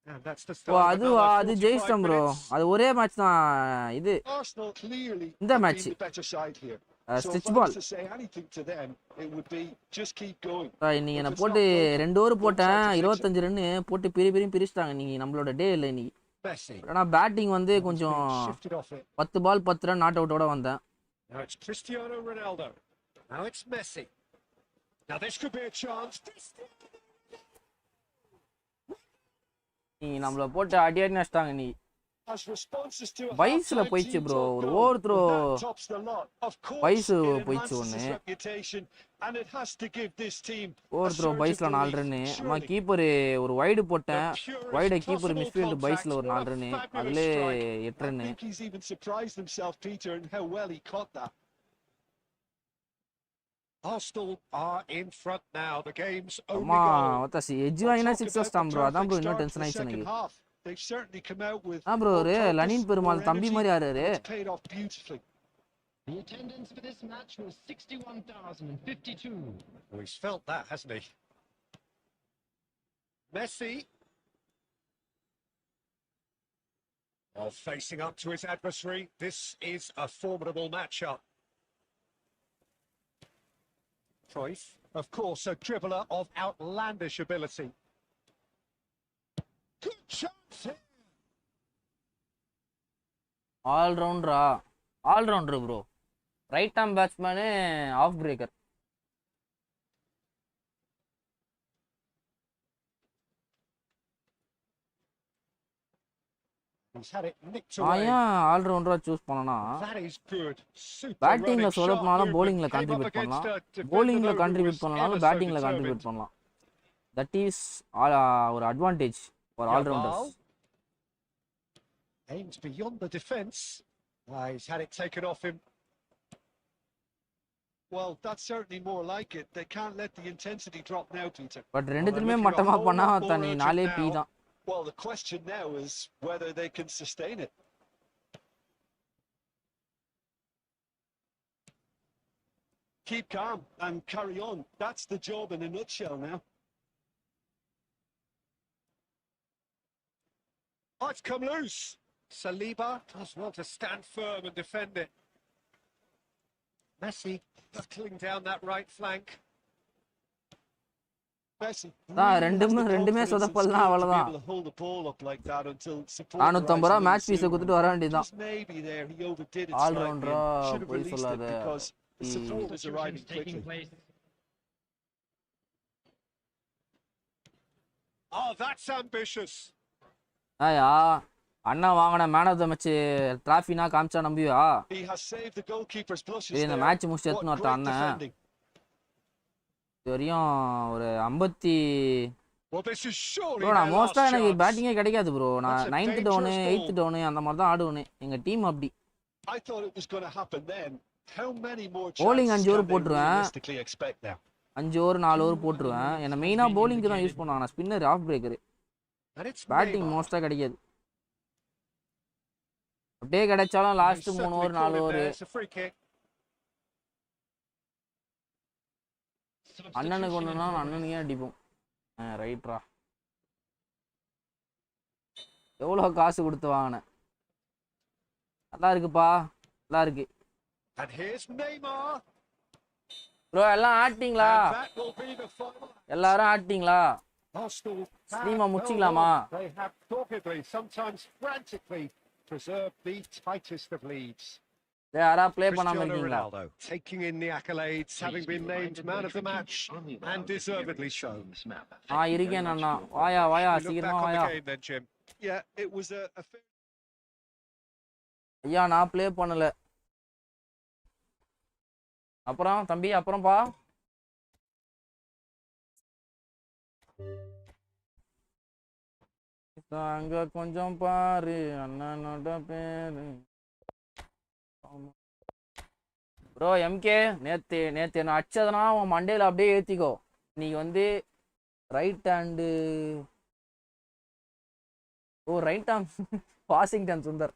And that's the oh start of அதுவா? another அது 45 ஜெயிச்சிட்டோம் ப்ரோ. minutes. அது ஒரே மேட்ச் தான். இது Arsenal clearly இந்த have match been the better side here. So stitch if I ball. was to say anything to them, it would be just keep going. இன்னைக்கு If நான் it's போட்டு not broken, 2 over don't போட்டேன். try to fix it. 25 run போட்டு பிரிச்சிட்டாங்க. இன்னைக்கு நம்மளோட டே இல்லை இன்னைக்கு. Messi. ஆனா பேட்டிங் வந்து He's கொஞ்சம் been shifted off it. 10 ball 10 run not அவுட்டோட வந்தேன். Now it's Cristiano Ronaldo. Now it's Messi. Now this could be a chance. நீ நம்மள போட்டு அடி நஷ்டாங்க. நீ As responses to a வயசுல half-time போயிடுச்சு team ப்ரோ. talk ஒரு go, over throw that tops the lot. Of course, வயசு it போயிடுச்சு enhances ஒன்று. its reputation, and it has to give this team a over throw surge of பைஸ்ல 4 belief, run. அம்மா surely. Keeper ஒரு wide போட்டேன். The purest வைட keeper possible misfield contact. பைஸ்ல ஒரு What 4 a ரன்னு. fabulous அதுல strike. 8 I run. think he's even surprised himself, Peter, in how well he caught that. Arsenal are in front now. The game's only அம்மா goal. ஒத்தாசி edge I'll வாங்கினா talk 6 about அடிச்சிட்டான் the bro. அதான் bro perfect இன்னும் start to tension the ஆயிடுச்சு second எனக்கு. half. They've certainly come out with bro more ஒரு purpose, லனின் Perumal more தம்பி energy, மாதிரி ஆறாரு. and it's paid off beautifully. The attendance for this match was 61,052. Well, he's felt that, hasn't he? Messi. Well, facing up to his adversary, this is a formidable matchup. Cruyff, of course, a dribbler of outlandish ability. Good chance here. Allrounder bro. Right arm batsman off breaker. He's had it nicked நான் away. ஏன் ஆல்ரவுண்டரா choose பண்ணனா? That is good. Super பேட்டிங்ல running, sharp சொதப்பினாலும் movement. bowlingல Came up contribute against பண்ணலாம். a defender bowlingல though who contribute was பண்ணாலும் ever so பேட்டிங்ல determined. கான்ட்ரிபியூட் பண்ணலாம். தட் இஸ் ஒரு advantage for allrounders. Aims beyond the defence. He's had it taken off him. Well, that's certainly more like it. They can't let the intensity drop now, Peter. But ரெண்டுத்துலயுமே looking a மட்டமா whole பண்ணா lot more தனி urgent 4 B now. தான். Well, the question now is whether they can sustain it. Keep calm and carry on. That's the job in a nutshell now. Oh, it's come loose. Saliba does want to stand firm and defend it. Messi battling down that right flank. Messi ரெண்டுமே சொதப்பல்லாம் அவ்வளவுதான். 450 ரூபா match fees கொடுத்துட்டு வர வேண்டியதுதான். ஆல்ரவுண்டரா போய் சொல்லாத. The support is arriving quickly. Oh, that's ambitious. ஆயா அண்ணா வாங்கின மேன் ஆஃப் த மேட்ச் டிராஃபினா காமிச்சா நம்பியா? He has saved the goalkeeper's blushes இந்த there. மேட்ச் முடிச்சு What எடுத்துன்னு வரட்டா great அண்ணன்? defending. இது வரையும் ஒரு 50 Well, this is surely bro. their நான் last மோஸ்டா எனக்கு chance. பேட்டிங்கே கிடைக்காது ப்ரோ. நான் That's a 9th down dangerous 8th ball. Down அந்த மாதிரி தான் ஆடுவேனே. எங்க டீம் அப்படி. I thought it was going to happen then. How many more Bowling chances அஞ்சு can ஓவர் they போட்டுருவேன். realistically expect now? 5 over 4 over போட்டுருவேன். என்ன மெயினா பவுலிங்க்கு தான் யூஸ் பண்ணுவாங்க. நான் spinner off breaker. And it's batting Neymar. மோஸ்டா கிடைக்காது. அப்படியே கிடைச்சாலும் last 3 Certainly over call 4 it over. there. It's a free kick. அண்ணனுக்கு ஒண்ணுனா அண்ணனுக்கே அடிப்போம். ரைட்ரா. எவ்வளோ காசு கொடுத்து வாங்கினேன். நல்லா இருக்குப்பா, நல்லா இருக்கு. And here's Neymar. ப்ரோ எல்லாம் ஆட்டிங்களா? And that will be the final. எல்லாரும் ஆட்டிங்களா? Arsenal ஸ்ட்ரீமை முடிச்சிக்கலாமா? They have doggedly, sometimes frantically, preserved the tightest of leads. யாரா ப்ளே பண்ணாம Cristiano இருக்கீங்களா? Ronaldo taking in the accolades, having been named man of the match, and deservedly so. இருக்கேன் அண்ணா. வாயா வாயா We look சீக்கிரமா back on வாயா. the game then, Jim. Yeah, it was a fair. ஐயா நான் ப்ளே பண்ணல. அப்புறம் தம்பி அப்புறம்ப்பா. அங்க கொஞ்சம் பாரு அண்ணனோட பேரு. ப்ரோ எம்கே நேத்து என்ன அடிச்சதுனா உன் மண்டையில அப்படியே ஏத்திக்கோ. இன்னைக்கு வந்து right hand right arm Washington Sundar.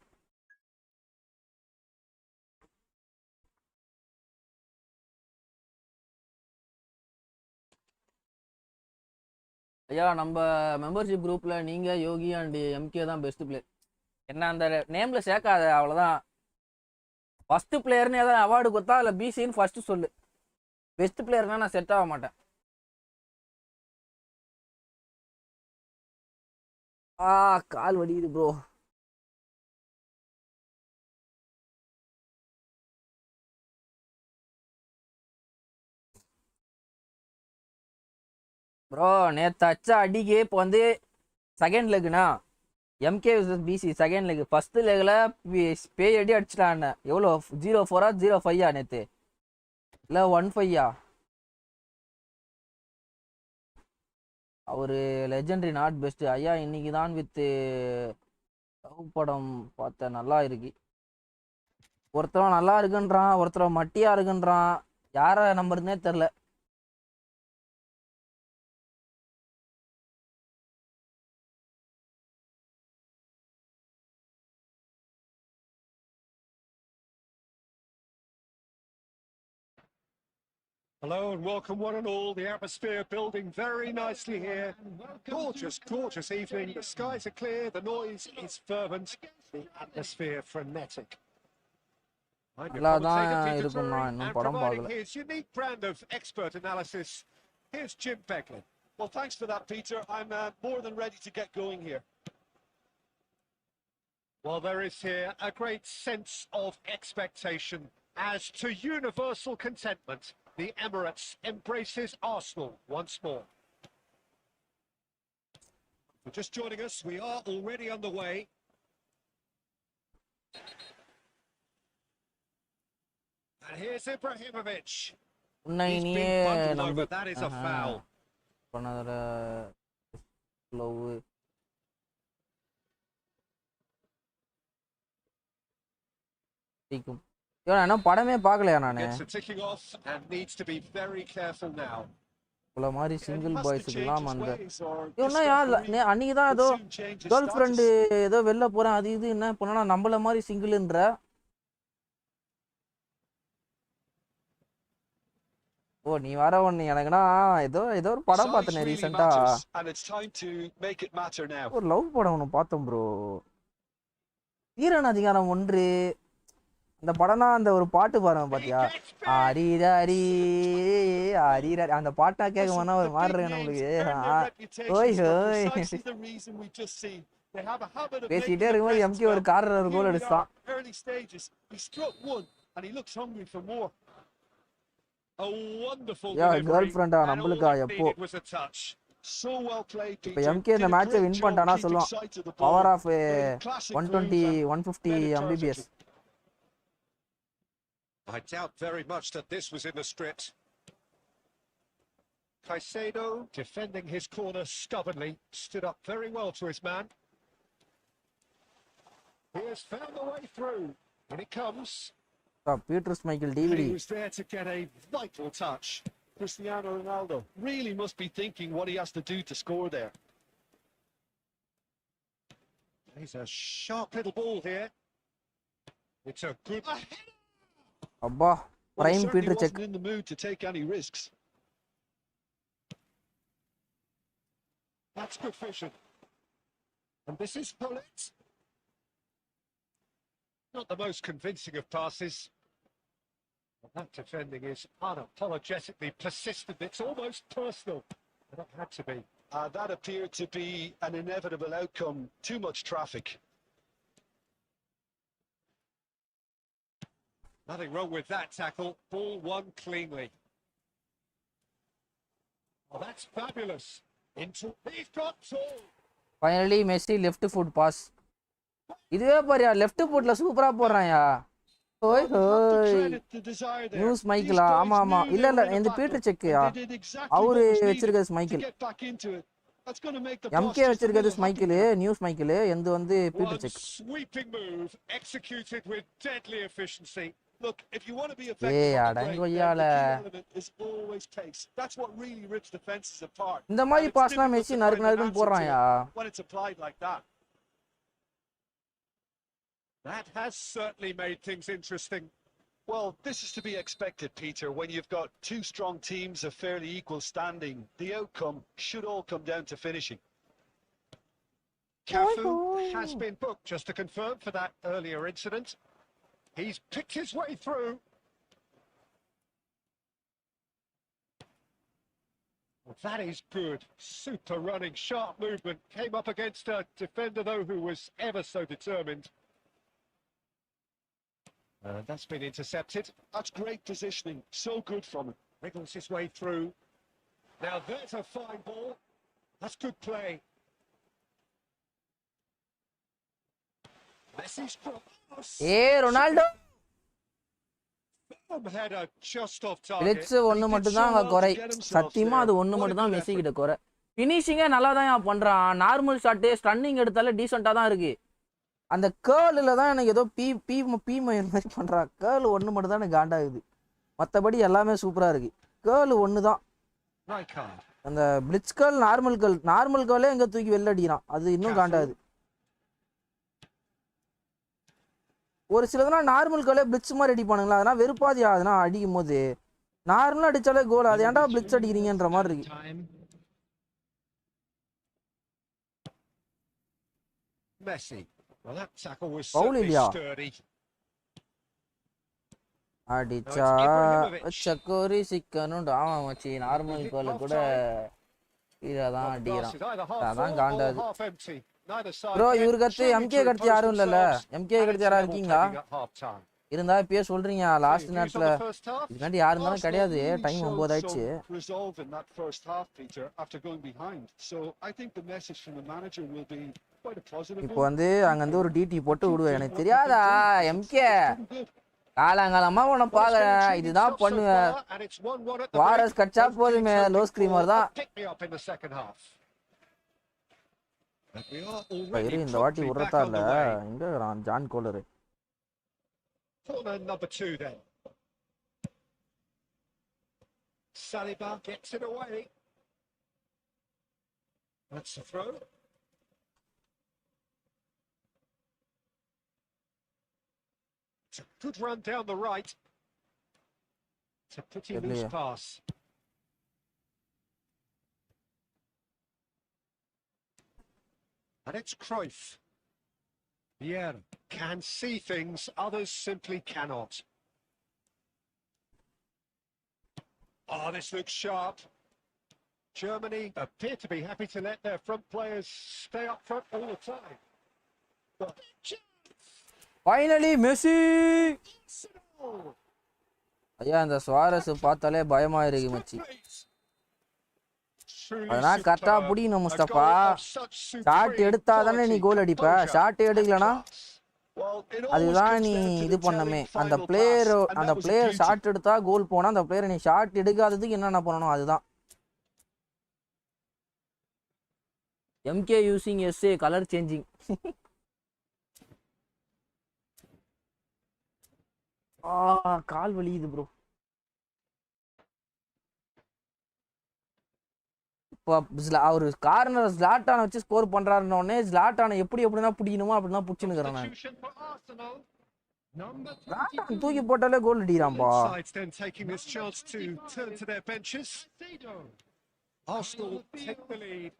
ஐயா நம்ம மெம்பர்ஷிப் குரூப்ல நீங்க யோகி அண்ட் எம்கே தான் பெஸ்ட் பிளேயர். என்ன அந்த நேம்ல சேர்க்காத அவ்வளோதான். ஃபர்ஸ்ட் பிளேயர்னு ஏதாவது அவார்டு கொடுத்தா இல்லை பிசின்னு ஃபர்ஸ்ட் சொல்லு. பெஸ்ட் பிளேயர்னா நான் செட் ஆக மாட்டேன். கால் வலிக்குது ப்ரோ. ப்ரோ நேற்று அச்சா அடிக்கு இப்போ வந்து செகண்ட் லெக்குண்ணா எம்கே விசஸ் பிசி செகண்ட் லெக். ஃபர்ஸ்ட் லெக்கில் பேய் அடி அடிச்சிட்டான். எவ்வளோ 0-4 0-5 நேற்று இல்லை 1-5. அவரு லெஜெண்டரி நாட் பெஸ்ட். ஐயா இன்னைக்கு தான் வித் லவ் படம் பார்த்தேன், நல்லா இருக்கு. ஒருத்தவன் நல்லா இருக்குன்றான், ஒருத்தவன் மட்டியா இருக்குன்றான். யாரை நம்புறதுனே தெரில. Hello and welcome one and all. The atmosphere building very nicely here. Gorgeous, gorgeous evening. The skies are clear, the noise is fervent, the atmosphere frenetic. I'm your commentator, Peter Drury, and providing his unique brand of expert analysis, here's Jim Becklin. Well, thanks for that, Peter. I'm more than ready to get going here. Well, there is here a great sense of expectation as to universal contentment. The Emirates embraces Arsenal once more. For just joining us, we are already underway. And here's Ibrahimovic. He's been bundled over. That is a foul. படமே பார்க்கலையா நானு. மாதிரி single பாய்ஸுக்கெல்லாம் அந்த அன்னைக்கு தான் ஏதோ girl friend ஏதோ வெளில போறேன் அது இது என்ன பண்ணா நம்மள மாதிரி சிங்கிள்ன்ற. ஓ நீ வர ஒண்ணு எனக்குன்னா ஏதோ ஒரு படம் பார்த்தேன் ரீசெண்டா. ஒரு லவ் படம் ஒன்று பார்த்தோம் ப்ரோ. ஈரன் அதிகாரம் 1 அந்த படம்னா அந்த ஒரு பாட்டு பாருங்க பாத்தியா, அரிரரி அரிரரி அந்த பாட்டா கேட்க போனா ஒரு மாதிரி இருக்கு நம்மளுக்கு. ஓய் ஹோய் பேசிட்டே இருக்கும்போது எம்கே ஒரு கார்னர் ஒரு கோல் அடிச்சான். கேர்ள் ஃப்ரெண்டா நம்மளுக்கா எப்போ So well played, இப்போ Peter. எம்கே இந்த Did a மேட்சை great வின் job பண்ணிட்டானா keeping சொல்லுவான் sight of the power ball. Off Played a classic 120 move and 150 read it mbps. perfectly. I doubt very much that this was in the script. Caicedo, defending his corner stubbornly, stood up very well to his man. He has found the way through, and it comes. Peter Schmeichel He DVD. was there to get a vital touch. Cristiano Ronaldo really must be thinking what he has to do to score there. He's a sharp little ball here. It's a good... அப்பா Well, he prime certainly Peter check. wasn't in the mood to take any risks. That's good vision. And this is Bullet. Not the most convincing of passes. But that defending is unapologetically persistent. It's almost personal. And it had to be. That appeared to be an inevitable outcome. Too much traffic. Nothing wrong with that tackle. Ball won cleanly. Oh, that's fabulous. Into... He's got two. Finally Messi left foot pass. இதுவே பாரியா left ஃபுட்ல சூப்பரா போறான்யா. ஓய் ஓய் news மைக்கேலா ஆமா ஆமா இல்ல இல்ல இந்த பீட்டர் செக்யா அவரு வச்சிருக்கிறது ஸ்மைக்கேல் எம்கே வச்சிருக்கிறது ஸ்மைக்கேல் நியூஸ் மைக்கேல் எந்த வந்து Peter check Sweeping move executed with deadly efficiency. Look, if you want to be ஏய் effective, the அடங்கொய்யால element is always pace. That's what really rips defenses apart. இந்த மாதிரி பாஸ்னா மெஸ்ஸி நறுக்கு நறுக்குன்னு போறான்யா. When it's applied like that. That has certainly made things interesting. Well, this is to be expected, Peter. When you've got two strong teams of fairly equal standing, the outcome should all come down to finishing. Cafu has been booked, just to confirm, for that earlier incident. He's picked his way through. Well, that is good. Super running, sharp movement. Came up against a defender, though, who was ever so determined. That's been intercepted. That's great positioning. So good from him. Wriggles his way through. Now there's a fine ball. That's good play. Messi's cross. ஏய் Ronaldo Header just off target. Glitz ஒன்னு மட்டும் தான் அங்க குறை சத்தியமா அது ஒன்னு மட்டும் தான் மெஸ்ஸி கிட்ட குறை ஃபினிஷிங்கே நல்லா தான் பண்றான் நார்மல் ஷாட் ஸ்டன்னிங் எடுத்தாலே டீசென்ட்டா தான் இருக்கு அந்த கேர்ல தான் எனக்கு ஏதோ பி பி பி மயன் மாதிரி பண்றான் கேர்ள் ஒன்னு மட்டும் தான் எனக்கு காண்டாகுது மற்றபடி எல்லாமே சூப்பரா இருக்கு கேர்ள் ஒன்னு தான் அந்த பிளிட்ஸ் கேர்ள் நார்மல் கேர்ளே எங்க தூக்கி வெளில அடிக்கிறான் அது இன்னும் காண்டாகுது ஒரு சிலதுனா நார்மல் கேர்ளே பிளிட்ஸ் மாதிரி அடிப்பானுங்களா அதெல்லாம் வெறுப்பாதியா அதெல்லாம் அடிக்கும் போது நார்மலா அடிச்சாலே கோல் அது ஏன்டா பிளிட்ஸ் அடிக்கிறீங்கன்ற மாதிரி இருக்கு Messi. Well, that tackle was Foul certainly இல்லையா sturdy. அடிச்சா சக்கோரி சிக்கனும் ஆமா மச்சி நார்மல் கோல் கூட இதான் அடிக்கிறான் அதான் காண்டாது ப்ரோ இவருக்கு அடுத்து எம்கே கடுத்து யாரும் இல்லைல்ல எம்கே கடுத்து யாரா இருக்கீங்களா இருந்தா இப்பயே சொல்றீங்க லாஸ்ட் நேரத்துல இதுக்காண்டி யாரும் இருந்தாலும் கிடையாது டைம் 9 ஆயிடுச்சு இப்போ வந்து அங்க வந்து ஒரு டிடி போட்டு விடுவேன் எனக்கு தெரியாதா எம்கே காலங்காலமா உன்னை பாக்குறேன் இதுதான் பண்ணுவேன் வாரஸ் கட்சா போதுமே லோ ஸ்கிரீமர் தான் இந்த வாட்டி விடுறதா இல்ல எங்க John கோலரு Corner number 2 then. Saliba gets it away. That's the throw. It's a good run down the right. It's a pretty loose pass. And it's Cruyff. Yeah, can see things others simply cannot. Oh, this looks sharp. Germany appear to be happy to let their front players stay up front all the time. But finally Messi! ஐயா அந்த சுவாரஸ் பார்த்தாலே பயமா இருக்கு மச்சி truly அதெல்லாம் கரெக்டா superb. புடிக்கணும் A Mustafa. goal of such shot supreme எடுத்தா தானே நீ quality, கோல் அடிப்ப. composure ஷாட் and எடுக்கலனா class. Well, it always அதுதான் comes நீ down to இது the பண்ணமே. telling அந்த final பிளேயர் pass, and அந்த that was a player beauty. Shot எடுத்தா கோல் போனா அந்த பிளேயர் நீ ஷாட் எடுக்காததுக்கு என்னென்ன பண்ணணும் அதுதான். MK using SA colour changing. கால் வலியுது ப்ரோ. இப்போ அவர் கார்னர் ஸ்லாட்டான வச்சு ஸ்கோர் பண்றாருன்ன உடனே ஸ்லாட்டான எப்படினா பிடிக்கணுமோ அப்படினா புடிச்சுனுக்கறேன் நான். Substitution for Arsenal. Number ஸ்லாட்டான 22. தூக்கி போட்டாலே கோல் அடிக்கிறான்பா. Sides then taking this chance to turn to their benches. Arsenal take the lead.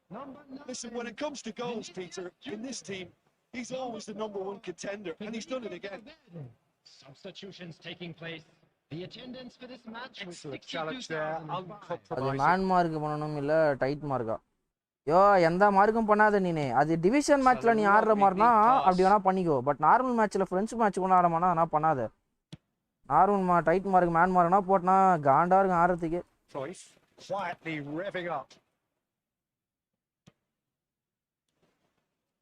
Listen, when it comes to goals, Peter, in this team, he's always the #1 contender, and he's done it again. Substitutions taking place. The attendance for this match was Excellent challenge there, 62,005. அது uncompromising. Man mark பண்ணணும் இல்ல tight மார்க்கா? யோ எந்த மார்க்கும் பண்ணாத நீனே. அது division மேட்ச்ல நீ ஆடுற மாதிரினா அப்படி வேணா பண்ணிக்கோ. பட் நார்மல் மேட்ச்ல ஃப்ரெண்ட்ஸ் மேட்ச் கூட ஆடமானா நான் பண்ணாத. நார்மல் டைட் மார்க் மேன் மார்க்னா போட்டனா காண்டா இருக்கும் ஆடுறதுக்கு. Cruyff quietly revving up.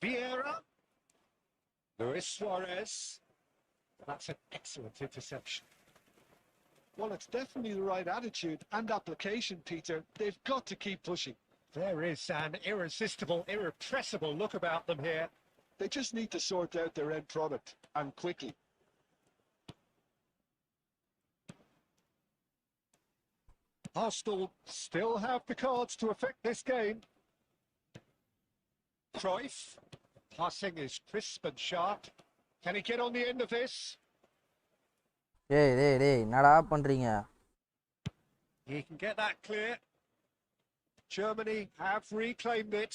Vieira. Luis Suarez. That's an excellent interception. Well, it's definitely the right attitude and application, Peter. They've got to keep pushing. There is an irresistible, irrepressible look about them here. They just need to sort out their end product, and quickly. Arsenal still have the cards to affect this game. Cruyff. Passing is crisp and sharp. Can he get on the end of this? டேய் என்னடா பண்றீங்க? He can get that clear. Germany have reclaimed it.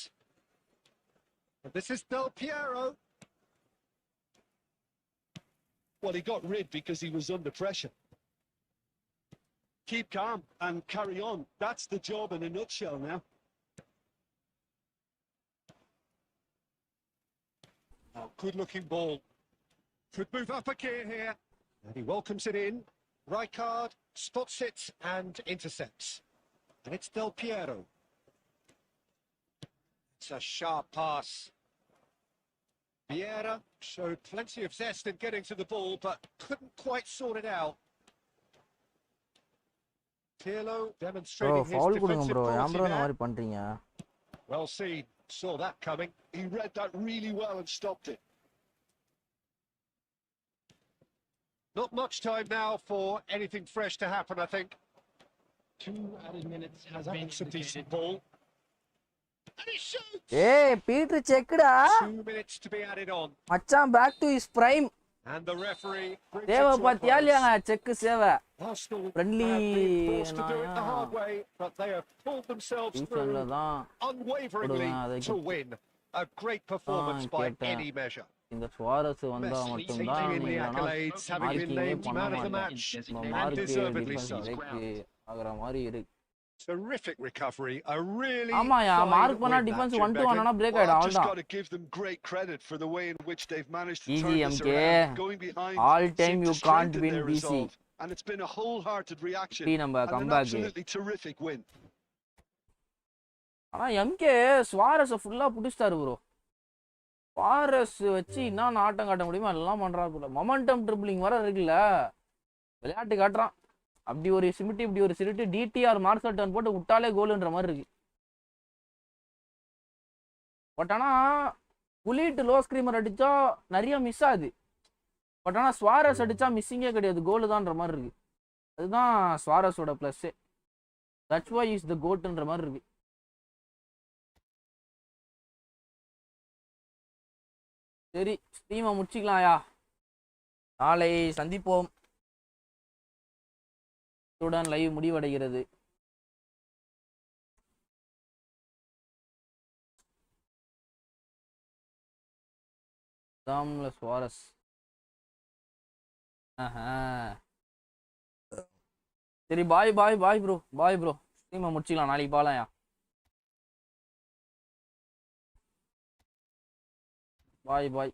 And this is Del Piero. Well, he got rid because he was under pressure. Keep calm and carry on. That's the job in a nutshell now. Oh, good-looking ball. Could move up a gear here. And he welcomes it in. Rijkaard spots it and intercepts. And it's Del Piero. It's a sharp pass. Vieira showed plenty of zest in getting to the ball, but couldn't quite sort it out. Pirlo bro demonstrating his foul கொடுங்க defensive bro. ஏன் quality bro இந்த there. மாதிரி பண்றீங்க? Well seen. Saw that coming. He read that really well and stopped it. Not much time now for anything fresh to happen, I think. 2 added minutes has been That's a decent indicated. ball. And he shoots! ஏய் Peter செக்குடா. 2 minutes to be added on. மச்சான் back to his prime. And the referee brings Seva it to a பாத்தியா close. இல்லையாங்க? Check Seva. Arsenal Friendly have been forced to do it the na- hard way, but they have pulled themselves டியூஷன்ல through தான் unwaveringly கொடுங்க, அதை to win. A great performance by கேட்டேன். any measure. இந்த சுவாரஸ் வந்தா Messi மட்டும் taking தான் in the நீங்க accolades, having been மார்க்கிங்கே named பண்ண man of the மாட்டேன். match, and mark deservedly defence so. Break ஆகுற மாதிரி இருக்கு. Terrific recovery, a really ஆமாயா fine மார்க் பண்ணா win, டிஃபென்ஸ் that, 1-2 Jim ஆனா பிரேக் Well, ஆயிடும். I've just அவ்வளவுதான். got to give them great credit for the way in which they've managed to Easy, turn this MK. around. Going behind, All time seemed you to can't strengthen win their BC. resolve. And it's been a wholehearted reaction இப்படி நம்ம and an comeback. absolutely terrific win. ஆனா MK சுவாரஸ ஃபுல்லா புடிச்சிட்டாரு bro. சுவாரஸ் வச்சு என்ன ஆட்டம் காட்ட முடியுமோ எல்லாம் பண்றாரு ப்ரோ. மொமெண்டம் ட்ரிபிளிங் வர இருக்குல்ல. விளையாட்டு காட்டுறான். அப்படி ஒரு சிமிட்டி இப்படி ஒரு சிரிட்டு டிடிஆர் மார்சல் டர்ன் போட்டு விட்டாலே கோல்ன்ற மாதிரி இருக்கு. பட் ஆனா புலிட் லோ ஸ்கிரீமர் அடிச்சா நிறைய மிஸ் ஆகுது. பட் ஆனா சுவாரஸ் அடிச்சா மிஸ்ஸிங்கே கிடையாது, கோல் தான்ற மாதிரி இருக்கு. அதுதான் சுவாரஸோட plus. That's why is the கோட்ன்ற மாதிரி இருக்கு. சரி ஸ்ட்ரீமை முடிச்சிக்கலாம்யா. நாளை சந்திப்போம். இத்துடன் லைவ் முடிவடைகிறது. தாம்ல சுவாரஸ். சரி பாய் பாய் பாய் ப்ரோ. Bye bro. ஸ்ட்ரீமை முடிச்சிக்கலாம். நாளைக்கு பாலாம்யா. பாய் பாய்.